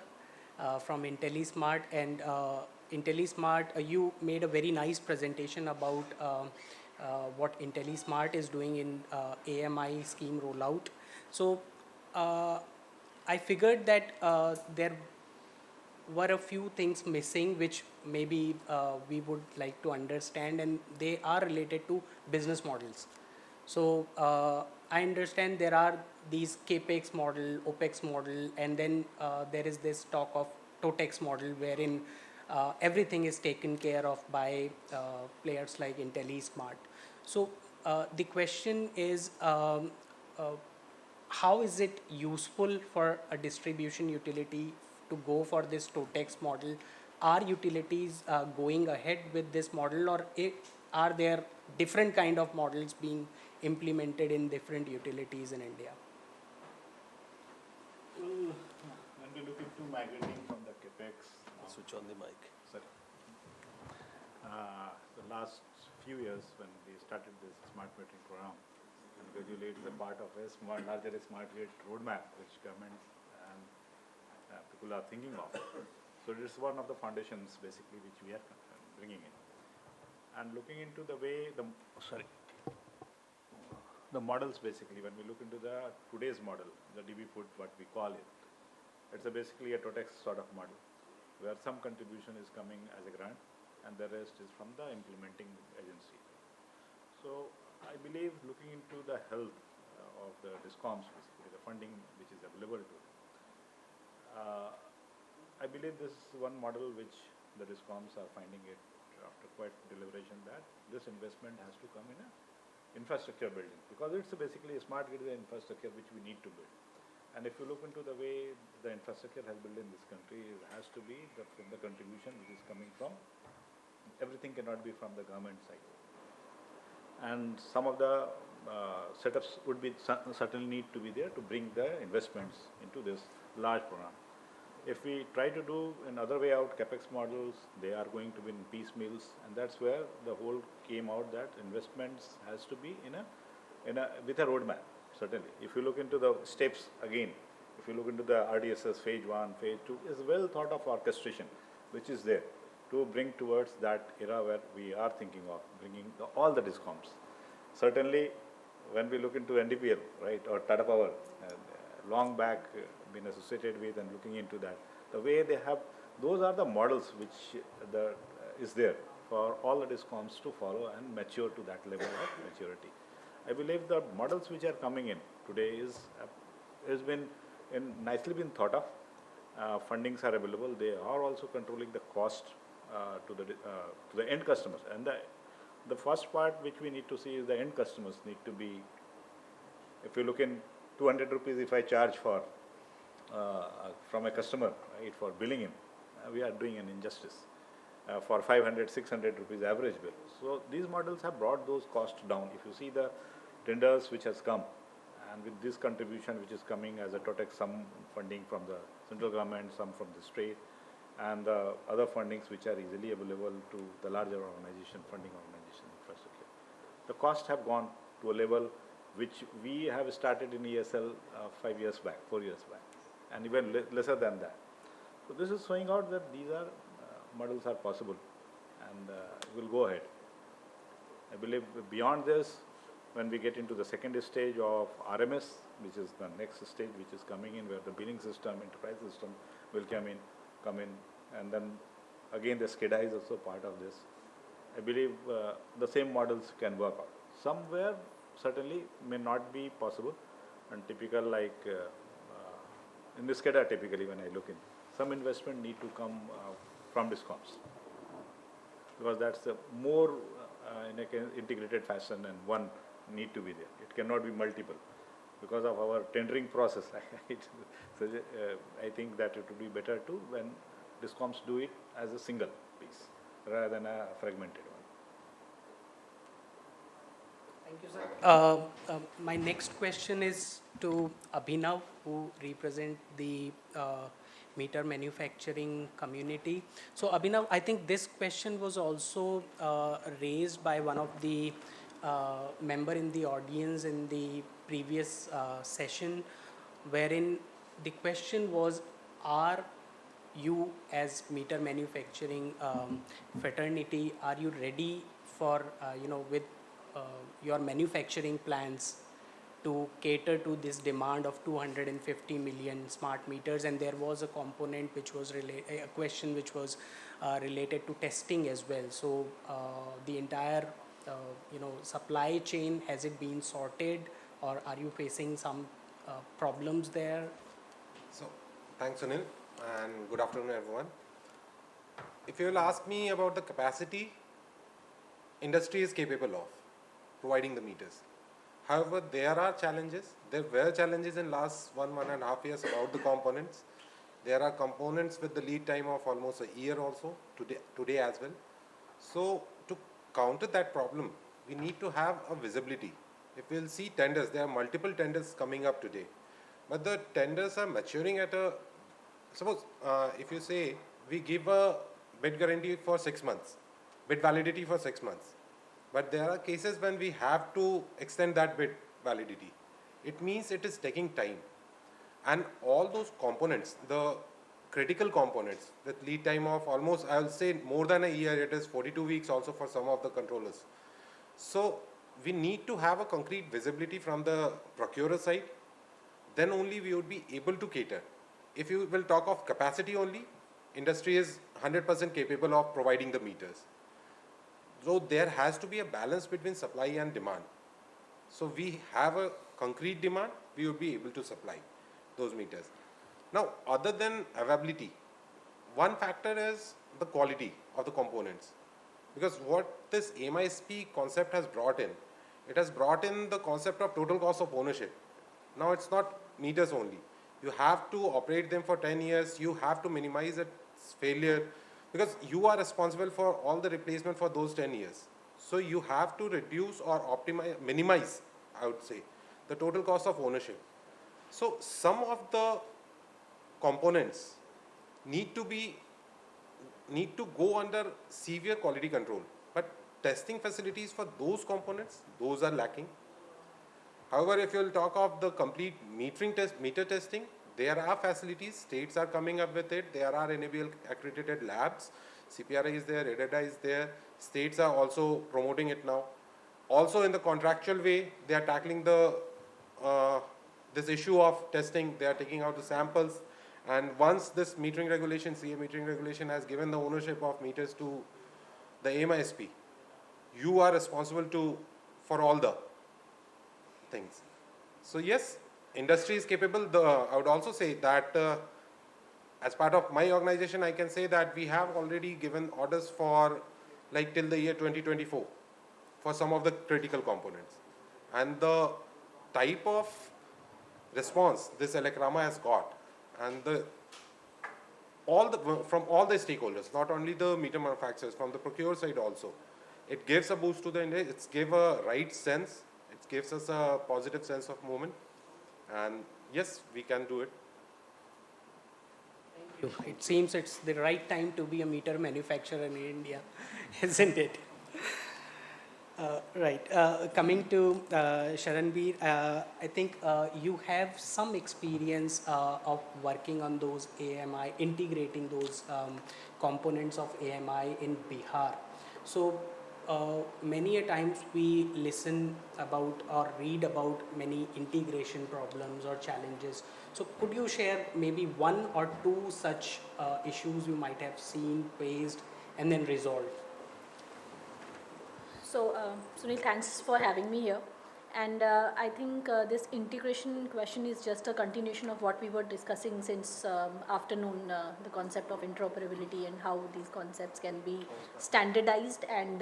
from IntelliSmart. And IntelliSmart, you made a very nice presentation about what IntelliSmart is doing in AMI scheme rollout. So I figured that there were a few things missing which maybe we would like to understand, and they are related to business models. So I understand there are these CAPEX model, OPEX model, and then there is this talk of TOTEX model wherein everything is taken care of by players like IntelliSmart. So the question is, how is it useful for a distribution utility to go for this TOTEX model? Are utilities going ahead with this model, or are there different kind of models being implemented in different utilities in India? When we look into migrating from the CAPEX, Switch on the mic. sorry, the last few years when we started this smart metering program, and gradually it's a part of a larger smart grid roadmap which government and people are thinking of. So it is one of the foundations basically which we are bringing in. And looking into the way the models basically, when we look into the today's model, the DB foot, what we call it, it's basically a TOTEX sort of model where some contribution is coming as a grant and the rest is from the implementing agency. So I believe looking into the health of the DISCOMs, basically the funding which is available to them, I believe this is one model which the DISCOMs are finding it after quite deliberation that this investment has to come in a infrastructure building, because it's basically a smart grid infrastructure which we need to build. And if you look into the way the infrastructure has built in this country, it has to be from the contribution which is coming from, everything cannot be from the government side. And some of the setups would be certainly need to be there to bring the investments into this large program. If we try to do another way out CAPEX models, they are going to be in piecemeals, and that's where the whole came out that investments has to be with a roadmap, certainly. If you look into the steps again, if you look into the RDSS phase 1, phase 2, is well thought of orchestration, which is there to bring towards that era where we are thinking of bringing all the DISCOMs. Certainly, when we look into NDPL, right, or Tata Power, long back been associated with and looking into that, the way they have, those are the models which is there for all the DISCOMs to follow and mature to that level of maturity. I believe the models which are coming in today has been nicely been thought of. Fundings are available. They are also controlling the cost to the end customers. And the first part which we need to see is the end customers need to be, if you look in 200 rupees if I charge for from a customer, right, for billing him, we are doing an injustice. For 500, 600 rupees average bill. So these models have brought those costs down. If you see the tenders which has come, and with this contribution which is coming as a TOTEX, some funding from the central government, some from the state, and the other fundings which are easily available to the larger organization, funding organization infrastructure. The costs have gone to a level which we have started in ESL 5 years back, 4 years back, and even lesser than that. So this is showing out that these are models are possible, and we'll go ahead. I believe beyond this, when we get into the second stage of RMS, which is the next stage which is coming in, where the billing system, enterprise system will come in, and then again the SCADA is also part of this. I believe the same models can work out. Somewhere certainly may not be possible, and typical like in the SCADA typically when I look in, some investment need to come from DISCOMs, because that's the more in an integrated fashion, and one need to be there. It cannot be multiple. Because of our tendering process, I think that it would be better to when DISCOMs do it as a single piece rather than a fragmented one. Thank you, sir. My next question is to Abhinav, who represent the meter manufacturing community. So Abhinav, I think this question was also raised by one of the member in the audience in the previous session, wherein the question was, are you as meter manufacturing fraternity, are you ready for, with your manufacturing plans to cater to this demand of 250 million smart meters? And there was a component which was a question which was related to testing as well. So the entire supply chain, has it been sorted, or are you facing some problems there? So thanks, Sunil, and good afternoon everyone. If you will ask me about the capacity, industry is capable of providing the meters. However, there are challenges. There were challenges in last 1.5 years about the components. There are components with the lead time of almost a year also, today as well. So to counter that problem, we need to have a visibility. If we'll see tenders, there are multiple tenders coming up today. But the tenders are maturing at a, suppose if you say we give a bid guarantee for 6 months, bid validity for 6 months. But there are cases when we have to extend that bid validity. It means it is taking time. And all those components, the critical components with lead time of almost, I will say more than a year, it is 42 weeks also for some of the controllers. So we need to have a concrete visibility from the procurer side, then only we would be able to cater. If you will talk of capacity only, industry is 100% capable of providing the meters. So there has to be a balance between supply and demand. So we have a concrete demand, we will be able to supply those meters. Now, other than availability, one factor is the quality of the components. Because what this AMISP concept has brought in, it has brought in the concept of total cost of ownership. Now it's not meters only. You have to operate them for 10 years, you have to minimize its failure, because you are responsible for all the replacement for those 10 years. So you have to reduce or optimize, minimize, I would say, the total cost of ownership. So some of the components need to go under severe quality control, but testing facilities for those components, those are lacking. However, if you will talk of the complete meter testing, there are facilities, states are coming up with it, there are NABL accredited labs, CPRI is there, EDEDA is there, states are also promoting it now. Also in the contractual way, they are tackling this issue of testing. They are taking out the samples, and once this metering regulation, CA metering regulation, has given the ownership of meters to the AMISP, you are responsible for all the things. So yes, industry is capable. I would also say that as part of my organization, I can say that we have already given orders for like till the year 2024 for some of the critical components. And the type of response this ELECRAMA has got, and from all the stakeholders, not only the meter manufacturers, from the procure side also, it gives a boost to the industry. It's give a right sense. It gives us a positive sense of movement. And yes, we can do it. Thank you. It seems it's the right time to be a meter manufacturer in India, isn't it? Right. Coming to Sharanveer, I think you have some experience of working on those AMI, integrating those components of AMI in Bihar. So many a times we listen about or read about many integration problems or challenges. So could you share maybe one or two such issues you might have seen, faced, and then resolved? So, Sunil, thanks for having me here. And I think this integration question is just a continuation of what we were discussing since afternoon, the concept of interoperability and how these concepts can be standardized. And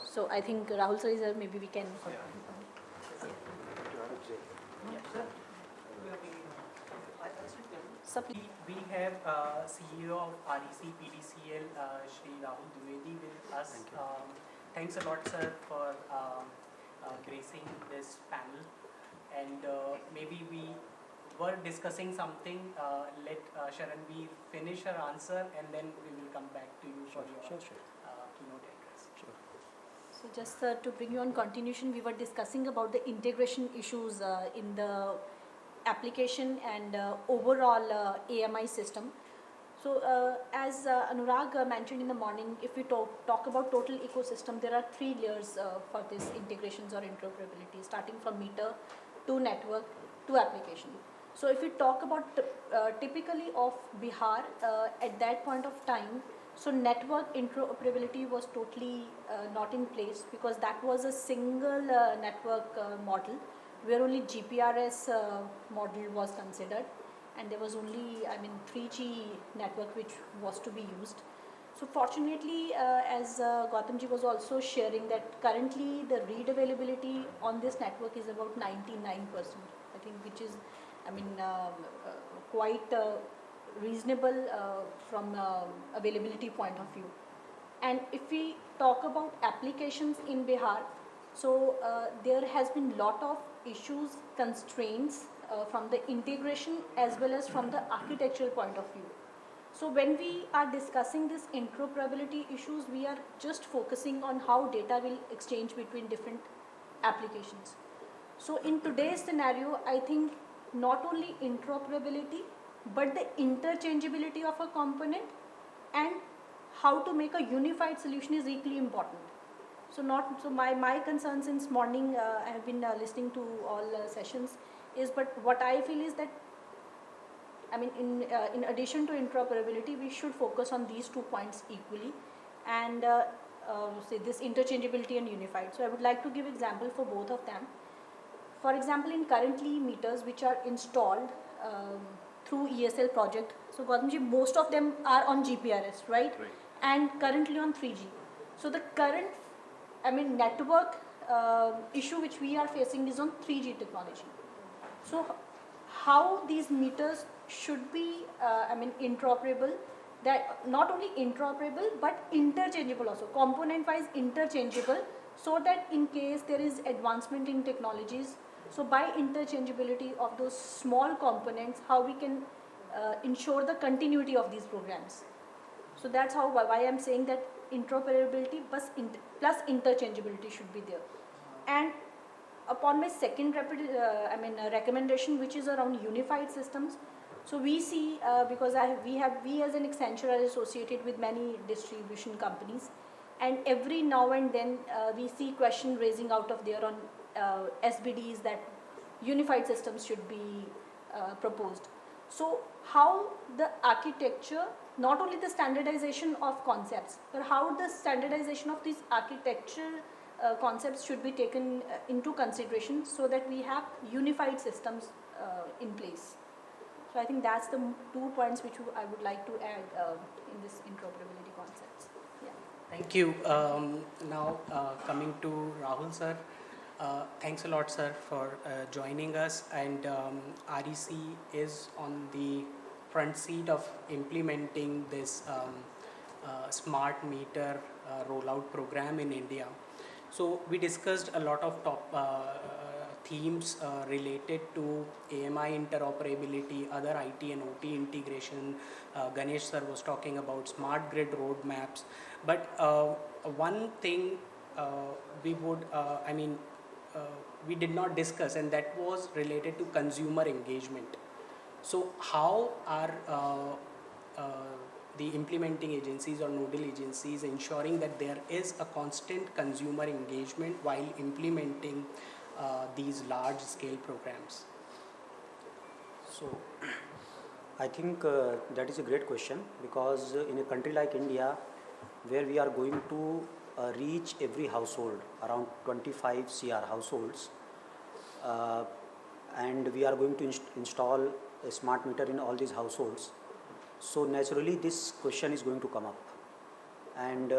so I think Rahul sir is here, maybe we can... We have CEO of REC PDCL, Shri Rahul Dwivedi with us. Thanks a lot, sir, for gracing this panel. And maybe we were discussing something. Let Sharanveer finish her answer, and then we will come back to you for your keynote address. Sure. So just to bring you on continuation, we were discussing about the integration issues in the application and overall AMI system. So as Anurag mentioned in the morning, if we talk about total ecosystem, there are 3 layers for this integrations or interoperability, starting from meter to network to application. So if we talk about typically of Bihar, at that point of time, so network interoperability was totally not in place, because that was a single network model where only GPRS model was considered, and there was only 3G network which was to be used. So fortunately, as Gautamji was also sharing, that currently the read availability on this network is about 99%, I think, which is quite reasonable from availability point of view. And if we talk about applications in Bihar, so there has been lot of issues, constraints from the integration as well as from the architectural point of view. So when we are discussing this interoperability issues, we are just focusing on how data will exchange between different applications. So in today's scenario, I think not only interoperability, but the interchangeability of a component and how to make a unified solution is equally important. So my concern since morning, I have been listening to all sessions, is, but what I feel is that, in addition to interoperability, we should focus on these 2 points equally, and say this interchangeability and unified. So I would like to give example for both of them. For example, in currently meters which are installed through ESL project, so Gautamji, most of them are on GPRS, right? And currently on 3G. So the current network issue which we are facing is on 3G technology. So how these meters should be interoperable, that not only interoperable but interchangeable also, component wise interchangeable, so that in case there is advancement in technologies, so by interchangeability of those small components, how we can ensure the continuity of these programs. So that's how, why I'm saying that interoperability plus interchangeability should be there. And upon my second recommendation, which is around unified systems. So we see, because we as an Accenture are associated with many distribution companies, And every now and then we see question raising out of there on SBDs that unified systems should be proposed. So how the architecture, not only the standardization of concepts, but how the standardization of these architecture concepts should be taken into consideration so that we have unified systems in place. So I think that's the 2 points which I would like to add in this interoperability concepts. Yeah. Thank you. Now coming to Rahul sir. Thanks a lot, sir, for joining us. And REC is on the front seat of implementing this smart meter rollout program in India. So we discussed a lot of top themes related to AMI interoperability, other IT and OT integration. Ganesh sir was talking about smart grid roadmaps. But one thing we would, we did not discuss, and that was related to consumer engagement. So how are the implementing agencies or nodal agencies ensuring that there is a constant consumer engagement while implementing these large scale programs? So I think that is a great question, because in a country like India, where we are going to reach every household, around 25 CR households, and we are going to install a smart meter in all these households. So naturally this question is going to come up, and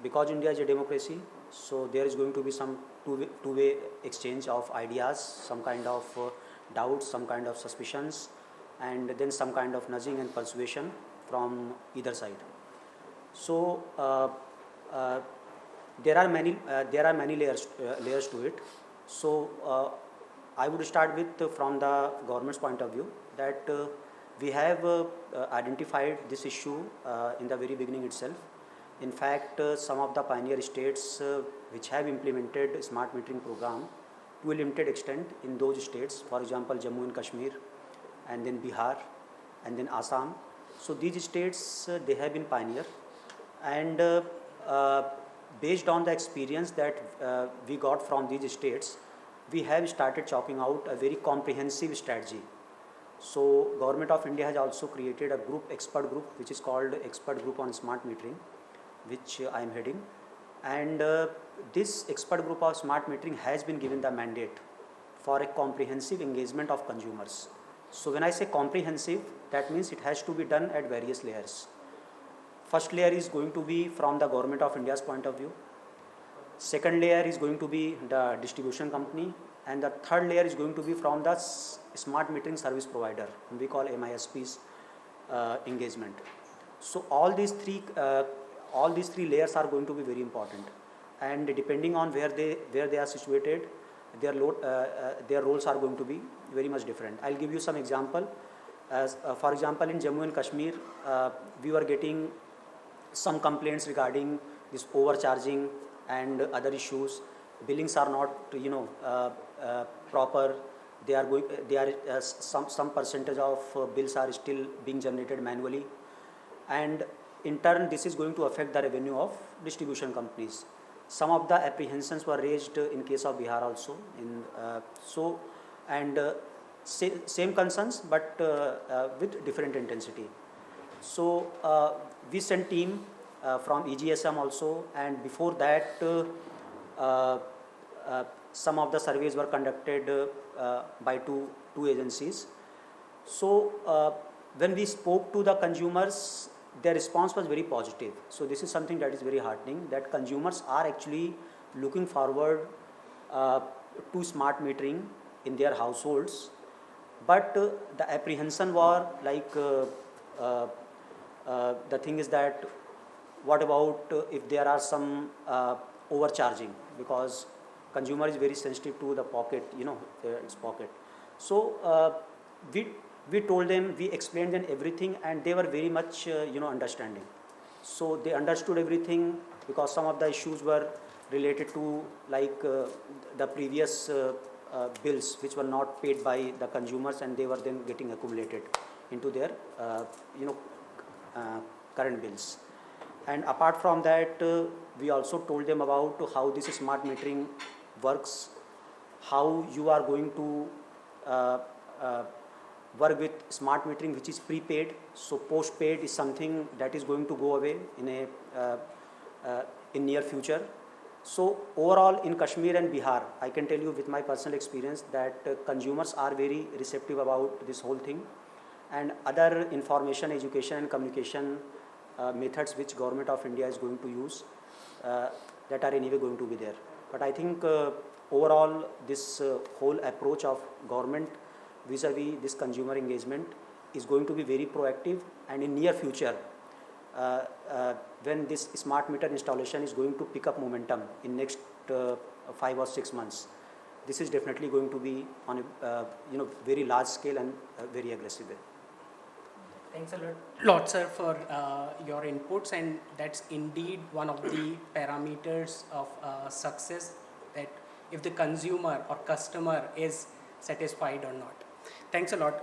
because India is a democracy, so there is going to be some two-way exchange of ideas, some kind of doubts, some kind of suspicions, and then some kind of nudging and persuasion from either side. So there are many layers to it. So I would start with from the government's point of view, that we have identified this issue in the very beginning itself. In fact, some of the pioneer states which have implemented smart metering program to a limited extent in those states, for example Jammu and Kashmir, and then Bihar, and then Assam. So these states they have been pioneer, and based on the experience that we got from these states, we have started chalking out a very comprehensive strategy. So Government of India has also created a group, expert group, which is called Expert Group on Smart Metering, which I am heading. And this expert group of smart metering has been given the mandate for a comprehensive engagement of consumers. So when I say comprehensive, that means it has to be done at various layers. First layer is going to be from the Government of India's point of view. Second layer is going to be the distribution company, and the third layer is going to be from the smart metering service provider, we call MISP's engagement. So all these three layers are going to be very important, and depending on where they are situated, their roles are going to be very much different. I'll give you some example. As for example, in Jammu and Kashmir, we were getting some complaints regarding this overcharging and other issues. Billings are not proper. Some percentage of bills are still being generated manually, and in turn this is going to affect the revenue of distribution companies. Some of the apprehensions were raised in case of Bihar also, same concerns, but with different intensity. So we sent team from EGSM also, and before that some of the surveys were conducted by two agencies. So when we spoke to the consumers, their response was very positive. So this is something that is very heartening, that consumers are actually looking forward to smart metering in their households. But the apprehension was like the thing is that what about if there are some overcharging, because consumer is very sensitive to the pocket, its pocket. So we told them, we explained them everything, and they were very much understanding. So they understood everything, because some of the issues were related to like the previous bills which were not paid by the consumers, and they were then getting accumulated into their current bills. And apart from that, we also told them about how this smart metering works, how you are going to work with smart metering which is prepaid. So postpaid is something that is going to go away in near future. So overall in Kashmir and Bihar, I can tell you with my personal experience that consumers are very receptive about this whole thing, and other information, education and communication methods which Government of India is going to use that are anyway going to be there. But I think overall this whole approach of government vis-a-vis this consumer engagement is going to be very proactive, and in near future when this smart meter installation is going to pick up momentum in next 5 or 6 months, this is definitely going to be on a very large scale and very aggressive way. Thanks a lot, sir, for your inputs, and that's indeed one of the parameters of success, that if the consumer or customer is satisfied or not. Thanks a lot.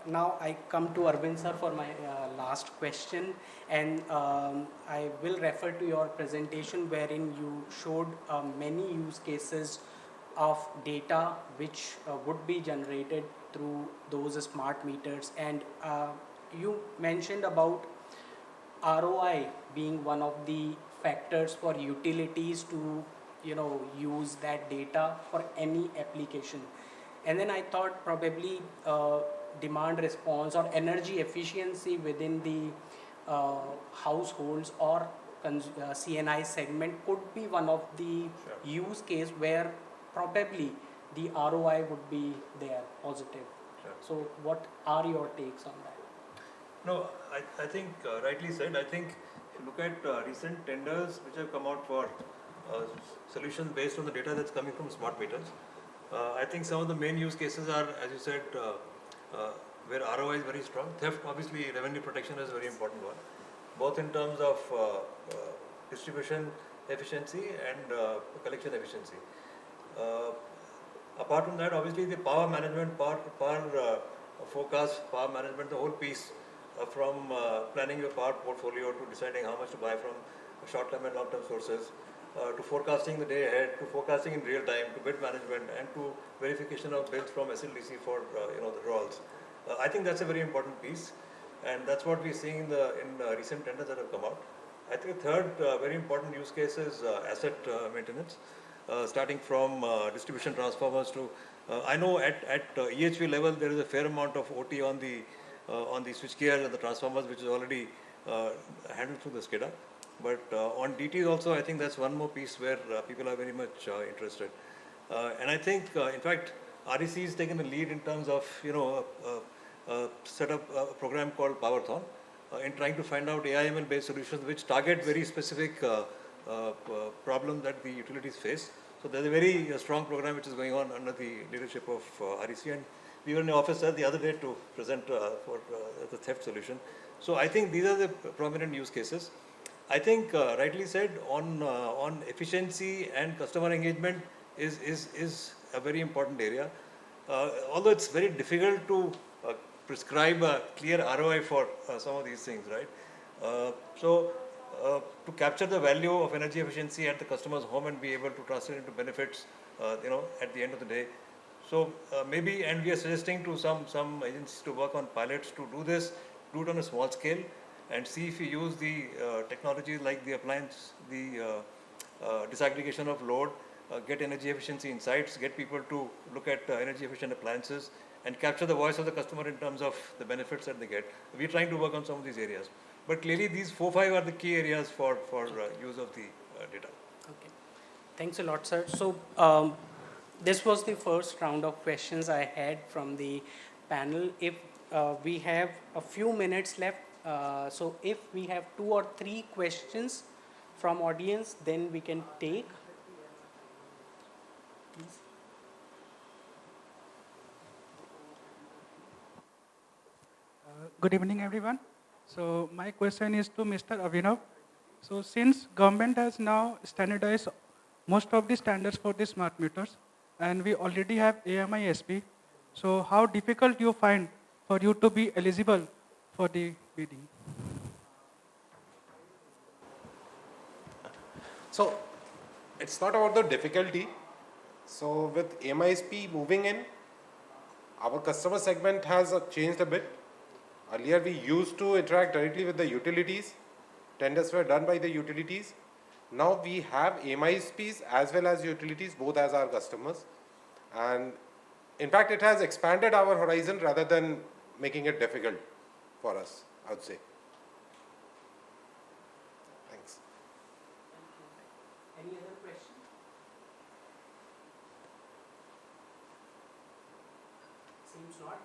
Now I come to Arvind sir for my last question, and I will refer to your presentation wherein you showed many use cases of data which would be generated through those smart meters, and you mentioned about ROI being one of the factors for utilities to use that data for any application. And then I thought probably demand response or energy efficiency within the households or CNI segment could be one of the use case where probably the ROI would be there, positive. So what are your takes on that? No, I think rightly said. I think if you look at recent tenders which have come out for solutions based on the data that's coming from smart meters, I think some of the main use cases are, as you said, where ROI is very strong. Theft, obviously, revenue protection is a very important one, both in terms of distribution efficiency and collection efficiency. Apart from that, obviously, the power management, power forecast, power management, the whole piece from planning your power portfolio to deciding how much to buy from short-term and long-term sources, to forecasting the day ahead, to forecasting in real time, to bid management, and to verification of bids from SLDC for the rolls. I think that's a very important piece, and that's what we're seeing in recent tenders that have come out. I think the third very important use case is asset maintenance, starting from distribution transformers to I know at EHV level there is a fair amount of OT on the switchgear and the transformers, which is already handled through the SCADA. But on DTs also, I think that's one more piece where people are very much interested. And I think, in fact, REC has taken the lead in terms of, set up a program called Powerthon in trying to find out AI/ML-based solutions which target very specific problems that the utilities face. So there's a very strong program which is going on under the leadership of REC, and we were in the office the other day to present for the theft solution. So I think these are the prominent use cases. I think, rightly said, on efficiency and customer engagement is a very important area. Although it's very difficult to prescribe a clear ROI for some of these things, right? To capture the value of energy efficiency at the customer's home and be able to translate into benefits, at the end of the day. So maybe, and we are suggesting to some agencies to work on pilots to do this, do it on a small scale, and see if we use the technologies like the appliance, the disaggregation of load, get energy efficiency insights, get people to look at energy efficient appliances, and capture the voice of the customer in terms of the benefits that they get. We're trying to work on some of these areas. But clearly these 4-5 are the key areas for use of the data. Okay. Thanks a lot, sir. So this was the first round of questions I had from the panel. If we have a few minutes left, so if we have 2 or 3 questions from audience, then we can take. Please. Good evening, everyone. So my question is to Mr. Abhinav. So since government has now standardized most of the standards for the smart meters, and we already have AMI-SP, so how difficult you find for you to be eligible for the bidding? So it's not about the difficulty. So with AMISP moving in, our customer segment has changed a bit. Earlier we used to interact directly with the utilities. Tenders were done by the utilities. Now we have AMISPs as well as utilities both as our customers. And in fact, it has expanded our horizon rather than making it difficult for us, I would say. Thanks. Any other question? Seems not.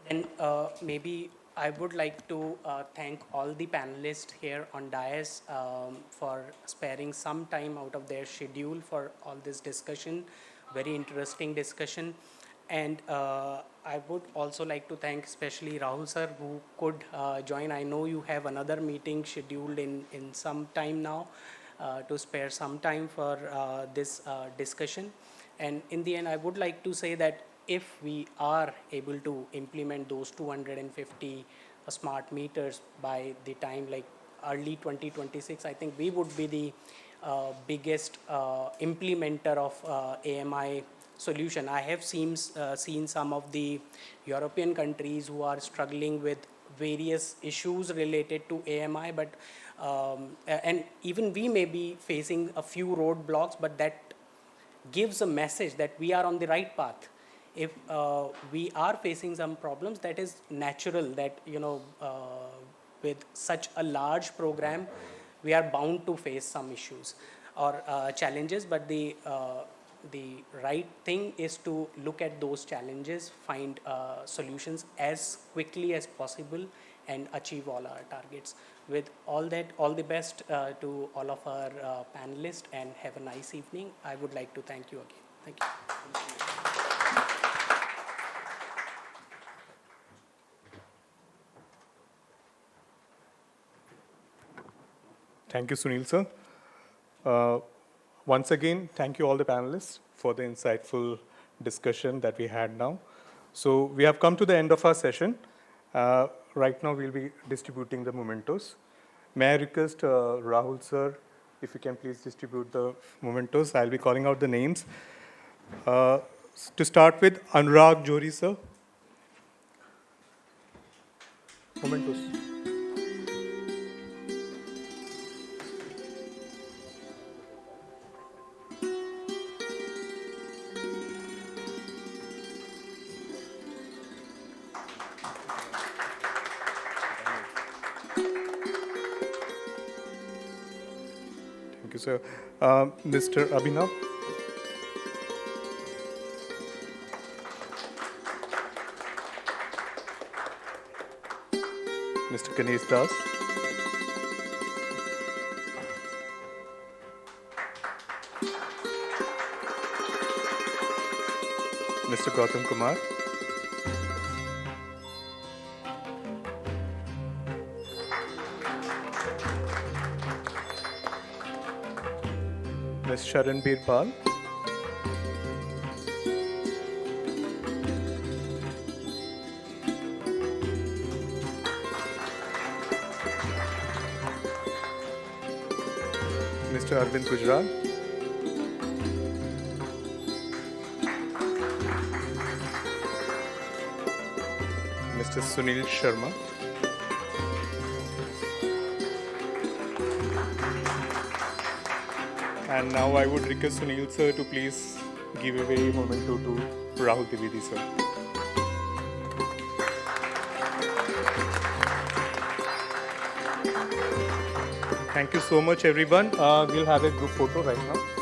Then maybe I would like to thank all the panelists here on dais for sparing some time out of their schedule for all this discussion, very interesting discussion. And I would also like to thank especially Rahul sir who could join. I know you have another meeting scheduled in some time now to spare some time for this discussion. And in the end, I would like to say that if we are able to implement those 250 smart meters by the time like early 2026, I think we would be the biggest implementer of AMI solution. I have seen some of the European countries who are struggling with various issues related to AMI, but and even we may be facing a few roadblocks, but that gives a message that we are on the right path. If we are facing some problems, that is natural that, you know, with such a large program, we are bound to face some issues or challenges, but the right thing is to look at those challenges, find solutions as quickly as possible and achieve all our targets. With all that, all the best to all of our panelists and have a nice evening. I would like to thank you again. Thank you. Thank you, Sunil sir. Once again, thank you all the panelists for the insightful discussion that we had now. So we have come to the end of our session. Right now, we'll be distributing the mementos. May I request Rahul sir, if you can please distribute the mementos. I'll be calling out the names. To start with, Anurag Johri sir. Mementos. Thank you, sir. Mr. Abhinav. Mr. Ganesh Das. Mr. Gautam Kumar. Ms. Sharan Birpal. Mr. Arvind Gujral. Mr. Sunil Sharma. And now I would request Sunil sir to please give away memento to Rahul Trivedi sir. Thank you so much everyone. We'll have a group photo right now.